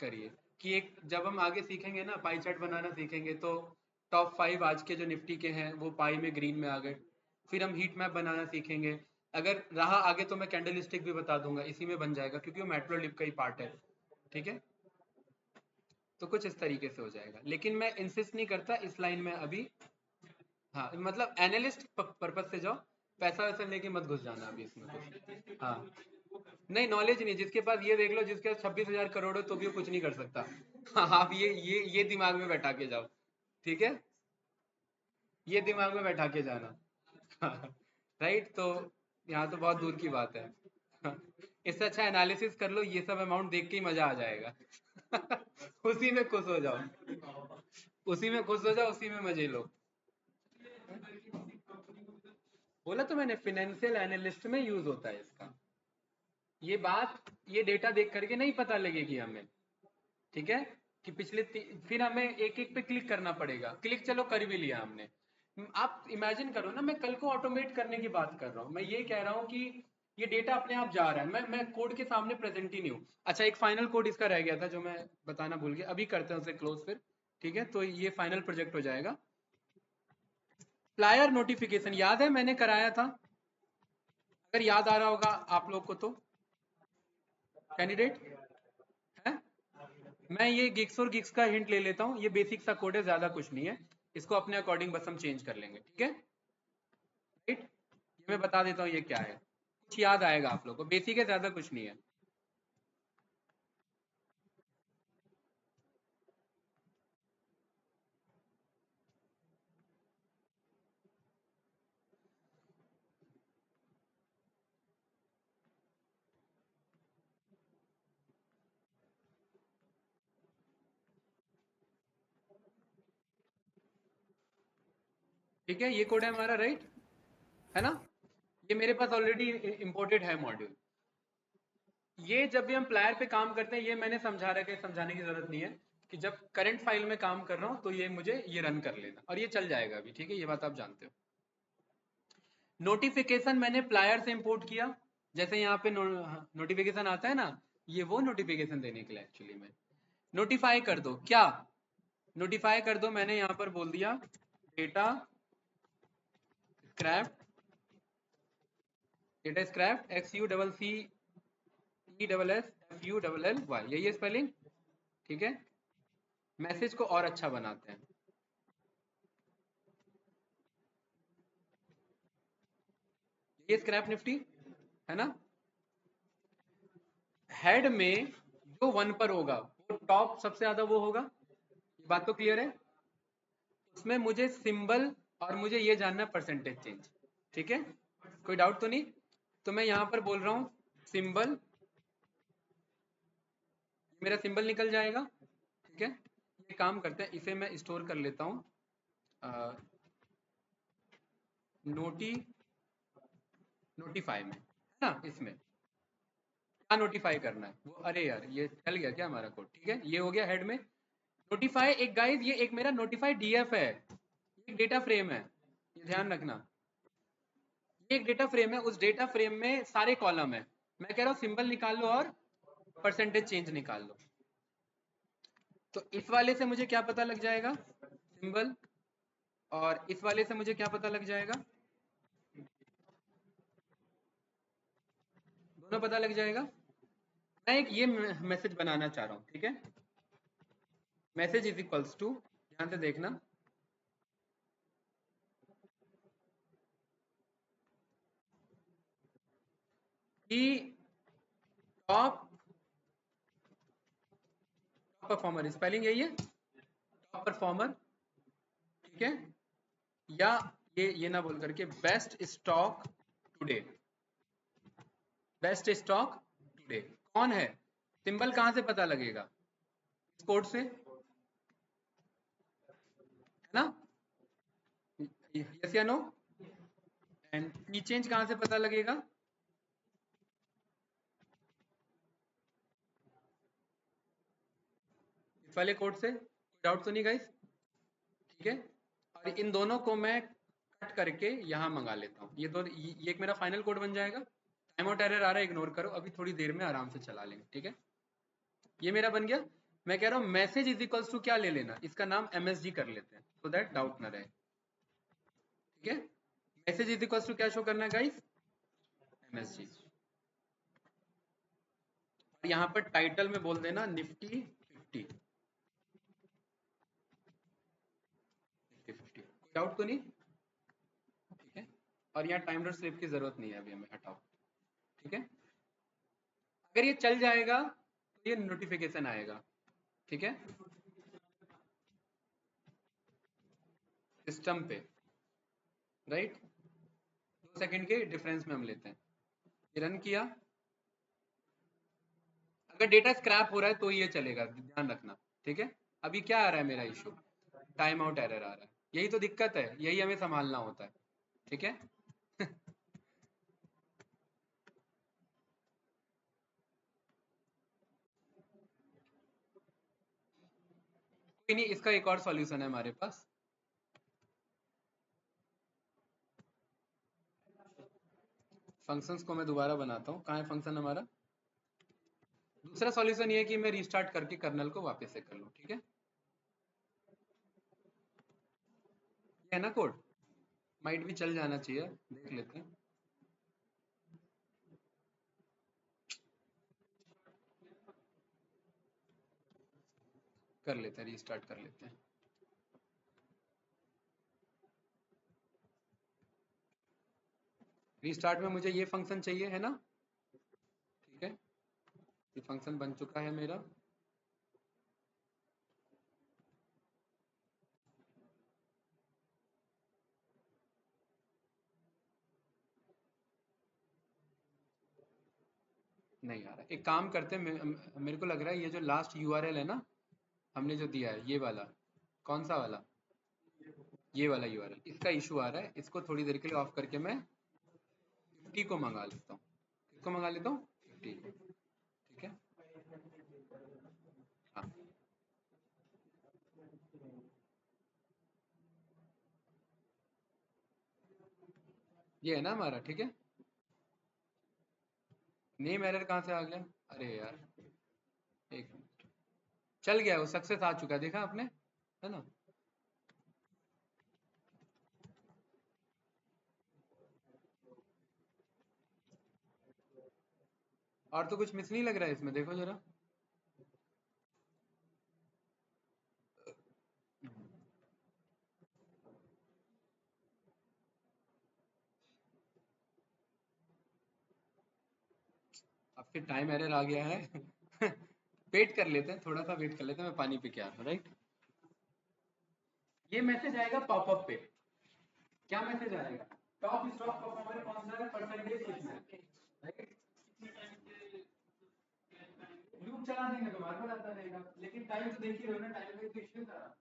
करिए, कि एक जब हम आगे सीखेंगे ना, पाई चार्ट बनाना सीखेंगे, तो टॉप 5 आज के जो निफ्टी के हैं वो पाई में ग्रीन में आ गए। फिर हम हीट मैप बनाना सीखेंगे। अगर रहा आगे तो मैं कैंडल स्टिक भी बता दूंगा, इसी में बन जाएगा, क्योंकि वो मैटप्लॉट्लिब का ही पार्ट है। ठीक है, तो कुछ इस तरीके से हो जाएगा, लेकिन मैं इंसिस्ट नहीं करता इस लाइन में अभी। हाँ मतलब एनालिस्ट पर्पज से जाओ, पैसा वैसा लेके मत घुस जाना अभी इसमें कुछ। हाँ, नहीं नॉलेज नहीं, जिसके पास ये देख लो, जिसके पास 26,000 करोड़ हो तो भी वो कुछ नहीं कर सकता। हाँ, आप ये दिमाग में बैठा के जाओ। ठीक है, ये दिमाग में बैठा के जाना। राइट, तो यहाँ तो बहुत दूर की बात है। इससे अच्छा एनालिसिस कर लो, ये सब अमाउंट देख के ही मजा आ जाएगा। उसी में खुश हो जाओ, उसी में खुश हो जाओ, उसी में मजे लो। बोला तो मैंने, फाइनेंशियल एनालिस्ट में यूज होता है इसका। ये बात, ये डेटा देख करके नहीं पता लगेगी हमें, ठीक है, कि फिर हमें एक एक पे क्लिक करना पड़ेगा। क्लिक चलो कर भी लिया हमने। आप इमेजिन करो ना, मैं कल को ऑटोमेट करने की बात कर रहा हूँ, मैं ये कह रहा हूँ कि ये डेटा अपने आप जा रहा है, मैं कोड के सामने प्रेजेंट ही नहीं हूँ। अच्छा, एक फाइनल कोड इसका रह गया था जो मैं बताना भूल गया, अभी करते हैं उसे क्लोज फिर, ठीक है। तो ये फाइनल प्रोजेक्ट हो जाएगा। प्लायर नोटिफिकेशन याद है मैंने कराया था, अगर याद आ रहा होगा आप लोग को तो, कैंडिडेट है। मैं ये गिग्स और गिग्स का हिंट ले लेता हूँ, ये बेसिक सा कोड है, ज्यादा कुछ नहीं है, इसको अपने अकॉर्डिंग बस हम चेंज कर लेंगे, ठीक है। राइट, ये मैं बता देता हूँ ये क्या है, कुछ याद आएगा आप लोग को, बेसिक है, ज्यादा कुछ नहीं है। ठीक है, ये कोड है हमारा, राइट है ना। ये मेरे पास ऑलरेडी इंपोर्टेड है मॉड्यूल। ये जब भी हम प्लायर पे काम करते हैं, ये मैंने समझा रखा है, समझाने की जरूरत नहीं है, कि जब करंट फाइल में काम कर रहा हूँ तो ये मुझे ये रन कर लेना, और ये चल जाएगा अभी, ठीक है, ये बात आप जानते हो। नोटिफिकेशन मैंने प्लायर से इंपोर्ट किया, जैसे यहाँ पे नोटिफिकेशन आता है ना, ये वो नोटिफिकेशन देने के लिए एक्चुअली में। नोटिफाई कर दो, क्या नोटिफाई कर दो, मैंने यहाँ पर बोल दिया data scrap, data scrap X U double C E double S F U double L Y, यही है स्पेलिंग, ठीक है। मैसेज को और अच्छा बनाते हैं, ये स्क्रैप निफ्टी है ना। हेड में जो 1 पर होगा वो टॉप सबसे ज्यादा वो होगा, ये बात तो क्लियर है। उसमें मुझे सिंबल और मुझे ये जानना परसेंटेज चेंज, ठीक है, कोई डाउट तो नहीं। तो मैं यहां पर बोल रहा हूं सिंबल, मेरा सिंबल निकल जाएगा, ठीक है। ये काम करते हैं, इसे मैं स्टोर कर लेता हूं नोटी नोटिफाई में, है ना। इसमें क्या नोटिफाई करना है वो, अरे यार ये चल गया क्या हमारा कोड, ठीक है, ये हो गया हेड में। नोटिफाई एक गाइस, ये एक मेरा नोटिफाई डीएफ है, ये एक डेटा फ्रेम है, ये ध्यान रखना, ये एक डेटा फ्रेम है, उस डेटा फ्रेम में सारे कॉलम है। मैं कह रहा हूँ सिंबल निकाल लो और परसेंटेज चेंज निकाल लो। तो इस वाले से मुझे क्या पता लग जाएगा, सिंबल, और इस वाले से मुझे क्या पता लग जाएगा, दोनों पता लग जाएगा। मैं एक ये मैसेज बनाना चाह रहा हूँ, ठीक है। मैसेज इज इक्वल्स टू, ध्यान से देखना, कि टॉप परफॉर्मर, स्पेलिंग यही है, टॉप परफॉर्मर, ठीक है, या ये ना बोल करके best stock today, best stock today कौन है, सिंबल कहां से पता लगेगा, इस कोड से, है ना, यस या नो। एंड की चेंज कहां से पता लगेगा, इस वाले कोड से, डाउट तो नहीं गाइस, ठीक है। और इन दोनों को मैं कट करके यहाँ मंगा लेता हूँ, ये एक मेरा फाइनल कोड बन जाएगा। टाइम आउट एरर आ रहा है, इग्नोर करो, अभी थोड़ी देर में आराम से चला लेंगे, ठीक है। ये मेरा बन गया। मैं कह रहा हूँ मैसेज इज इक्वल्स टू क्या ले लेना, इसका नाम एमएसजी कर लेते हैं, सो दैट डाउट ना रहे, ठीक है। मैसेज इज इक्वल्स टू क्या शो करना है गाइस, एमएसजी। और यहाँ पर टाइटल में बोल देना निफ्टी 50, 50 कोई डाउट तो नहीं, ठीक है। और यहाँ टाइम डॉट स्लिप की जरूरत नहीं है अभी हमें, हटाओ, ठीक है। अगर ये चल जाएगा तो ये नोटिफिकेशन आएगा, ठीक है, सिस्टम पे, राइट। 2 सेकंड के डिफरेंस में हम लेते हैं, ये रन किया, अगर डेटा स्क्रैप हो रहा है तो ये चलेगा, ध्यान रखना। ठीक है, अभी क्या आ रहा है मेरा इशू, टाइम आउट एरर आ रहा है, यही तो दिक्कत है, यही हमें संभालना होता है। ठीक है कोई नहीं, इसका एक और सॉल्यूशन है हमारे पास। फंक्शंस को मैं दोबारा बनाता हूँ, कहाँ है फंक्शन हमारा। दूसरा सॉल्यूशन ये है कि मैं रीस्टार्ट करके कर्नल को वापस से कर लूँ। ठीक है, ये है ना कोड, माइट भी चल जाना चाहिए, देख लेते हैं। कर लेते हैं, रीस्टार्ट कर लेते हैं। रीस्टार्ट में मुझे ये फंक्शन चाहिए है ना। ठीक है, ये फंक्शन बन चुका है मेरा। नहीं आ रहा, एक काम करते हैं, मेरे को लग रहा है ये जो लास्ट यूआरएल है ना हमने जो दिया है, ये वाला, कौन सा वाला, ये वाला यूआरएल, इसका इशू आ रहा है। इसको थोड़ी देर के लिए ऑफ करके मैं 50 को मंगा लेता हूँ। किसको मंगा लेता हूँ, 50 को। ठीक है, हाँ, ये है ना हमारा। ठीक है, नेम एरर कहाँ से आ गया, अरे यार, एक मिनट, चल गया, वो सक्सेस आ चुका है, देखा आपने, है ना। और तो कुछ मिस नहीं लग रहा है इसमें, देखो जरा। अब फिर टाइम एरर आ गया है वेट कर लेते हैं, थोड़ा सा वेट कर लेते हैं, मैं पानी पी के आ रहा हूँ, राइट। ये मैसेज आएगा पॉपअप पे, क्या मैसेज आएगा, टॉप स्टॉक परफॉर्मर कौन सा है, परसेंटेज कितना है, राइट। लूप चला देंगे तो बार बार आता रहेगा, लेकिन टाइम तो देख ही रहे हो ना, टाइम में तो इश्यू था।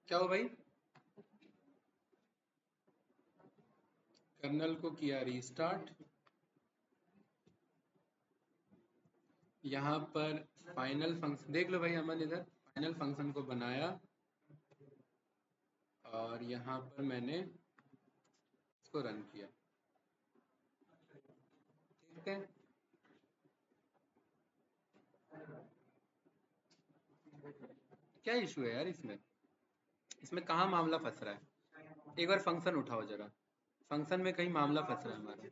क्या हो भाई, कर्नल को किया रीस्टार्ट, यहाँ पर फाइनल फंक्शन देख लो भाई, अमन इधर फाइनल फंक्शन को बनाया, और यहाँ पर मैंने इसको रन किया। देखते हैं क्या इशू है यार इसमें, इसमें कहाँ मामला फंस रहा है। एक बार फंक्शन उठाओ जरा, फंक्शन में कहीं मामला फंस रहा है हमारा,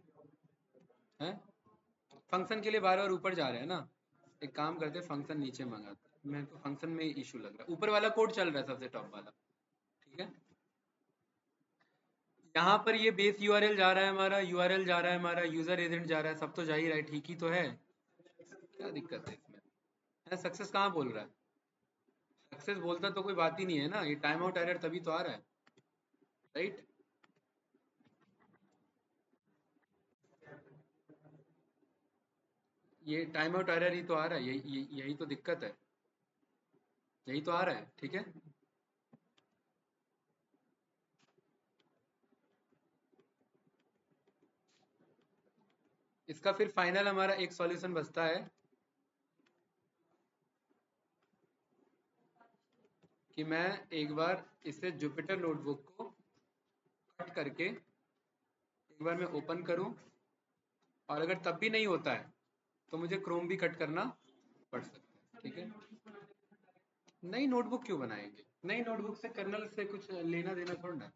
है। फंक्शन के लिए बार बार ऊपर जा रहे हैं ना, एक काम करते हैं, फंक्शन नीचे मंगाते हैं। मेरे को फंक्शन में इशू लग रहा है, ऊपर वाला कोड चल रहा है, सबसे टॉप वाला। ठीक है, यहाँ पर ये बेस यूआरएल जा रहा है हमारा, यूआरएल जा रहा है हमारा, यूजर एजेंट जा रहा है, सब तो जा ही रहा है, ठीक ही तो है, क्या दिक्कत है इसमें, है। सक्सेस कहाँ बोल रहा है, सक्सेस बोलता तो कोई बात ही नहीं है ना, ये टाइम आउट एरर तभी तो आ रहा है, राइट। ये टाइम आउट एरर ही तो आ रहा है, यही तो दिक्कत है, यही तो आ रहा है। ठीक है, इसका फिर फाइनल हमारा एक सॉल्यूशन बचता है कि मैं एक बार इसे जुपिटर नोटबुक को कट करके एक बार मैं ओपन करूं, और अगर तब भी नहीं होता है तो मुझे क्रोम भी कट करना पड़ सकता है। ठीक है, नई नोटबुक क्यों बनाएंगे, नई नोटबुक से कर्नल से कुछ लेना देना थोड़ा ना।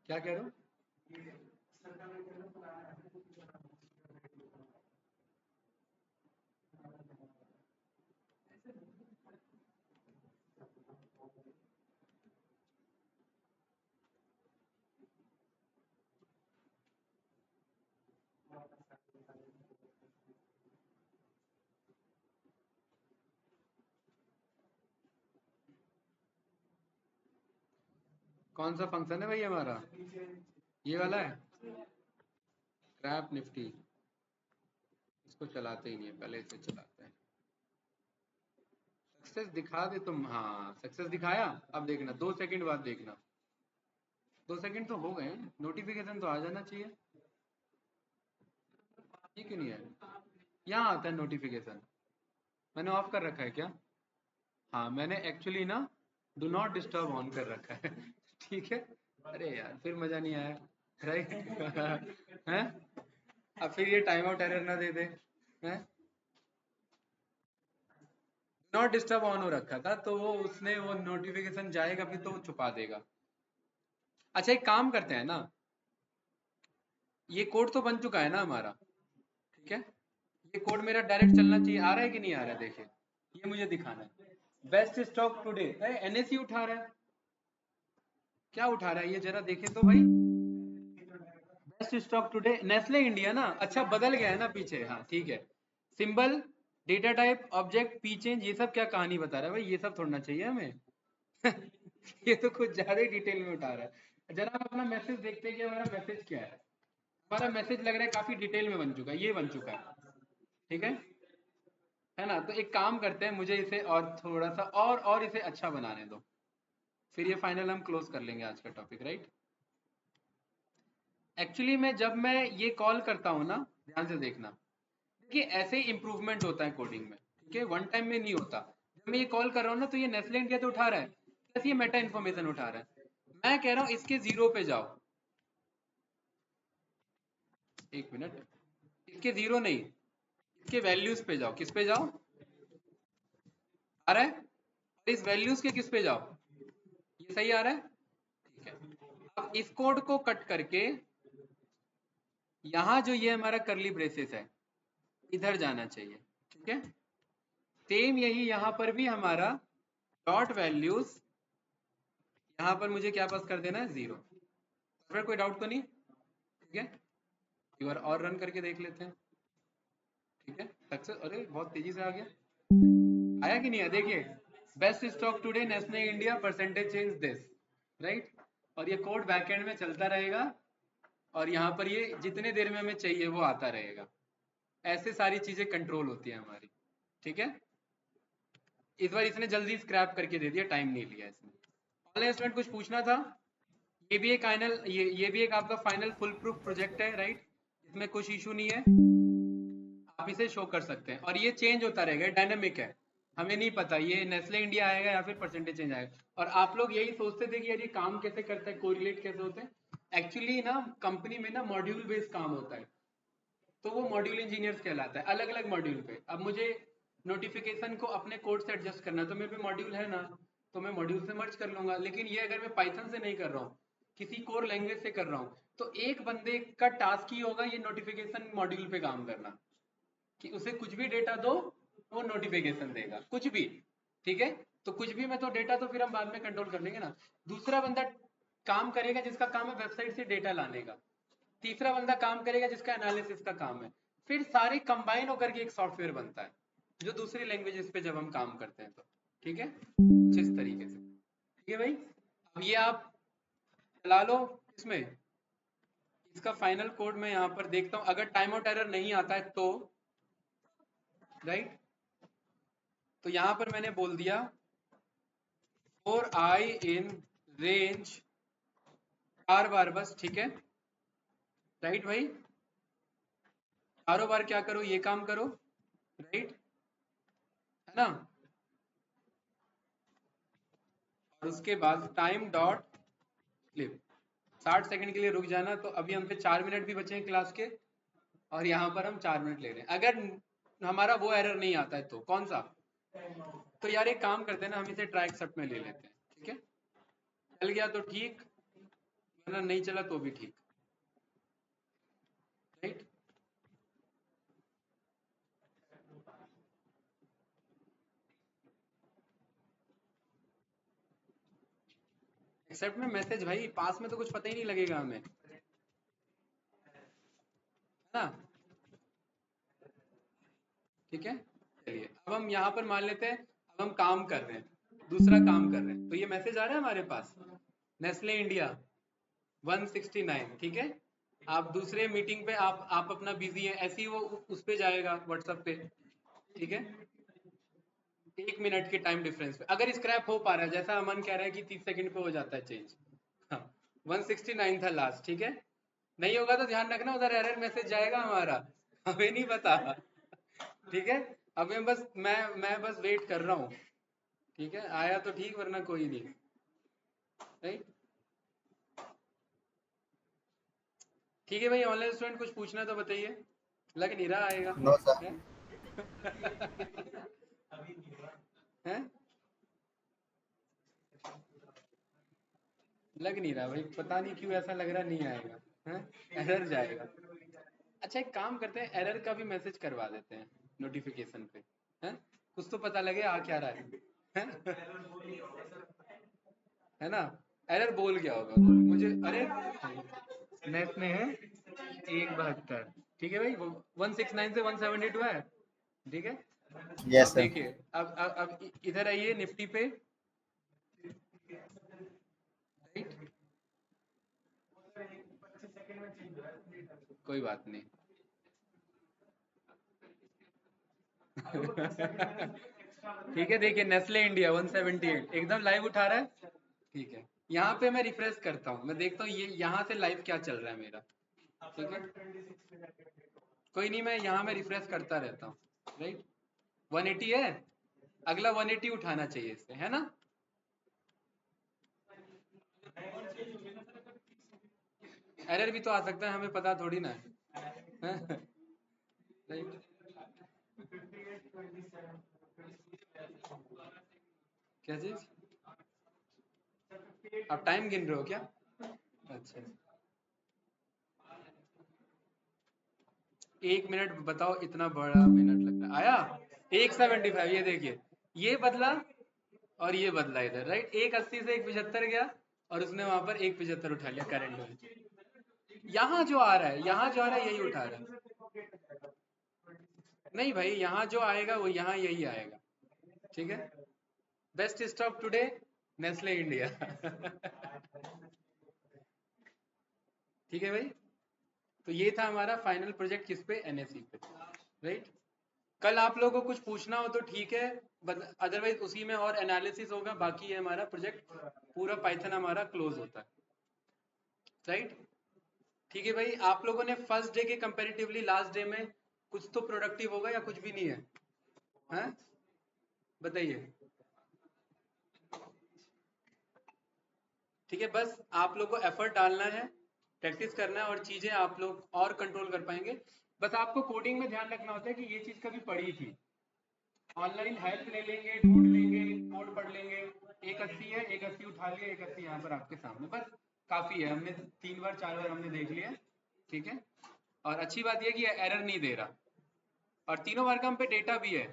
क्या कह रहे हो, कौन सा फंक्शन है भाई हमारा? ये वाला है, क्रैप निफ्टी। इसको चलाते ही नहीं है, पहले इसे चलाते हैं। सक्सेस दिखा दे तुम, हाँ सक्सेस दिखाया। अब देखना 2 सेकंड बाद देखना, 2 सेकंड तो हो गए, नोटिफिकेशन तो आ जाना चाहिए। ये क्यों नहीं है? यहाँ आता है नोटिफिकेशन, मैंने ऑफ कर रखा है क्या? हाँ मैंने एक्चुअली ना डू नॉट डिस्टर्ब ऑन कर रखा है। ठीक है। अरे यार फिर मजा नहीं आया, राइट? हैं? अब फिर ये टाइम आउट एरर ना दे दे। हैं? नॉट डिस्टर्ब ऑन हो रखा था, तो वो उसने वो नोटिफिकेशन जाएगा भी तो वो छुपा देगा। अच्छा एक काम करते हैं ना, ये कोड तो बन चुका है ना हमारा, ठीक है? ये कोड मेरा डायरेक्ट चलना चाहिए, आ रहा है कि नहीं आ रहा है? देखिए ये मुझे दिखाना है। बेस्ट स्टॉक टुडे, एनएससी उठा रहा है। क्या उठा रहा है ये, जरा देखे तो भाई। Best stock today Nestle India ना, अच्छा बदल गया है ना पीछे, हाँ ठीक है। Symbol, data type, object, P change, ये सब क्या कहानी बता रहा है भाई? ये सब थोड़ना चाहिए हमें। ये तो कुछ ज्यादा ही डिटेल में उठा रहा है। जरा हम अपना मैसेज देखते हैं कि हमारा मैसेज क्या है। हमारा मैसेज लग रहा है काफी डिटेल में बन चुका है, ये बन चुका है, ठीक है ना? तो एक काम करते हैं, मुझे इसे और थोड़ा सा और इसे अच्छा बनाने दो, फिर ये फाइनल हम क्लोज कर लेंगे आज का टॉपिक, राइट? एक्चुअली मैं जब मैं ये कॉल करता हूँ ना, ध्यान से देखना, देखिए ऐसे ही इम्प्रूवमेंट होता है कोडिंग में, ठीक है? वन टाइम में नहीं होता। जब मैं ये कॉल कर रहा हूँ ना, तो ये नेस्ले इंडिया तो उठा रहा है, प्लस ये मेटा इन्फॉर्मेशन उठा रहा है। मैं कह रहा हूँ इसके जीरो पे जाओ। एक मिनट, इसके जीरो नहीं, इसके वैल्यूज पे जाओ। किस पे जाओ? आ रहा है? और इस वैल्यूज के किस पे जाओ? ये सही आ रहा है? ठीक है। अब इस कोड को कट करके यहाँ जो ये हमारा करली ब्रेसेस है, इधर जाना चाहिए, ठीक है? सेम यही यहाँ पर भी हमारा डॉट वैल्यूज, यहाँ पर मुझे क्या पास कर देना है? जीरो। फिर कोई डाउट तो नहीं? ठीक है, एक बार और रन करके देख लेते हैं, ठीक है? सक्सेस, अरे बहुत तेजी से आ गया। आया कि नहीं आया? देखिए, best stock today national India percentage change this, right? और ये कोड बैकएंड में चलता रहेगा, और यहाँ पर ये जितने देर में हमें चाहिए वो आता रहेगा। ऐसे सारी चीजें कंट्रोल होती है हमारी, ठीक है? इस बार इसने जल्दी स्क्रैप करके दे दिया, टाइम नहीं लिया इसने। ऑनलाइन स्टूडेंट कुछ पूछना था? ये भी एक फाइनल, ये भी एक आपका फाइनल फुल प्रूफ प्रोजेक्ट है, राइट? इसमें कुछ इशू नहीं है, आप इसे शो कर सकते हैं। और ये चेंज होता रहेगा, डायनेमिक है, हमें नहीं पता ये नेस्ले इंडिया आएगा या फिर परसेंटेज चेंज आएगा। और आप लोग यही सोचते थे कि यार ये काम कैसे करता है, कोरिलेट कैसे होते हैं। एक्चुअली ना कंपनी में ना मॉड्यूल बेस्ड काम होता है, तो वो मॉड्यूल इंजीनियर्स कहलाता है, अलग अलग मॉड्यूल पे। अब मुझे नोटिफिकेशन को अपने कोड से एडजस्ट करना है, तो मेरे पे मॉड्यूल है ना, तो मैं मॉड्यूल से मर्ज कर लूंगा। लेकिन ये अगर मैं पाइथन से नहीं कर रहा हूँ, किसी कोर लैंग्वेज से कर रहा हूँ, तो एक बंदे का टास्क ही होगा ये नोटिफिकेशन मॉड्यूल पे काम करना, कि उसे कुछ भी डेटा दो, वो नोटिफिकेशन देगा कुछ भी, ठीक है? तो कुछ भी में तो डेटा तो फिर हम बाद में कंट्रोल कर लेंगे ना। दूसरा बंदा काम करेगा जिसका काम है वेबसाइट से डेटा लाने का, तीसरा बंदा काम करेगा जिसका एनालिसिस का काम है। फिर सारे कंबाइन होकर के एक सॉफ्टवेयर बनता है, जो दूसरी लैंग्वेजेस पे जब हम काम करते हैं तो, ठीक है? कुछ इस तरीके से, ठीक है भाई? अब ये आप चला लो इसमें, इसका फाइनल कोड मैं यहाँ पर देखता हूँ, अगर टाइम आउट एरर नहीं आता है तो, राइट? तो यहाँ पर मैंने बोल दिया फॉर आई इन रेंज 4 बार बस, ठीक है? राइट भाई, चारों बार क्या करो? ये काम करो, राइट? है ना? और उसके बाद टाइम डॉट स्लिप, 60 सेकंड के लिए रुक जाना। तो अभी हम पे 4 मिनट भी बचे हैं क्लास के, और यहाँ पर हम 4 मिनट ले रहे हैं। अगर हमारा वो एरर नहीं आता है तो कौन सा, तो यार एक काम करते हैं ना, हम इसे ट्राई एक्सेप्ट में ले लेते हैं, ठीक है? चल गया तो ठीक, वरना नहीं चला तो भी ठीक, राइट? एक्सेप्ट में मैसेज भाई, पास में तो कुछ पता ही नहीं लगेगा हमें, है ना? ठीक है, चलिए अब हम यहाँ पर मान लेते हैं, अब हम काम कर रहे हैं, दूसरा काम कर रहे हैं, तो ये मैसेज आ रहा है हमारे पास, नेस्ले इंडिया 169, ठीक है। आप दूसरे मीटिंग पे आप अपना बिजी है, ऐसे ही वो उस पे जाएगा व्हाट्सएप पे, ठीक है। 1 मिनट के टाइम डिफरेंस पे अगर स्क्रैप हो पा रहा है, जैसा अमन कह रहा है कि 30 सेकंड पे हो जाता है चेंज। हाँ, 169 था लास्ट, ठीक है। नहीं होगा तो ध्यान रखना, उधर एरर मैसेज जाएगा हमारा, हमें नहीं पता, ठीक है। अब मैं बस वेट कर रहा हूँ, ठीक है। आया तो ठीक, वरना कोई नहीं, राइट। ठीक है भाई, ऑनलाइन स्टूडेंट कुछ पूछना तो बताइए, लग नहीं रहा आएगा, नो सर। है? हैं? लग नहीं रहा भाई, पता नहीं क्यों ऐसा लग रहा नहीं आएगा, हैं? एरर जाएगा। अच्छा एक काम करते हैं, एरर का भी मैसेज करवा देते हैं नोटिफिकेशन पे, हैं? कुछ तो पता लगे आ क्या रहा है? है ना? एरर बोल गया होगा मुझे, अरे नेट में है 172, ठीक है भाई, वो 169 से 172 है, ठीक है। यस अब सर। देखिए, अब इधर आइए निफ्टी पे, राइट। कोई बात नहीं। ठीक है, देखिए नेस्ले इंडिया 178 एकदम लाइव उठा रहा है, ठीक है। यहाँ पे मैं रिफ्रेश करता हूँ, मैं देखता हूँ ये यहाँ से लाइव क्या चल रहा है मेरा, ठीक है। कोई नहीं, मैं यहाँ में रिफ्रेश करता रहता हूँ, राइट। 180 है, अगला 180 उठाना चाहिए इससे, है ना? एरर भी तो आ सकता है, हमें पता थोड़ी ना है, राइट। क्या चीज? आप टाइम गिन रहे हो क्या? अच्छा, 1 मिनट बताओ, इतना बड़ा मिनट लगता है, आया 175, ये देखिए, ये बदला और ये बदला इधर, राइट। 180 से 175 गया, और उसने वहां पर 175 उठा लिया करंट में। यहाँ जो आ रहा है, यहाँ जो आ रहा है यही उठा रहा है। नहीं भाई, यहाँ जो आएगा वो यहाँ यही आएगा, ठीक है। Best stock today Nestle India. ठीक है भाई, तो ये था हमारा फाइनल प्रोजेक्ट, किस पे? एनएसई पे, राइट। कल आप लोगों को कुछ पूछना हो तो ठीक है, अदरवाइज उसी में और एनालिसिस होगा, बाकी ये हमारा प्रोजेक्ट पूरा पाइथन हमारा क्लोज होता है, राइट। ठीक है भाई, आप लोगों ने फर्स्ट डे के कंपैरेटिवली लास्ट डे में कुछ तो प्रोडक्टिव होगा या कुछ भी नहीं है, हैं? बताइए। ठीक है, बस आप लोग को एफर्ट डालना है, प्रैक्टिस करना है, और चीजें आप लोग और कंट्रोल कर पाएंगे। बस आपको कोडिंग में ध्यान रखना होता है कि ये चीज कभी पढ़ी थी, ऑनलाइन हेल्प ले लेंगे, ढूंढ लेंगे, कोड पढ़ लेंगे। 180 है, 180 उठा लिया, 180 यहाँ पर आपके सामने, बस काफी है, हमने 3 बार 4 बार हमने देख लिया, ठीक है। और अच्छी बात यह कि एरर नहीं दे रहा, और तीनों बार का हम पे डेटा भी है।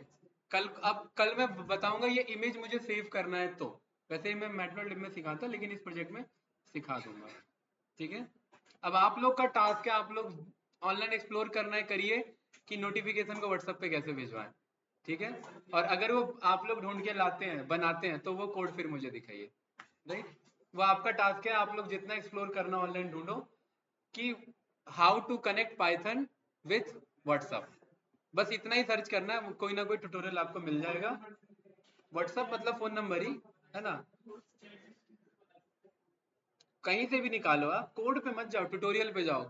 कल मैं बताऊंगा ये इमेज मुझे सेव करना है, तो वैसे ही मैं मैटप्लॉट्लिब में सिखाता, लेकिन इस प्रोजेक्ट में सिखा दूंगा, ठीक है। अब आप लोग का टास्क है, आप लोग ऑनलाइन एक्सप्लोर करना है, करिए कि नोटिफिकेशन को व्हाट्सएप पे कैसे भिजवाएं, ठीक है। और अगर वो आप लोग ढूंढ के लाते हैं, बनाते हैं, तो वो कोड फिर मुझे दिखाइए, राइट। वो आपका टास्क है, आप लोग जितना एक्सप्लोर करना ऑनलाइन ढूंढो कि how to connect Python with WhatsApp, बस इतना ही सर्च करना है, कोई ना कोई ट्यूटोरियल आपको मिल जाएगा। व्हाट्सएप मतलब फोन नंबर ही है ना, कहीं से भी निकालो, आप कोड पे मत जाओ, ट्यूटोरियल पे जाओ,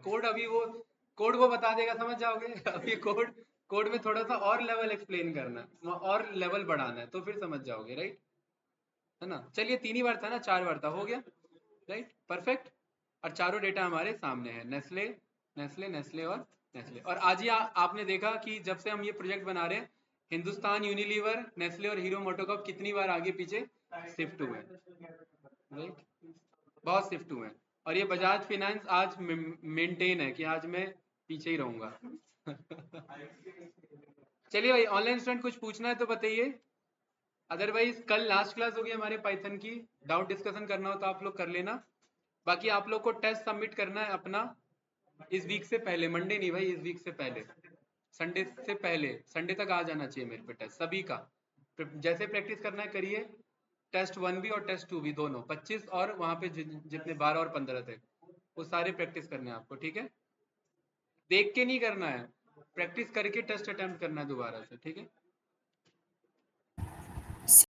कोड वो बता देगा, समझ जाओगे। अभी कोड में थोड़ा सा और लेवल एक्सप्लेन करना है, और लेवल बढ़ाना है, तो फिर समझ जाओगे, राइट, है ना। चलिए 3 ही बार था ना, 4 बार था, हो गया, राइट, परफेक्ट। और चारों डेटा हमारे सामने है, नेस्ले, नेस्ले, नेस्ले और नेस्ले। और आज ही आपने देखा कि जब से हम ये प्रोजेक्ट बना रहे हैं, हिंदुस्तान यूनिलीवर, नेस्ले और हीरो मोटोकॉर्प कितनी बार आगे पीछे शिफ्ट हुए, राइट, बहुत शिफ्ट हुए हैं। और ये बजाज फाइनेंस आज मेंटेन है कि आज मैं पीछे ही रहूंगा। चलिए भाई, ऑनलाइन स्टूडेंट कुछ पूछना है तो बताइए, अदरवाइज कल लास्ट क्लास होगी हमारे पाइथन की, डाउट डिस्कशन करना हो तो आप लोग कर लेना। बाकी आप लोग को टेस्ट सबमिट करना है अपना इस वीक से पहले, मंडे नहीं भाई, इस वीक से पहले, संडे से पहले, संडे तक आ जाना चाहिए मेरे पे टेस्ट सभी का। जैसे प्रैक्टिस करना है करिए, टेस्ट 1 भी और टेस्ट 2 भी दोनों 25 और वहां पे जितने 12 और 15 थे वो सारे प्रैक्टिस करने हैं आपको, ठीक है। देख के नहीं करना है, प्रैक्टिस करके टेस्ट अटेम्प्ट करना है दोबारा से, ठीक है।